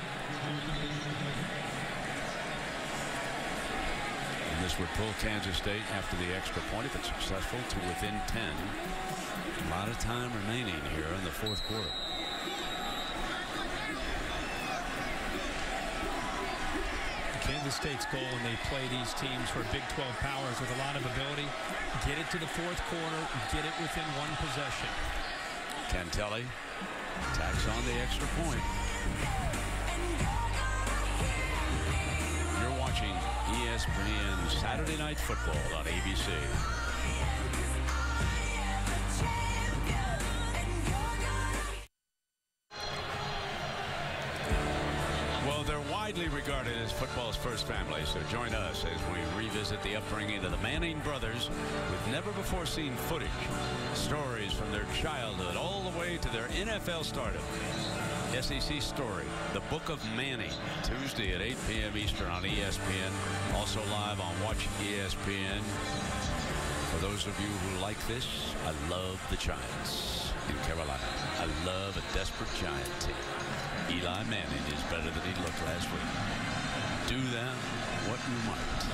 And this would pull Kansas State after the extra point, if it's successful, to within 10. A lot of time remaining here in the 4th quarter. Kansas Kansas State's goal when they play these teams for Big 12 powers with a lot of ability. Get it to the fourth quarter, get it within one possession. Cantelli tacks on the extra point. You're watching ESPN Saturday Night Football on ABC. Well, they're widely regarded as football's first family, so join us as we revisit the upbringing of the Manning brothers with never-before-seen footage, stories from their childhood all the way to their NFL stardom. SEC Story, The Book of Manning, Tuesday at 8 p.m. Eastern on ESPN, also live on Watch ESPN. For those of you who like this, I love the Giants in Carolina. I love a desperate Giant team. Eli Manning is better than he looked last week. Do that what you might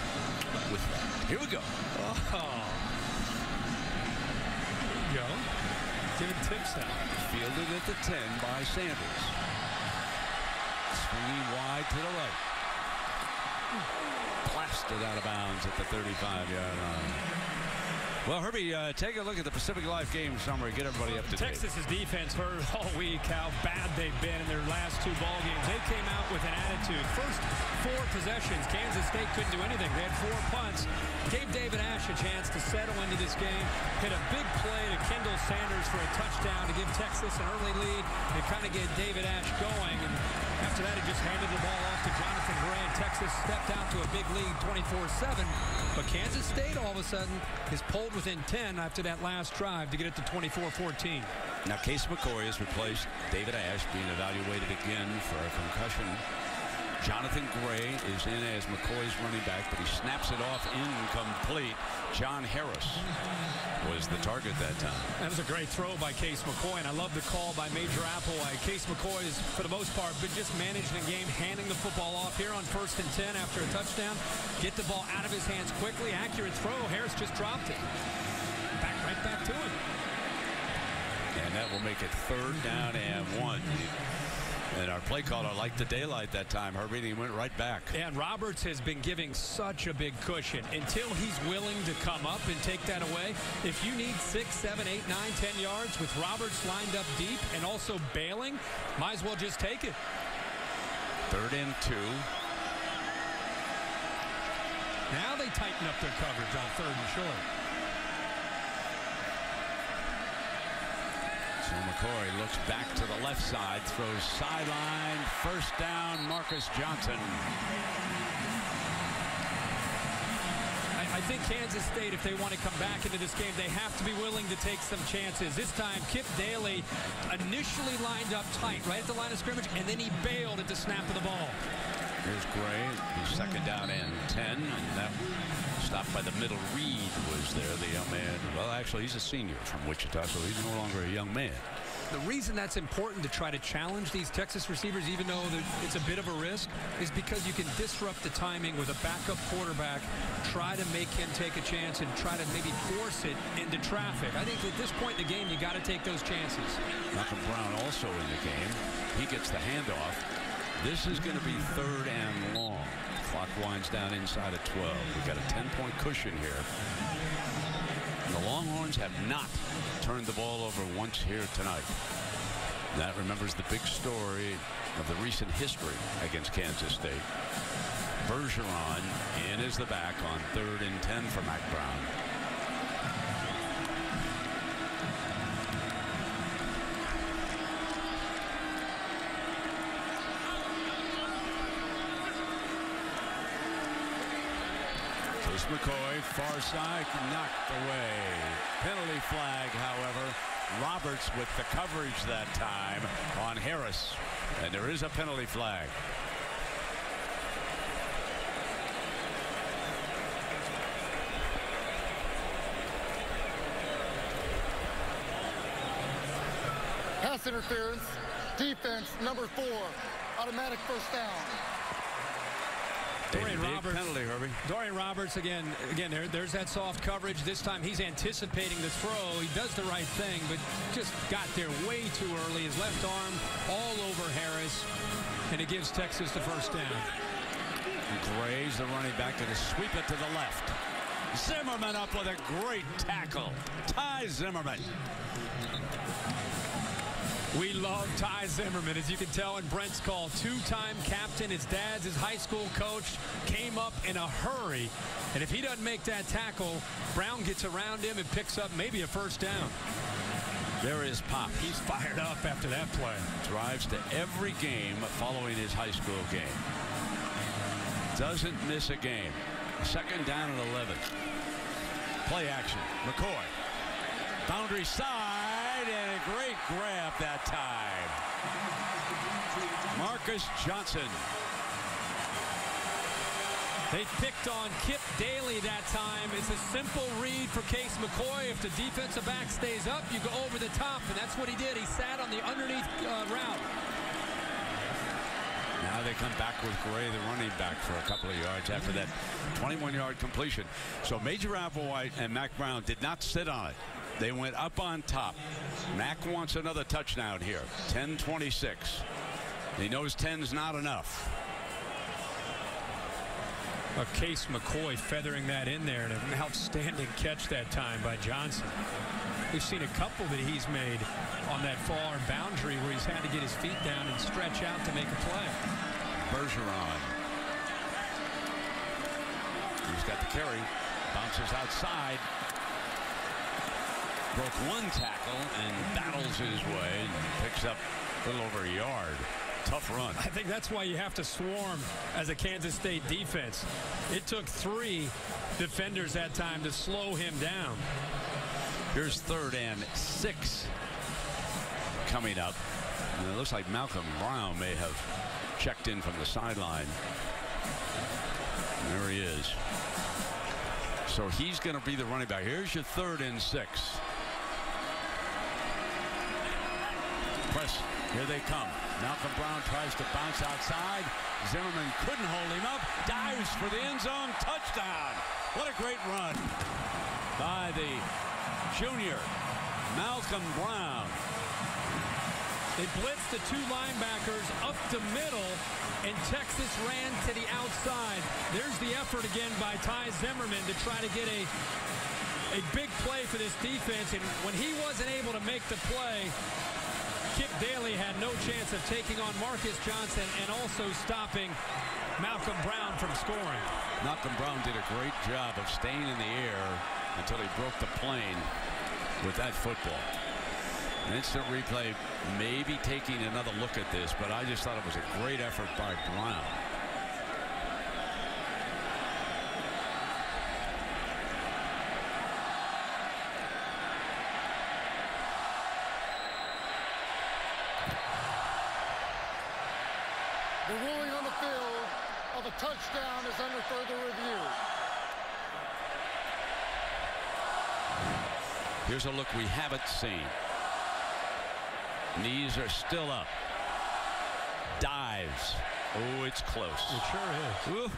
with that. Here we go. Oh. There you go. Giving tips now. Fielded at the 10 by Sanders. Swinging wide to the right. Blasted out of bounds at the 35-yard line. Well, Herbie, take a look at the Pacific Life game summary. Get everybody up to date. Texas's defense heard all week how bad they've been in their last two ball games. They came out with an attitude. First 4 possessions, Kansas State couldn't do anything. They had 4 punts. Gave David Ash a chance to settle into this game. Hit a big play to Kendall Sanders for a touchdown to give Texas an early lead. It kind of get David Ash going. And after that, he just handed the ball off to Jonathan Gray. And Texas stepped out to a big lead, 24-7. But Kansas State, all of a sudden, is pulled within 10 after that last drive to get it to 24-14. Now, Case McCoy has replaced David Ash, being evaluated again for a concussion. Jonathan Gray is in as McCoy's running back, but he snaps it off incomplete. John Harris was the target that time. That was a great throw by Case McCoy, and I love the call by Major Applewhite. Case McCoy is, for the most part, been just managing the game, handing the football off here on 1st and 10 after a touchdown. Get the ball out of his hands quickly. Accurate throw. Harris just dropped it. Right back to him. And that will make it 3rd down and 1. And our play caller liked the daylight that time, Herbie, and he went right back. And Roberts has been giving such a big cushion. Until he's willing to come up and take that away, if you need 6, 7, 8, 9, 10 yards with Roberts lined up deep and also bailing, might as well just take it. 3rd and 2. Now they tighten up their coverage on 3rd and short. So McCoy looks back to the left side, throws sideline, 1st down, Marcus Johnson. I think Kansas State, if they want to come back into this game, they have to be willing to take some chances. This time, Kip Daly initially lined up tight, right at the line of scrimmage, and then he bailed at the snap of the ball. Here's Gray, he's 2nd down and 10, and that stopped by the middle. Reed was there, the young man. Well, actually, he's a senior from Wichita, so he's no longer a young man. The reason that's important to try to challenge these Texas receivers, even though it's a bit of a risk, is because you can disrupt the timing with a backup quarterback, try to make him take a chance and try to maybe force it into traffic. I think at this point in the game, you got to take those chances. Malcolm Brown also in the game. He gets the handoff. This is going to be 3rd and long. Clock winds down inside of 12. We've got a 10-point cushion here. And the Longhorns have not turned the ball over once here tonight. That remembers the big story of the recent history against Kansas State. Bergeron in as the back on 3rd and 10 for Mack Brown. Case McCoy, far side, knocked away. Penalty flag, however. Roberts with the coverage that time on Harris. And there is a penalty flag. Pass interference, defense, number 4, automatic 1st down. Dorian Roberts, penalty, Herbie. Dorian Roberts, again, there's that soft coverage. This time he's anticipating the throw. He does the right thing, but just got there way too early. His left arm all over Harris, and it gives Texas the 1st down. Gray's the running back, going to sweep it to the left. Zimmerman up with a great tackle. Ty Zimmerman. We love Ty Zimmerman, as you can tell in Brent's call. Two-time captain. His dad's his high school coach. Came up in a hurry. And if he doesn't make that tackle, Brown gets around him and picks up maybe a first down. There is Pop. He's fired up after that play. Drives to every game following his high school game. Doesn't miss a game. Second down and 11. Play action. McCoy. Boundary side, and a great grab that time. Marcus Johnson. They picked on Kip Daly that time. It's a simple read for Case McCoy. If the defensive back stays up, you go over the top, and that's what he did. He sat on the underneath route. Now they come back with Gray, the running back, for a couple of yards after that 21-yard completion. So Major Applewhite and Mack Brown did not sit on it. They went up on top. Mack wants another touchdown here. 10-26. He knows 10's not enough. Case McCoy feathering that in there, and an outstanding catch that time by Johnson. We've seen a couple that he's made on that far boundary where he's had to get his feet down and stretch out to make a play. Bergeron. He's got the carry. Bounces outside. Broke one tackle and battles his way and picks up a little over a yard. Tough run. I think that's why you have to swarm as a Kansas State defense. It took 3 defenders that time to slow him down. Here's 3rd and 6 coming up. And it looks like Malcolm Brown may have checked in from the sideline. There he is. So he's going to be the running back. Here's your 3rd and 6. Press. Here they come. Malcolm Brown tries to bounce outside. Zimmerman couldn't hold him up. Dives for the end zone. Touchdown. What a great run by the junior Malcolm Brown. They blitzed the 2 linebackers up the middle, and Texas ran to the outside. There's the effort again by Ty Zimmerman to try to get a big play for this defense. And when he wasn't able to make the play, Kip Daly had no chance of taking on Marcus Johnson and also stopping Malcolm Brown from scoring. Malcolm Brown did a great job of staying in the air until he broke the plane with that football. An instant replay, maybe taking another look at this, but I just thought it was a great effort by Brown. The ruling on the field of a touchdown is under further review. Here's a look we haven't seen. Knees are still up. Dives. Oh, it's close. It sure is.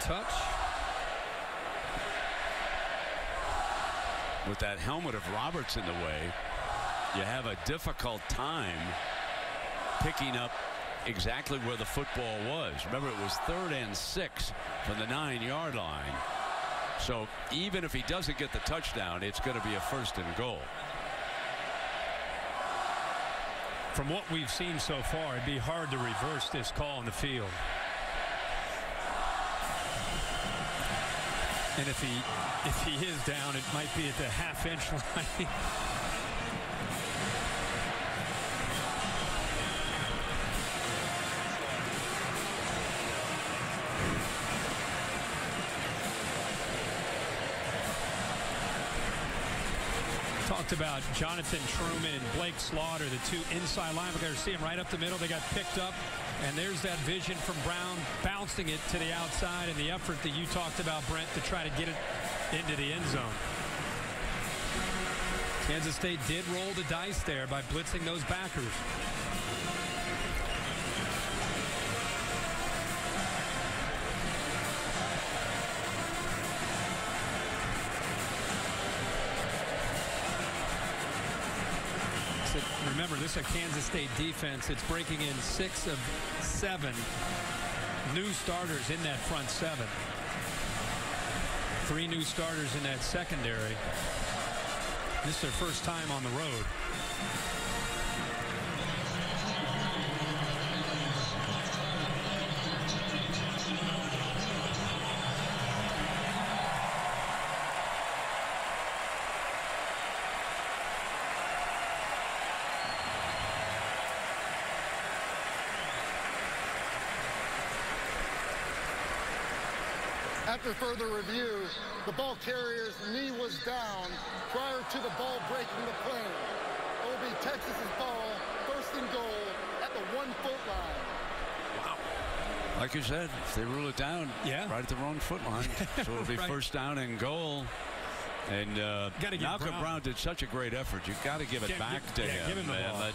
Touch. With that helmet of Roberts in the way, you have a difficult time picking up exactly where the football was. Remember, it was 3rd and 6 from the 9-yard line. So even if he doesn't get the touchdown, it's going to be a 1st and goal. From what we've seen so far, it'd be hard to reverse this call on the field. And if he is down, it might be at the half-inch line. Talked about Jonathan Truman and Blake Slaughter, the 2 inside linebackers. See him right up the middle. They got picked up. And there's that vision from Brown bouncing it to the outside, and the effort that you talked about, Brent, to try to get it into the end zone. Kansas State did roll the dice there by blitzing those backers. remember, this is a Kansas State defense. It's breaking in 6 of 7 new starters in that front 7. 3 new starters in that secondary. This is their first time on the road. After further review, the ball carrier's knee was down prior to the ball breaking the plane. It will be Texas's ball, first and goal at the 1-foot line. Wow. Like you said, if they rule it down, right at the wrong foot line. So it'll be first down and goal. And Malcolm Brown did such a great effort. You've got to give it back to him. Give him the ball. Let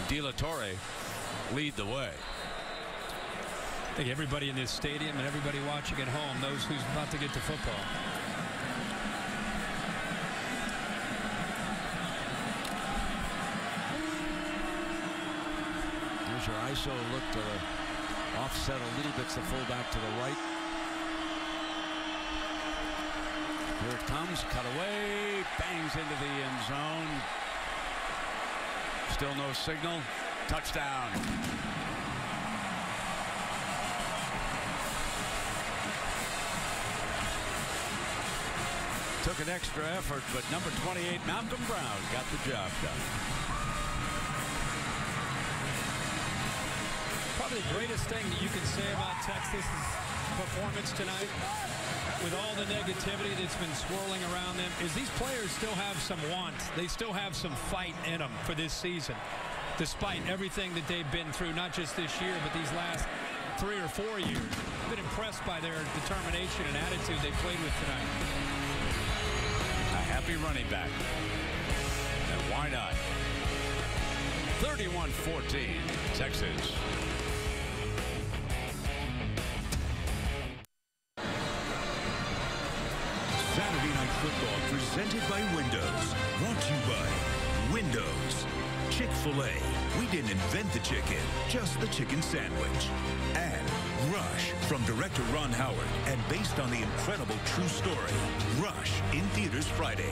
De La Torre lead the way. I think everybody in this stadium and everybody watching at home knows who's about to get to football. There's your ISO look to the offset a little bit, the fullback to the right. Here it comes, cut away, bangs into the end zone. Still no signal. Touchdown. Took an extra effort, but number 28, Malcolm Brown, got the job done. Probably the greatest thing that you can say about Texas' performance tonight, with all the negativity that's been swirling around them, is these players still have some want. They still have some fight in them for this season, despite everything that they've been through, not just this year, but these last 3 or 4 years. I've been impressed by their determination and attitude they played with tonight. Happy running back. And why not? 31-14, Texas. Saturday Night Football presented by Windows. Brought to you by Windows. Chick-fil-A. We didn't invent the chicken, just the chicken sandwich. And Rush from director Ron Howard and based on the incredible true story. Rush in theaters Friday.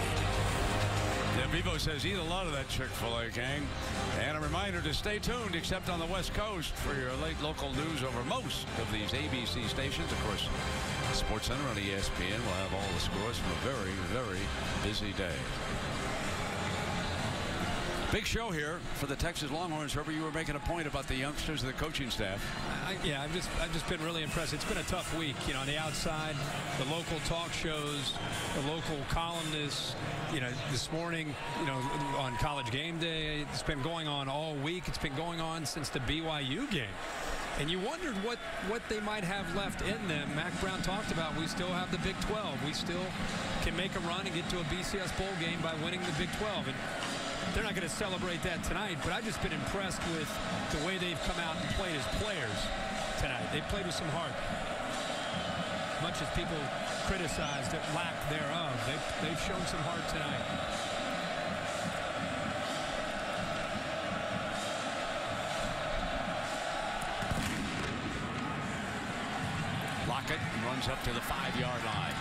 Yeah, Bevo says eat a lot of that Chick-fil-A, gang. And a reminder to stay tuned, except on the West Coast, for your late local news over most of these ABC stations. Of course, SportsCenter on ESPN will have all the scores from a very, very busy day. Big show here for the Texas Longhorns. Herbert, you were making a point about the youngsters and the coaching staff. Yeah, I've just been really impressed. It's been a tough week, you know, on the outside, the local talk shows, the local columnists. You know, this morning, you know, on College Game Day, it's been going on all week. It's been going on since the BYU game. And you wondered what they might have left in them. Mac Brown talked about we still have the Big 12. We still can make a run and get to a BCS bowl game by winning the Big 12. And they're not going to celebrate that tonight, but I've just been impressed with the way they've come out and played as players tonight. They played with some heart. Much as people criticized the lack thereof, they've shown some heart tonight. Lockett runs up to the 5-yard line.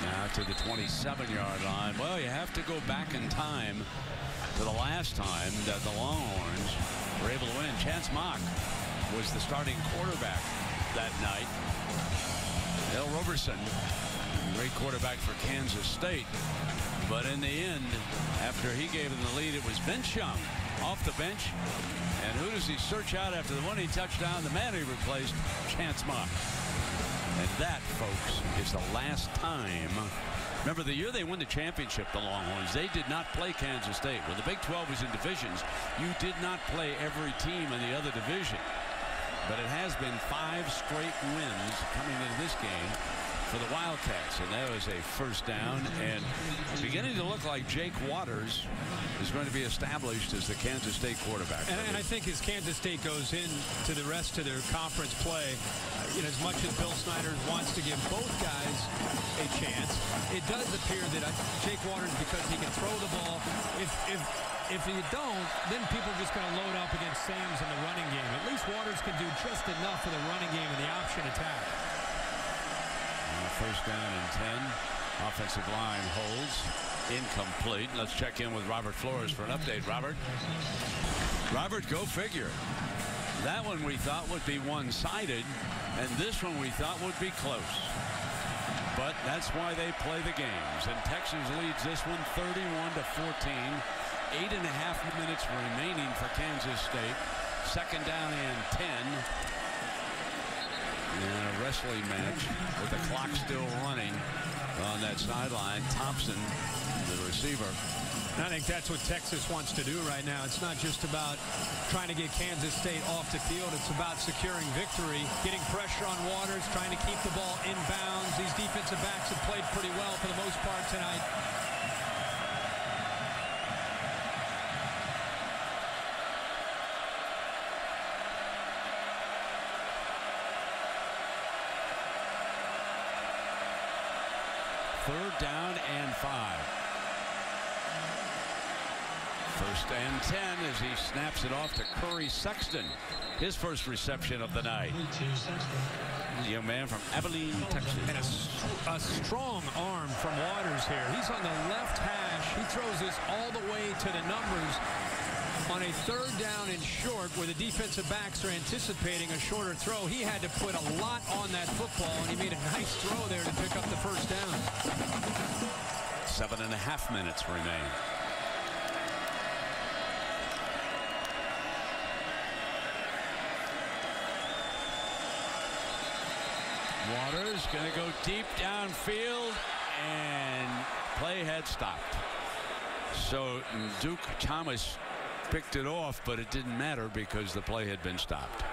Now to the 27-yard line. Well, you have to go back in time to the last time that the Longhorns were able to win. Chance Mock was the starting quarterback that night. Al Roberson, great quarterback for Kansas State. But in the end, after he gave them the lead, it was Vince Young off the bench. And who does he search out after the one-he touchdown? The man he replaced, Chance Mock. And that, folks, is the last time. Remember, the year they won the championship, the Longhorns, they did not play Kansas State. When the Big 12 was in divisions, you did not play every team in the other division. But it has been 5 straight wins coming into this game for the Wildcats, and that was a first down, and beginning to look like Jake Waters is going to be established as the Kansas State quarterback. And I think as Kansas State goes into the rest of their conference play, as much as Bill Snyder wants to give both guys a chance, it does appear that Jake Waters, because he can throw the ball, if you don't, then people are just going to load up against Sam's in the running game. At least Waters can do just enough for the running game and the option attack. First down and 10. Offensive line holds. Incomplete. Let's check in with Robert Flores for an update. Robert, go figure. That one we thought would be one-sided, and this one we thought would be close. But that's why they play the games. And Texas leads this one 31-14. 8.5 minutes remaining for Kansas State. Second down and 10. And a wrestling match with the clock still running on that sideline. Thompson, the receiver. I think that's what Texas wants to do right now. It's not just about trying to get Kansas State off the field. It's about securing victory, getting pressure on Waters, trying to keep the ball in bounds. These defensive backs have played pretty well for the most part tonight. Third down and 5. First and 10 as he snaps it off to Curry Sexton. His first reception of the night. The young man from Abilene, Texas. And a strong arm from Waters here. He's on the left hash. He throws this all the way to the numbers on a third down and short where the defensive backs are anticipating a shorter throw. He had to put a lot on that football, and he made a nice throw there to pick up the first down. 7.5 minutes remain. Waters going to go deep downfield, and play had stopped. So Duke Thomas picked it off, but it didn't matter because the play had been stopped.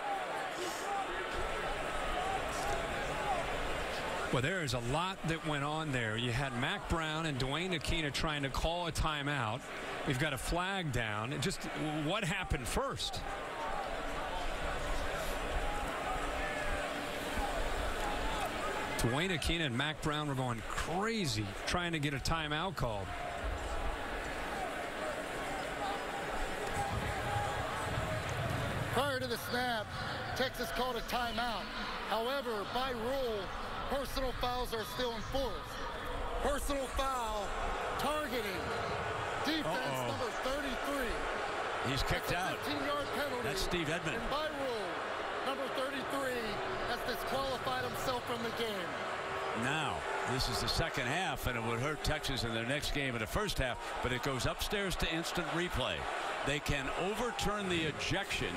Well, there is a lot that went on there. You had Mack Brown and Dwayne Aquina trying to call a timeout. We've got a flag down. Just what happened first? Dwayne Aquina and Mack Brown were going crazy trying to get a timeout called. Prior to the snap, Texas called a timeout. However, by rule, personal fouls are still enforced. Personal foul, targeting, defense number 33. He's kicked out. 15-yard penalty. That's Steve Edmond. And by rule, number 33 has disqualified himself from the game. Now, this is the second half, and it would hurt Texas in their next game in the first half, but it goes upstairs to instant replay. They can overturn the ejection,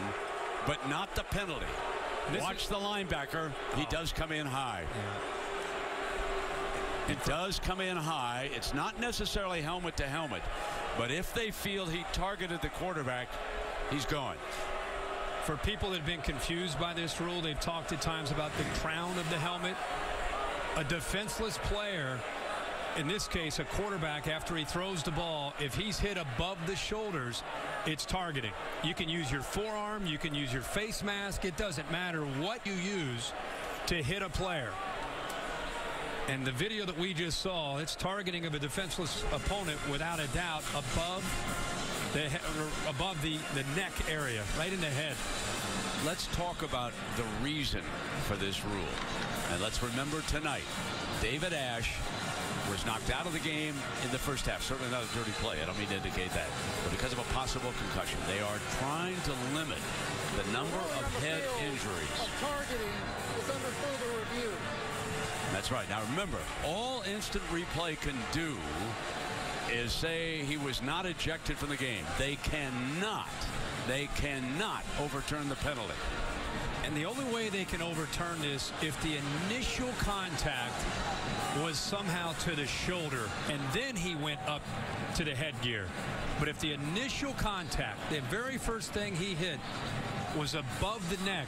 but not the penalty. Watch the linebacker. He does come in high. It does come in high. It's not necessarily helmet to helmet, but if they feel he targeted the quarterback, he's gone. For people that have been confused by this rule, they've talked at times about the crown of the helmet. A defenseless player, in this case a quarterback, after he throws the ball, if he's hit above the shoulders, it's targeting. You can use your forearm, you can use your face mask. It doesn't matter what you use to hit a player. And the video that we just saw, it's targeting of a defenseless opponent without a doubt above the neck area, right in the head. Let's talk about the reason for this rule. And let's remember tonight, David Ash was knocked out of the game in the first half. Certainly not a dirty play. I don't mean to indicate that. But because of a possible concussion, they are trying to limit the number of head injuries. Targeting is under further review. That's right. Now remember, all instant replay can do is say he was not ejected from the game. They cannot overturn the penalty. And the only way they can overturn this if the initial contact was somehow to the shoulder and then he went up to the headgear. But if the initial contact, the very first thing he hit, was above the neck,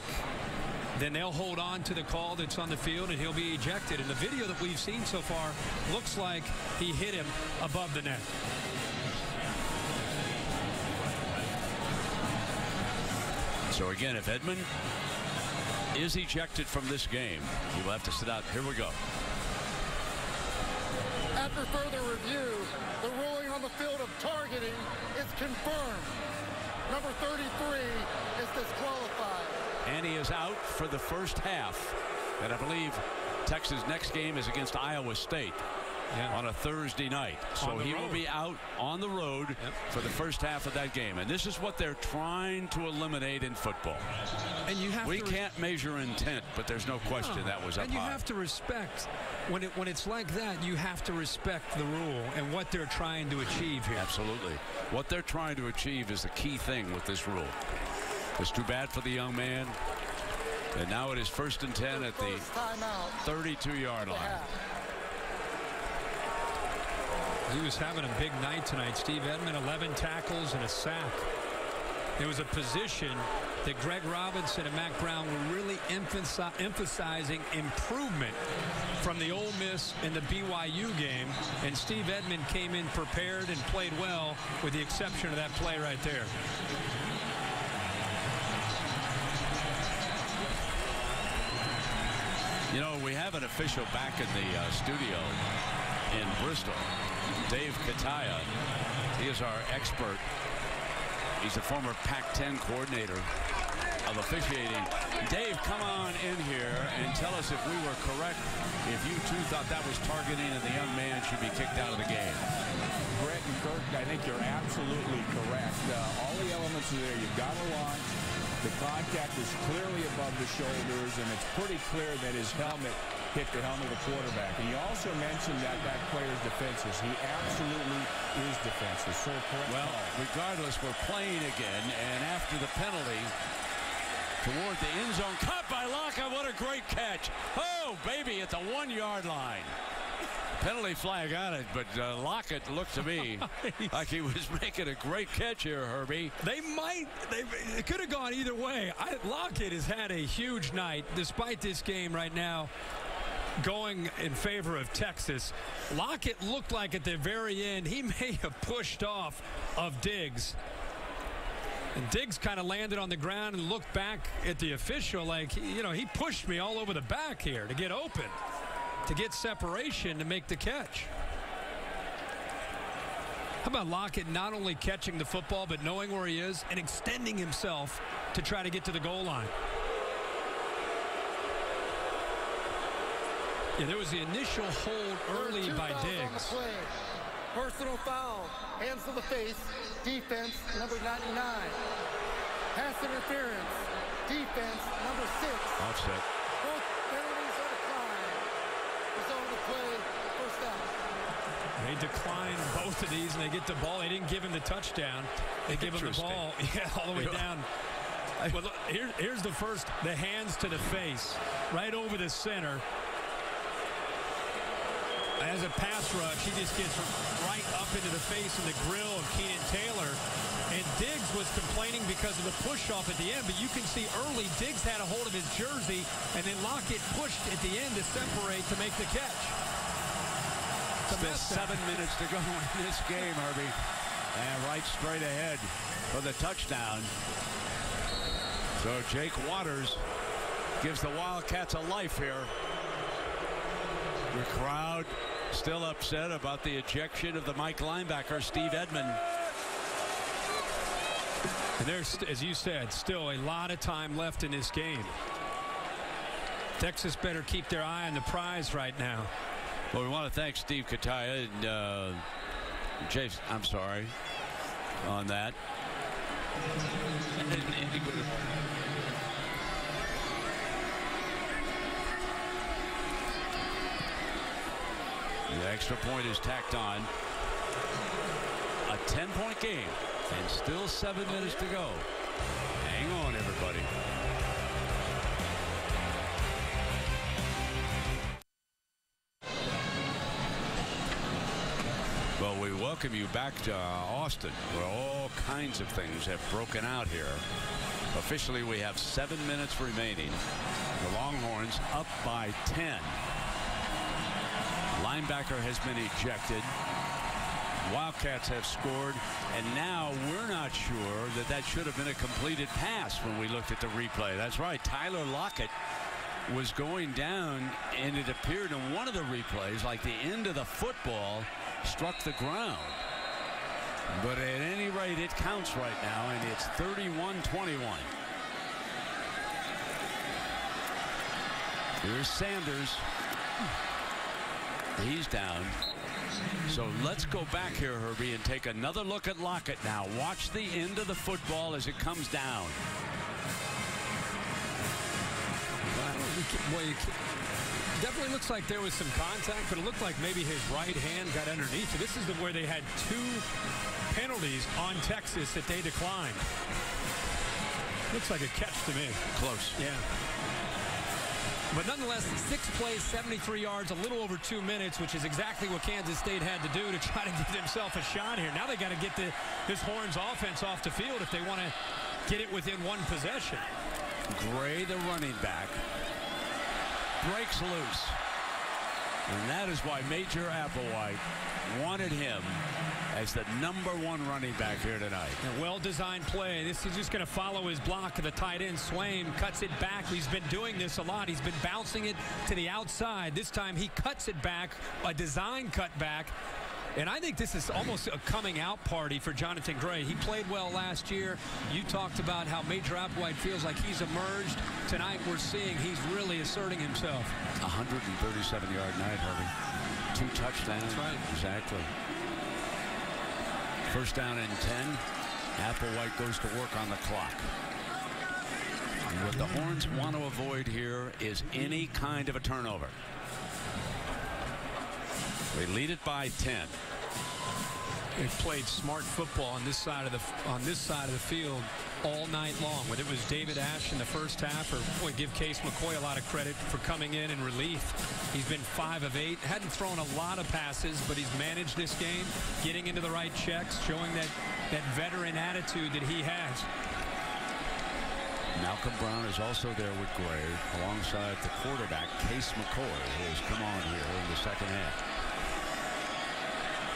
then they'll hold on to the call that's on the field and he'll be ejected. And the video that we've seen so far looks like he hit him above the net. So again, if Edman is ejected from this game, he will have to sit out. Here we go. After further review, the ruling on the field of targeting is confirmed. Number 33 is disqualified. And he is out for the first half. And I believe Texas' next game is against Iowa State on a Thursday night. So he will be out on the road for the first half of that game. And this is what they're trying to eliminate in football. And you have we can't measure intent, but there's no question that was up And you high. have to respect, when it's like that, you have to respect the rule and what they're trying to achieve here. Absolutely. What they're trying to achieve is the key thing with this rule. It's too bad for the young man. And now it is 1st and 10 at the 32-yard line. He was having a big night tonight. Steve Edman, 11 tackles and a sack. It was a position that Greg Robinson and Mack Brown were really emphasizing improvement from the Ole Miss and the BYU game. And Steve Edman came in prepared and played well, with the exception of that play right there. You know, we have an official back in the studio in Bristol, Dave Kataya. He is our expert. He's the former Pac-10 coordinator of officiating. Dave, come on in here and tell us if we were correct, if you too thought that was targeting and the young man should be kicked out of the game. Brett and Kirk, I think you're absolutely correct. All the elements are there. You've got to launch. The contact is clearly above the shoulders, and it's pretty clear that his helmet hit the helmet of the quarterback. And you also mentioned that that player's defenseless. He absolutely is defenseless. So well, regardless, we're playing again, and after the penalty, toward the end zone, caught by Lockett. What a great catch. Oh, baby, at the 1-yard line. Penalty flag on it, but Lockett looked to me like he was making a great catch here, Herbie. It could have gone either way. Lockett has had a huge night, despite this game right now going in favor of Texas. Lockett looked like at the very end he may have pushed off of Diggs. And Diggs kind of landed on the ground and looked back at the official like, he pushed me all over the back here to get open, to get separation, to make the catch. How about Lockett not only catching the football, but knowing where he is and extending himself to try to get to the goal line? Yeah, there was the initial hold early by Diggs. Personal foul, hands to the face, defense, number 99. Pass interference, defense, number 6. Offset. Both penalties are declined. Result of the play, first down. They decline both of these, and they get the ball. They didn't give him the touchdown. They give him the ball, all the way down. Well, look, here's the first, the hands to the face, right over the center. As a pass rush, he just gets right up into the face and the grill of Keenan Taylor. And Diggs was complaining because of the push-off at the end, but you can see early Diggs had a hold of his jersey, and then Lockett pushed at the end to separate to make the catch. Still 7 minutes to go in this game, Herbie. And right straight ahead for the touchdown. So Jake Waters gives the Wildcats a life here. The crowd still upset about the ejection of the Mike linebacker, Steve Edman. And there's, as you said, still a lot of time left in this game. Texas better keep their eye on the prize right now. Well, we want to thank Steve Kataya and Chase, I'm sorry, on that. The extra point is tacked on. A 10-point game and still 7 minutes to go. Hang on, everybody. Well, we welcome you back to Austin, where all kinds of things have broken out here. Officially, we have 7 minutes remaining. The Longhorns up by 10. Linebacker has been ejected. Wildcats have scored, and now we're not sure that that should have been a completed pass when we looked at the replay. That's right. Tyler Lockett was going down, and it appeared in one of the replays like the end of the football struck the ground. But at any rate, it counts right now, and it's 31-21. Here's Sanders. He's down. So let's go back here, Herbie, and take another look at Lockett now. Watch the end of the football as it comes down. Well, definitely looks like there was some contact, but it looked like maybe his right hand got underneath. So this is where they had 2 penalties on Texas that they declined. Looks like a catch to me. Close. Yeah. But nonetheless, 6 plays, 73 yards, a little over 2 minutes, which is exactly what Kansas State had to do to try to give themselves a shot here. Now they got to get this Horns offense off the field if they want to get it within 1 possession. Gray, the running back, breaks loose. And that is why Major Applewhite wanted him as the #1 running back here tonight. A well-designed play. This is just going to follow his block of the tight end. Swain cuts it back. He's been doing this a lot. He's been bouncing it to the outside. This time he cuts it back, a design cut back. And I think this is almost a coming out party for Jonathan Gray. He played well last year. You talked about how Major Applewhite feels like he's emerged. Tonight we're seeing he's really asserting himself. 137-yard night, Herbie. 2 touchdowns. That's right. Exactly. First down and 10. Applewhite goes to work on the clock. And what the Horns want to avoid here is any kind of a turnover. They lead it by 10. They've played smart football on this side of the field all night long. Whether it was David Ash in the first half, or boy, give Case McCoy a lot of credit for coming in relief. He's been 5 of 8. Hadn't thrown a lot of passes, but he's managed this game, getting into the right checks, showing that veteran attitude that he has. Malcolm Brown is also there with Gray, alongside the quarterback, Case McCoy, who has come on here in the second half.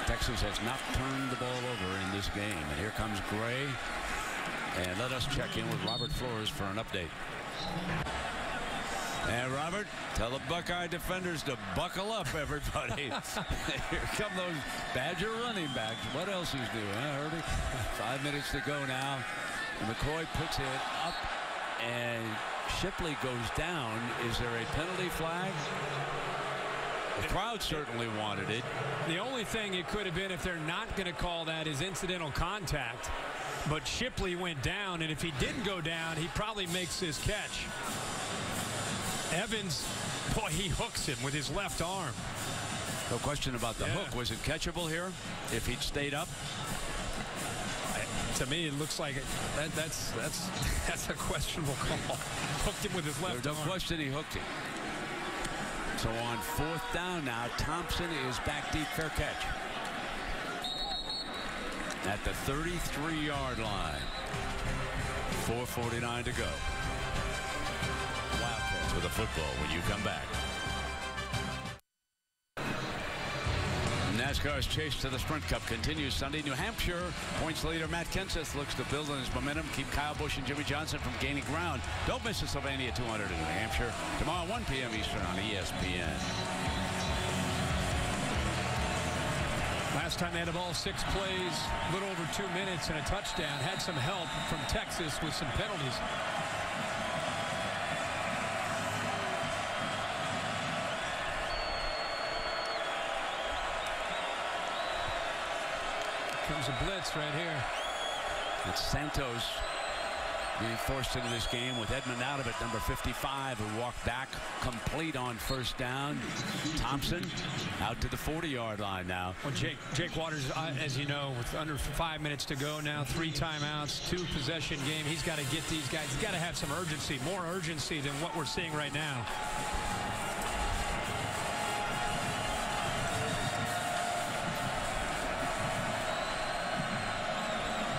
Texas has not turned the ball over in this game. And here comes Gray. And let us check in with Robert Flores for an update. And Robert, tell the Buckeye defenders to buckle up, everybody. Here come those Badger running backs. What else is new, huh, Herbie? 5 minutes to go now. McCoy puts it up, and Shipley goes down. Is there a penalty flag? The crowd certainly wanted it. The only thing it could have been, if they're not going to call that, is incidental contact. But Shipley went down, and if he didn't go down, he probably makes his catch. Evans, boy, he hooks him with his left arm. No question about the hook. Was it catchable here if he'd stayed up? To me, it looks like that's a questionable call. Hooked him with his left arm. No question he hooked him. So on 4th down now, Thompson is back deep, fair catch. At the 33-yard line. 4:49 to go. Wildcats with a football when you come back. NASCAR's chase to the Sprint Cup continues Sunday. New Hampshire points leader Matt Kenseth looks to build on his momentum, keep Kyle Busch and Jimmy Johnson from gaining ground. Don't miss the Sylvania 200 in New Hampshire tomorrow 1 p.m. Eastern on ESPN. Last time they had the ball 6 plays, a little over 2 minutes and a touchdown. Had some help from Texas with some penalties. Comes a blitz right here. It's Santos being forced into this game with Edmund out of it, number 55, who walked back complete on 1st down. Thompson out to the 40-yard line now. Well, Jake Waters, as you know, with under 5 minutes to go now, 3 timeouts, 2 possession game. He's got to get these guys. He's got to have some urgency, more urgency than what we're seeing right now.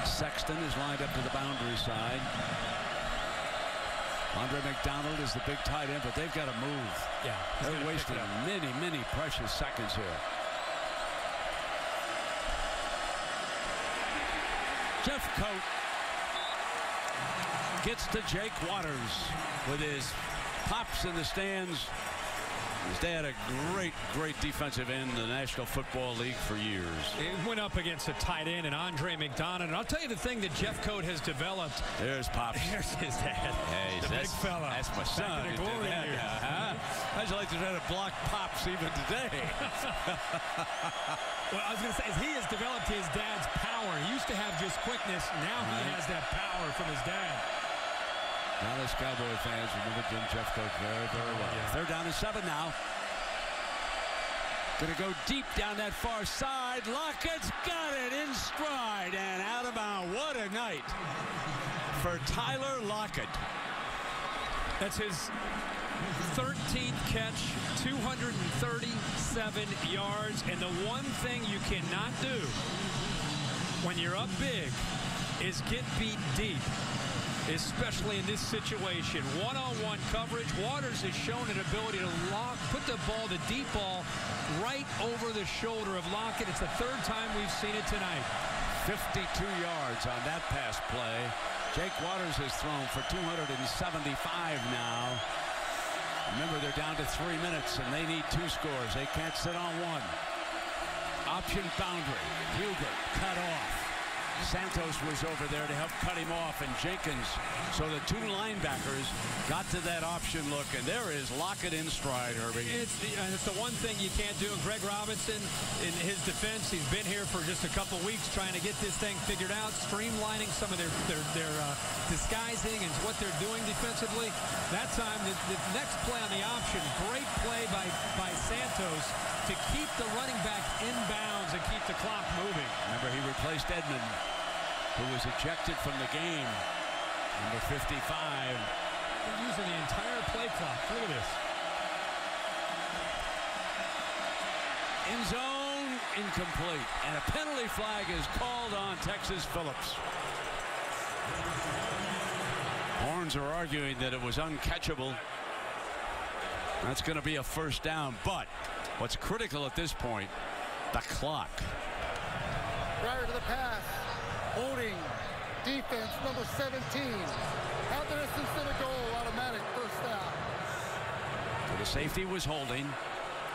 Sexton is lined up to the boundary side. Andre McDonald is the big tight end, but they've got to move. Yeah, they're wasting many precious seconds here. Jeff Coat gets to Jake Waters with his pops in the stands. His dad, a great defensive end in the National Football League for years. He went up against a tight end and Andre McDonald. And I'll tell you the thing that Jeff Coat has developed. There's Pops. There's his dad. Hey, the big fella. That's my son. How'd you like to try to block Pops even today? Well, I was going to say, he has developed his dad's power. He used to have just quickness. Now he has that power from his dad. Dallas Cowboy fans remember Jim Jeff Coat very well. Yeah. 3rd down and 7 now. Going to go deep down that far side. Lockett's got it in stride and out of bounds. What a night for Tyler Lockett. That's his 13th catch, 237 yards. And the one thing you cannot do when you're up big is get beat deep, especially in this situation. One-on-one coverage. Waters has shown an ability to put the ball, the deep ball, right over the shoulder of Lockett. It's the 3rd time we've seen it tonight. 52 yards on that pass play. Jake Waters has thrown for 275 now. Remember, they're down to 3 minutes, and they need 2 scores. They can't sit on 1. Option boundary. Huger cut off. Santos was over there to help cut him off, and Jenkins. So the 2 linebackers got to that option look, and there is Lockett in stride, Herbie. It's the one thing you can't do. And Greg Robinson, in his defense, he's been here for just a couple weeks trying to get this thing figured out, streamlining some of their disguising and what they're doing defensively. That time, the next play on the option, great play by Santos to keep the running back in bounds and keep the clock moving. Remember, he replaced Edmond, who was ejected from the game. Number 55. They're using the entire play clock. Look at this. End zone, incomplete. And a penalty flag is called on Texas Phillips. Horns are arguing that it was uncatchable. That's going to be a 1st down, but what's critical at this point, the clock. Prior to the pass, holding defense number 17. Out the distance to the goal, automatic 1st down. So the safety was holding.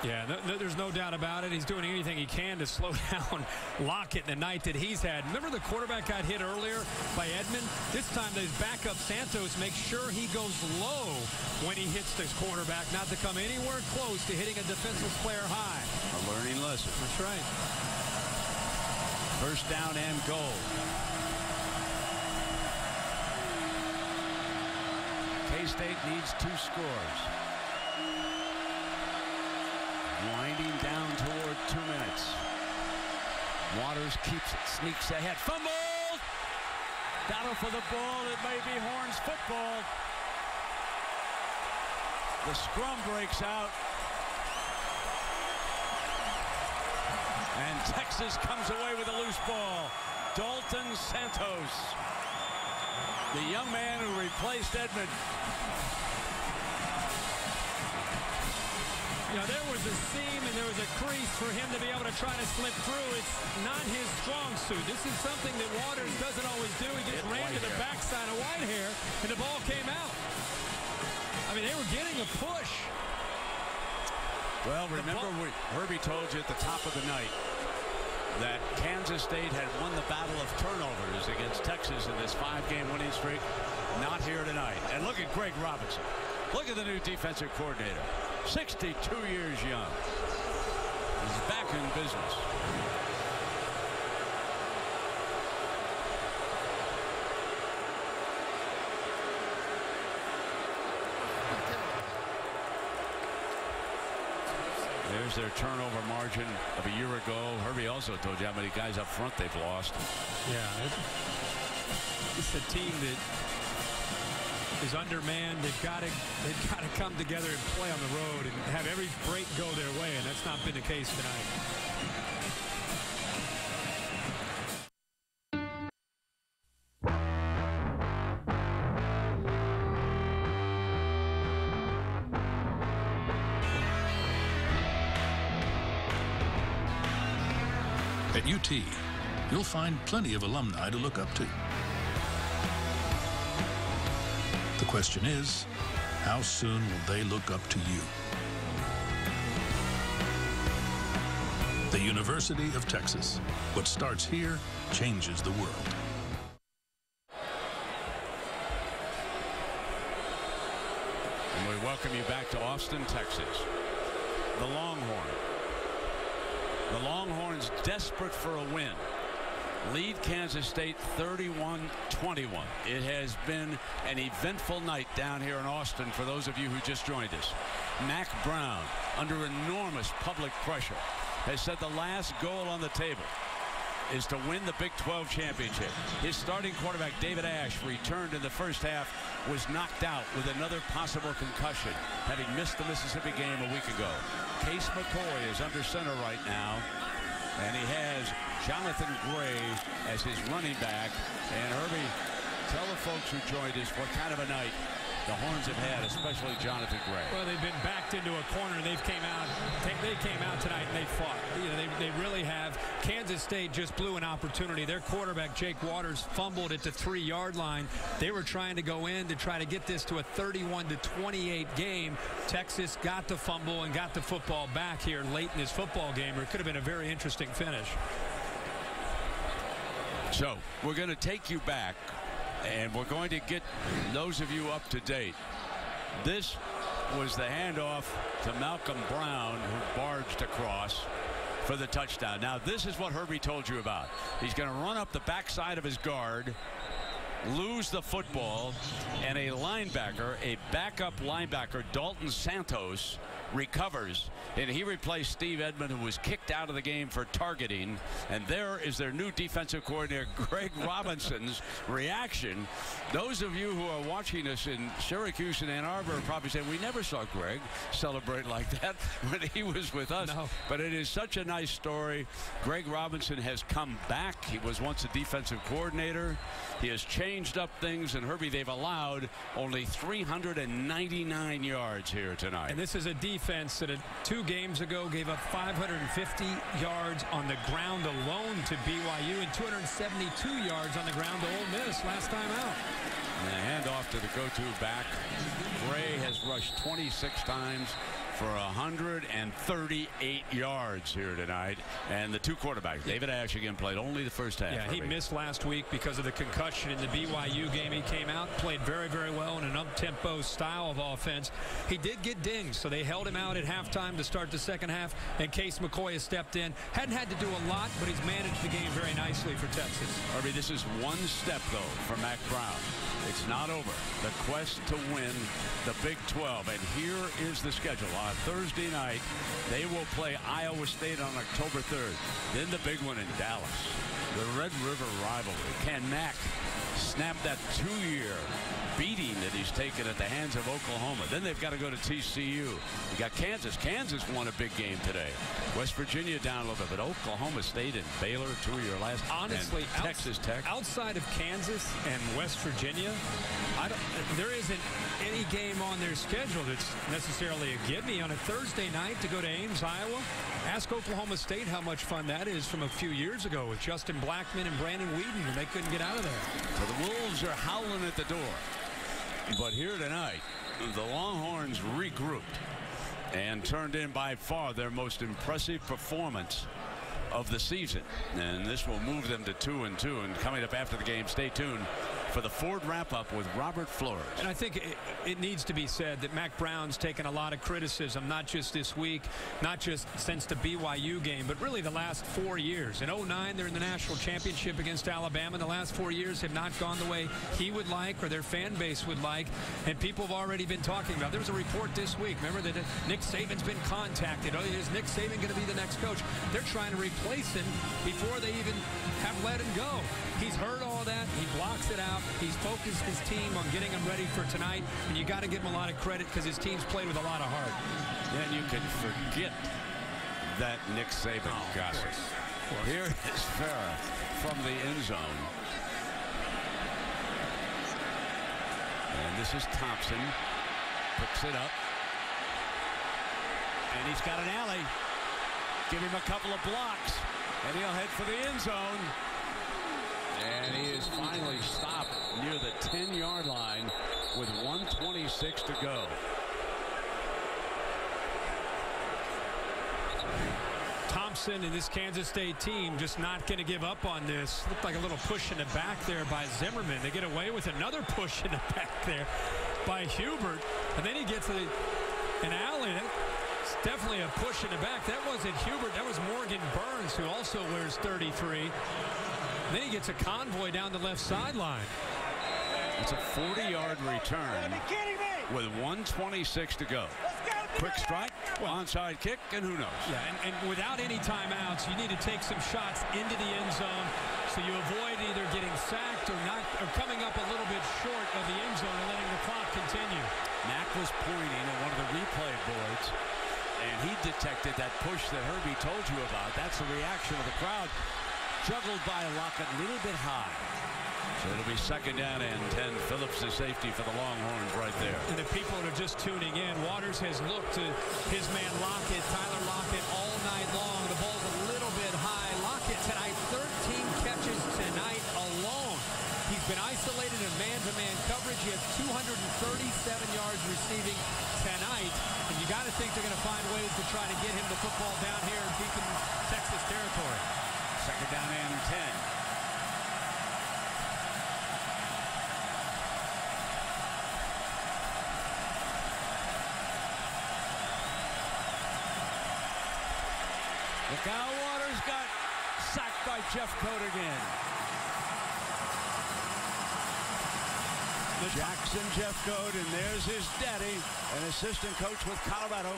Yeah, there's no doubt about it. He's doing anything he can to slow down Lockett in the night that he's had. Remember the quarterback got hit earlier by Edmond? This time his backup Santos makes sure he goes low when he hits this quarterback, not to come anywhere close to hitting a defensive player high. A learning lesson. That's right. 1st down and goal. K-State needs 2 scores. Winding down toward 2 minutes. Waters keeps it, sneaks ahead. Fumble! Battle for the ball. It may be Horns football. The scrum breaks out. And Texas comes away with a loose ball. Dalton Santos, the young man who replaced Edmond. You know, there was a seam and there was a crease for him to be able to try to slip through. It's not his strong suit. This is something that Waters doesn't always do. He just ran to the backside of Whitehair, and the ball came out. I mean, they were getting a push. Well, remember Herbie told you at the top of the night that Kansas State had won the battle of turnovers against Texas in this 5-game winning streak. Not here tonight. And look at Greg Robinson. Look at the new defensive coordinator. 62 years young. He's back in business. There's their turnover margin of a year ago. Herbie also told you how many guys up front they've lost. Yeah, it's a team that is undermanned. They've got to come together and play on the road and have every break go their way, and that's not been the case tonight. At UT, you'll find plenty of alumni to look up to. The question is, how soon will they look up to you? The University of Texas. What starts here changes the world. And we welcome you back to Austin, Texas. The Longhorns. The Longhorns, desperate for a win, lead Kansas State 31-21. It has been an eventful night down here in Austin for those of you who just joined us. Mack Brown, under enormous public pressure, has said the last goal on the table is to win the Big 12 championship. His starting quarterback, David Ash, returned in the first half, was knocked out with another possible concussion, having missed the Mississippi game a week ago. Case McCoy is under center right now, and he has Jonathan Gray as his running back. And Herbie, tell the folks who joined us what kind of a night the Horns have had, especially Jonathan Gray. Well, they've been backed into a corner, and they came out tonight and they fought. You know, they really have. Kansas State just blew an opportunity. Their quarterback, Jake Waters, fumbled at the 3-yard line. They were trying to go in to try to get this to a 31-28 game. Texas got the fumble and got the football back here late in this football game, or it could have been a very interesting finish. So we're going to take you back, and we're going to get those of you up to date. This was the handoff to Malcolm Brown, who barged across for the touchdown. Now, this is what Herbie told you about. He's going to run up the backside of his guard, lose the football, and a linebacker, a backup linebacker, Dalton Santos, recovers, and he replaced Steve Edmond, who was kicked out of the game for targeting. And there is their new defensive coordinator, Greg Robinson's reaction. Those of you who are watching us in Syracuse and Ann Arbor are probably saying, we never saw Greg celebrate like that when he was with us. No. But it is such a nice story. Greg Robinson has come back. He was once a defensive coordinator. He has changed up things, and Herbie, they've allowed only 399 yards here tonight. And this is a defense that 2 games ago gave up 550 yards on the ground alone to BYU and 272 yards on the ground to Ole Miss last time out. And the handoff to the go-to back. Gray has rushed 26 times for 138 yards here tonight. And the 2 quarterbacks, David Ash again, played only the first half. Yeah, he missed last week because of the concussion in the BYU game. He came out, played very, very well in an up-tempo style of offense. He did get dinged, so they held him out at halftime to start the second half, and Case McCoy has stepped in. Hadn't had to do a lot, but he's managed the game very nicely for Texas. Herbie, this is one step, though, for Mack Brown. It's not over. The quest to win the Big 12. And here is the schedule. On Thursday night, they will play Iowa State on October 3rd. Then the big one in Dallas. The Red River rivalry. Can Mack snap that 2-year beating that he's taken at the hands of Oklahoma? Then they've got to go to TCU. You got Kansas. Kansas won a big game today. West Virginia down a little bit, but Oklahoma State and Baylor, 2 of your last. Honestly, Texas Tech. Outside of Kansas and West Virginia, there isn't any game on their schedule that's necessarily a gimme on a Thursday night to go to Ames, Iowa. Ask Oklahoma State how much fun that is from a few years ago with Justin Blackman and Brandon Whedon, and they couldn't get out of there. So the Wolves are howling at the door. But here tonight, the Longhorns regrouped and turned in by far their most impressive performance of the season. And this will move them to 2-2. And coming up after the game, stay tuned for the Ford wrap-up with Robert Flores. And I think it needs to be said that Mack Brown's taken a lot of criticism, not just this week, not just since the BYU game, but really the last 4 years. In 2009, they're in the national championship against Alabama. The last 4 years have not gone the way he would like or their fan base would like, and people have already been talking about. There was a report this week, remember, that Nick Saban's been contacted. Oh, is Nick Saban going to be the next coach? They're trying to replace him before they even have let him go. He's heard all that. He blocks it out. He's focused his team on getting them ready for tonight, and you got to give him a lot of credit because his team's played with a lot of heart. And you can forget that Nick Saban gossip. Here is Farah from the end zone. And this is Thompson. Picks it up. And he's got an alley. Give him a couple of blocks. And he'll head for the end zone. And he is finally stopped near the 10-yard line with 1:26 to go. Thompson and this Kansas State team just not going to give up on this. Looked like a little push in the back there by Zimmerman. They get away with another push in the back there by Hubert. And then he gets an alley. It's definitely a push in the back. That wasn't Hubert. That was Morgan Burns, who also wears 33. And then he gets a convoy down the left sideline. It's a 40-yard return with 1:26 to go. Quick strike, onside kick, and who knows? Yeah, and without any timeouts, you need to take some shots into the end zone so you avoid either getting sacked or coming up a little bit short of the end zone and letting the clock continue. Mack was pointing at one of the replay boards, and he detected that push that Herbie told you about. That's the reaction of the crowd. Juggled by Lockett a little bit high. So it'll be second down and 10. Phillips, the safety for the Longhorns right there. And the people that are just tuning in, Waters has looked to his man Lockett, Tyler Lockett, all night long. The ball's a little bit high. Lockett tonight, 13 catches tonight alone. He's been isolated in man-to-man coverage. He has 237 yards receiving tonight. And you got to think they're going to find ways to try to get him the football down here deep in Texas territory. Second down and 10. Cal Waters got sacked by Jeff Coat again. Jackson Jeff Coat, and there's his daddy, an assistant coach with Colorado.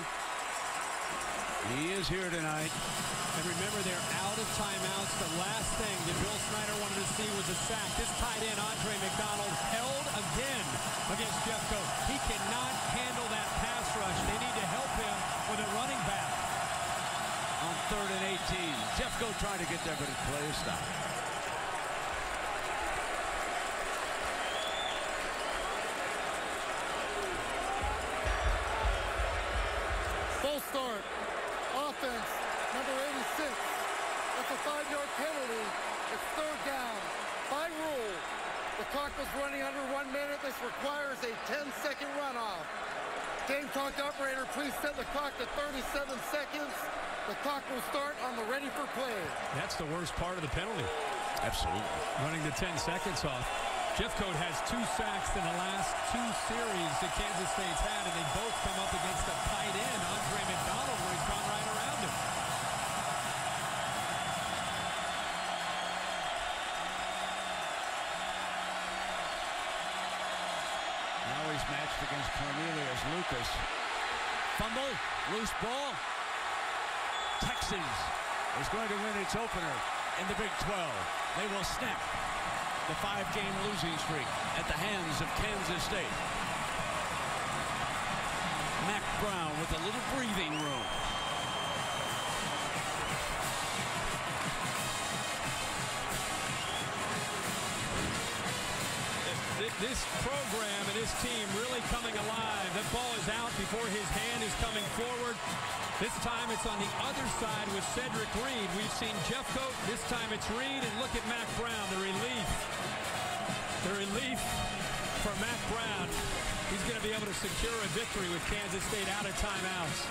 He is here tonight. And remember, they're out of timeouts. The last thing that Bill Snyder wanted to see was a sack. This tight end, Andre McDonald, held again against Jeff Coat. He cannot handle that pass rush. They need to help him with a running back. On 3rd and 18. Jeff Coat trying to get there, but his play is stopped. Full start. Offense, number 86. That's a 5-yard penalty. It's third down. By rule, the clock was running under 1 minute. This requires a 10-second runoff. Game clock operator, please set the clock to 37 seconds. The clock will start on the ready for play. That's the worst part of the penalty. Absolutely. Running the 10 seconds off. Jeff Coat has 2 sacks in the last 2 series that Kansas State's had, and they both come up against a tight end, Andre McDonald, where he's gone right around him. Now he's matched against Cornelius Lucas. Fumble, loose ball. Texas is going to win its opener in the Big 12. They will snap the 5-game losing streak at the hands of Kansas State. Mack Brown with a little breathing room. This program and this team really coming alive. That ball is out before his hand is coming forward. This time it's on the other side with Cedric Reed. We've seen Jeff Coat. This time it's Reed. And look at Mack Brown, the relief. The relief for Mack Brown. He's going to be able to secure a victory with Kansas State out of timeouts.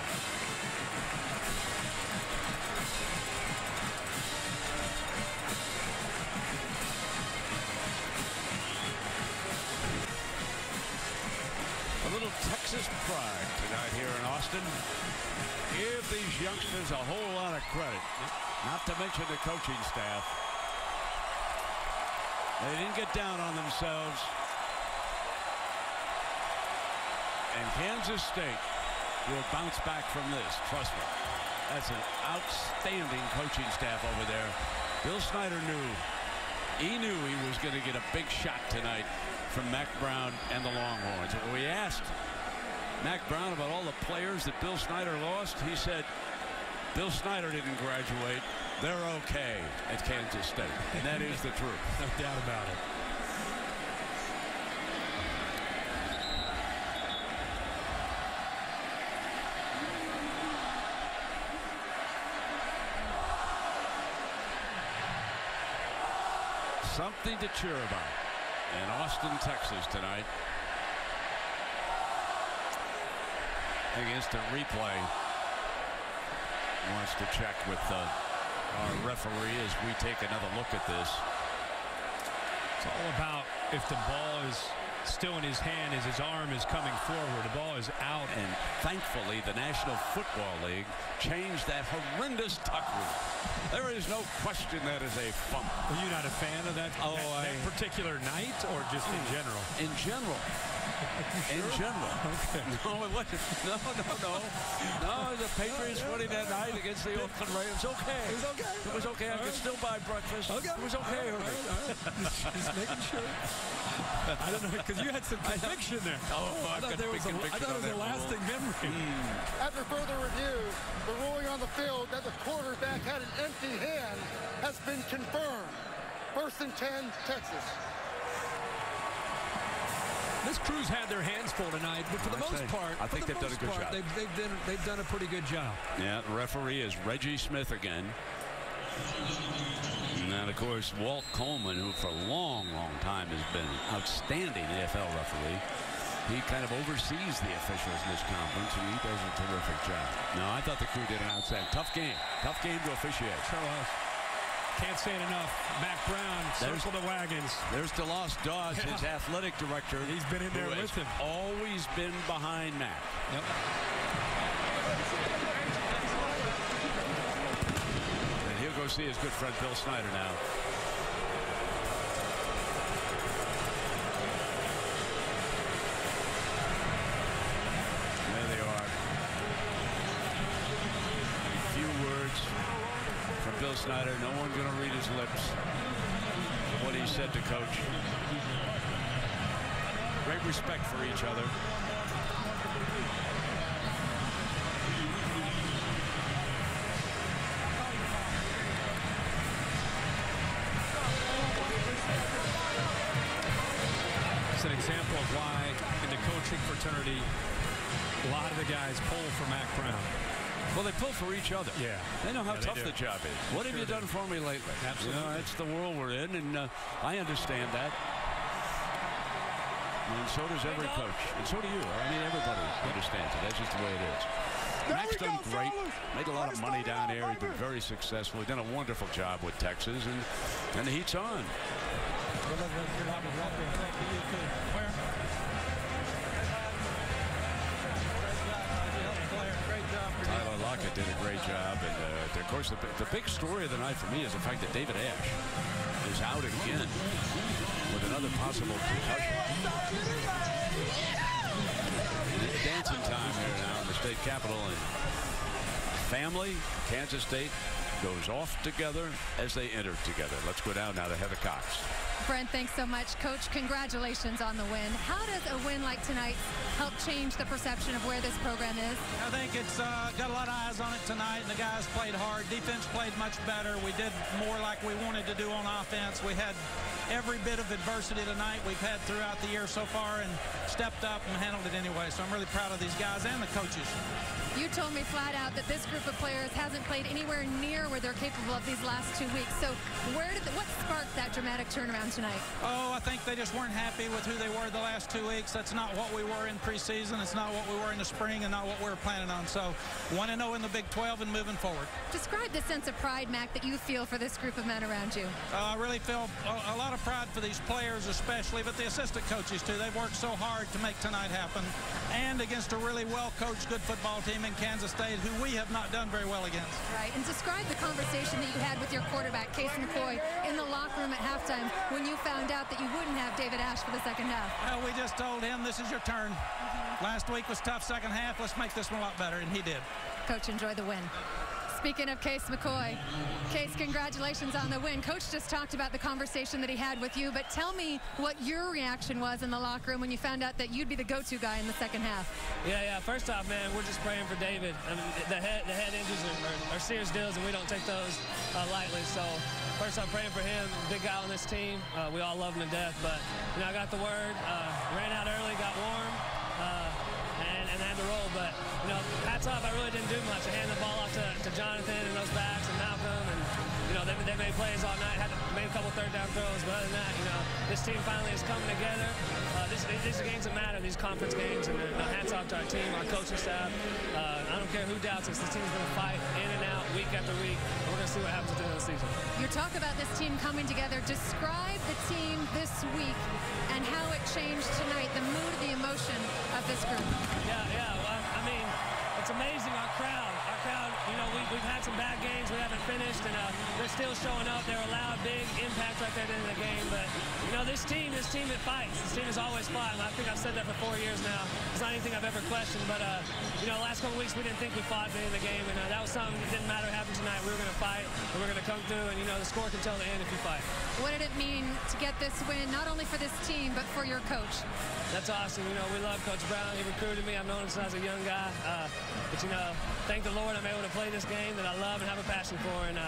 A little Texas pride tonight here in Austin. Give these youngsters a whole lot of credit, not to mention the coaching staff. They didn't get down on themselves. And Kansas State will bounce back from this, trust me. That's an outstanding coaching staff over there. Bill Snyder knew he was going to get a big shot tonight from Mack Brown and the Longhorns. When we asked Mack Brown about all the players that Bill Snyder lost, he said Bill Snyder didn't graduate. They're okay at Kansas State. And that is the truth. No doubt about it. something to cheer about in Austin, Texas tonight. Against the replay. Wants to check with our referee as we take another look at this. It's all about if the ball is still in his hand as his arm is coming forward. The ball is out. And thankfully, the National Football League changed that horrendous tuck rule. There is no question that is a fumble. Are you not a fan of that, that particular night or just in general? In general. In general. Okay. No, it wasn't. No, the Patriots winning that night against the Oakland Raiders. It was okay. It was okay. It was okay. I could still buy breakfast. Okay. It was okay. All right. Just making sure. I don't know, because you had some conviction there. I thought it was a lasting memory. After further review, the ruling on the field that the quarterback had an empty hand has been confirmed. 1st and 10, Texas. This crew's had their hands full tonight, but for the most part, I think they've done a good job. They've done a pretty good job. Yeah, the referee is Reggie Smith again. And then, of course, Walt Coleman, who for a long, long time has been outstanding AFL referee. He kind of oversees the officials in this conference, and he does a terrific job. No, I thought the crew did an outstanding. Tough game to officiate. Sure was. Can't say it enough. Mack Brown, circle the wagons. There's DeLoss Dawes, his athletic director. He's been in there with him. Always been behind Mack. Yep. And he'll go see his good friend Bill Snyder now. There they are. A few words from Bill Snyder. No one going to read his lips. What he said to Coach. Great respect for each other. It's an example of why in the coaching fraternity a lot of the guys pull for Mack Brown. Well, they pull for each other. Yeah. They know how tough the job is. What have you done for me lately? Absolutely. You know, that's the world we're in, and I understand that. And so does every coach. And so do you. I mean, everybody understands it. That's just the way it is. Mack's done great. Made a lot of money down there. He's been very successful. He's done a wonderful job with Texas, and the heat's on. Tyler Lockett did a great job, and of course the big story of the night for me is the fact that David Ash is out again with another possible concussion. It's dancing time here now in the state capitol, and family, Kansas State goes off together as they enter together. Let's go down now to Heather Cox. Brent, thanks so much. Coach, congratulations on the win. How does a win like tonight help change the perception of where this program is? I think it's got a lot of eyes on it tonight, and the guys played hard. Defense played much better. We did more like we wanted to do on offense. We had every bit of adversity tonight we've had throughout the year so far and stepped up and handled it anyway. So I'm really proud of these guys and the coaches. You told me flat out that this group of players hasn't played anywhere near where they're capable of these last 2 weeks. So what sparked that dramatic turnaround tonight? Oh, I think they just weren't happy with who they were the last 2 weeks. That's not what we were in preseason. It's not what we were in the spring and not what we were planning on. So 1-0 in the Big 12 and moving forward. Describe the sense of pride, Mac, that you feel for this group of men around you. I really feel a lot of pride for these players especially, but the assistant coaches too. They've worked so hard to make tonight happen, and against a really well-coached, good football team in Kansas State, who we have not done very well against. Right, and describe the conversation that you had with your quarterback, Case McCoy, in the locker room at halftime when you found out that you wouldn't have David Ash for the second half. Well, we just told him, this is your turn. Last week was tough second half. Let's make this one a lot better, and he did. Coach, enjoy the win. Speaking of Case McCoy, Case, congratulations on the win. Coach just talked about the conversation that he had with you, but tell me what your reaction was in the locker room when you found out that you'd be the go-to guy in the second half. Yeah. First off, man, we're just praying for David. I mean, the head injuries are serious deals, and we don't take those lightly. So first, I'm praying for him. Big guy on this team. We all love him to death. But I got the word. Ran out early, got warm, and had to roll. But hats off. I really didn't do much. I handed the ball off to Jonathan and those backs and Malcolm, and they made plays all night, made a couple third-down throws, but other than that, this team finally is coming together. These are games that matter, these conference games, and hats off to our team, our coaching staff. I don't care who doubts us. This team's going to fight in and out, week after week. And we're going to see what happens at the end of the season. You talk about this team coming together. Describe the team this week and how it changed tonight, the mood, the emotion of this group. Yeah. Well, I mean, it's amazing. Our crowd, we've had some bad games we haven't finished, and they're still showing up. They're allowed big impact right there at the end of the game. But, this team that fights. This team has always fought. I think I've said that for 4 years now. It's not anything I've ever questioned. But, the last couple weeks we didn't think we fought at the end of the game, and that was something that didn't matter what happened tonight. We were going to fight, and we're going to come through, and, the score can tell the end if you fight. What did it mean to get this win, not only for this team, but for your coach? That's awesome. We love Coach Brown. He recruited me. I've known him since I was a young guy. But, thank the Lord I'm able to play this game that I love and have a passion for. And,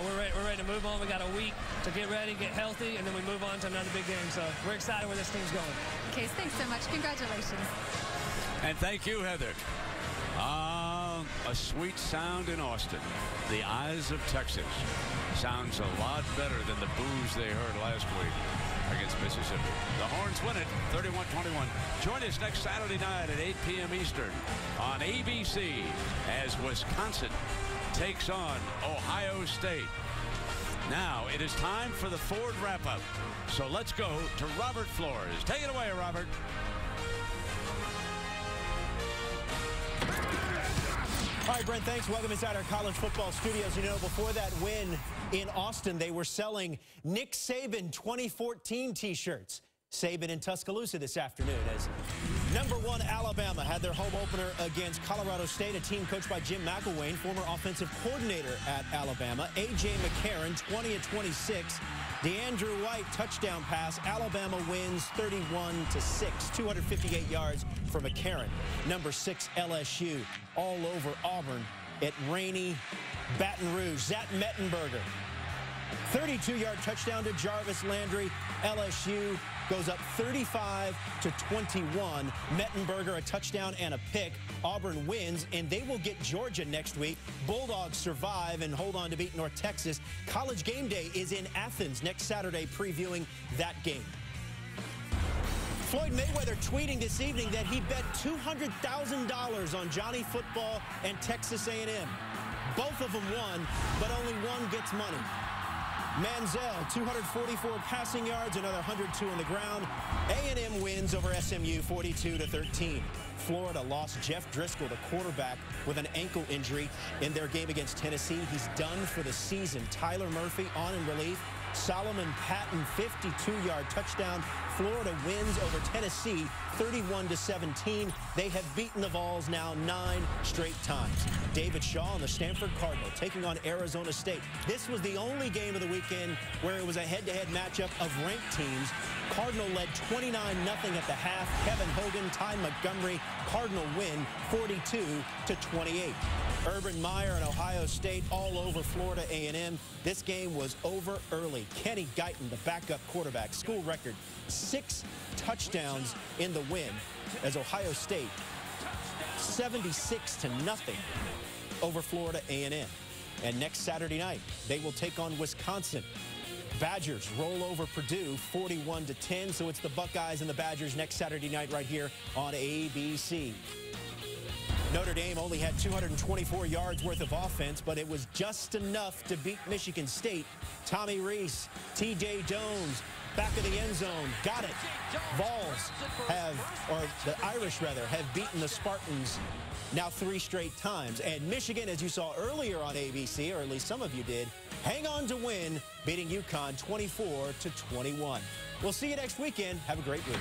we're ready to move on. We got a week to get ready, get healthy, and then we move on to another big game. So we're excited where this team's going. Case, thanks so much. Congratulations. And thank you, Heather. A sweet sound in Austin. The Eyes of Texas. Sounds a lot better than the boos they heard last week against Mississippi. The Horns win it 31-21. Join us next Saturday night at 8 p.m. Eastern on ABC as Wisconsin takes on Ohio State. Now it is time for the Ford wrap-up. So let's go to Robert Flores. Take it away, Robert. All right, Brent, thanks. Welcome inside our college football studios. Before that win in Austin, they were selling Nick Saban 2014 T-shirts. Saban in Tuscaloosa this afternoon as #1 Alabama had their home opener against Colorado State, a team coached by Jim McElwain, former offensive coordinator at Alabama. A.J. McCarron, 20-26. DeAndrew White, touchdown pass. Alabama wins 31-6, 258 yards for McCarron. #6 LSU, all over Auburn at rainy Baton Rouge. Zach Mettenberger, 32-yard touchdown to Jarvis Landry. LSU goes up 35-21. Mettenberger, a touchdown and a pick. Auburn wins, and they will get Georgia next week. Bulldogs survive and hold on to beat North Texas. College Game Day is in Athens next Saturday, previewing that game. Floyd Mayweather tweeting this evening that he bet $200,000 on Johnny Football and Texas A&M. Both of them won, but only one gets money. Manziel, 244 passing yards, another 102 on the ground. A&M wins over SMU 42-13. Florida lost Jeff Driscoll, the quarterback, with an ankle injury in their game against Tennessee. He's done for the season. Tyler Murphy on in relief. Solomon Patton, 52-yard touchdown. Florida wins over Tennessee 31-17. They have beaten the Vols now 9 straight times. David Shaw and the Stanford Cardinal taking on Arizona State. This was the only game of the weekend where it was a head-to-head matchup of ranked teams. Cardinal led 29-0 at the half. Kevin Hogan, Ty Montgomery. Cardinal win 42-28. Urban Meyer and Ohio State all over Florida A&M. This game was over early. Kenny Guyton, the backup quarterback, school record, 6 touchdowns in the win as Ohio State 76-0 over Florida A&M. And next Saturday night, they will take on Wisconsin. Badgers roll over Purdue 41-10. So it's the Buckeyes and the Badgers next Saturday night right here on ABC. Notre Dame only had 224 yards worth of offense, but it was just enough to beat Michigan State. Tommy Rees, T.J. Jones, back of the end zone, got it. Vols have, or the Irish rather, have beaten the Spartans now 3 straight times. And Michigan, as you saw earlier on ABC, or at least some of you did, hang on to win, beating UConn 24-21. We'll see you next weekend. Have a great week.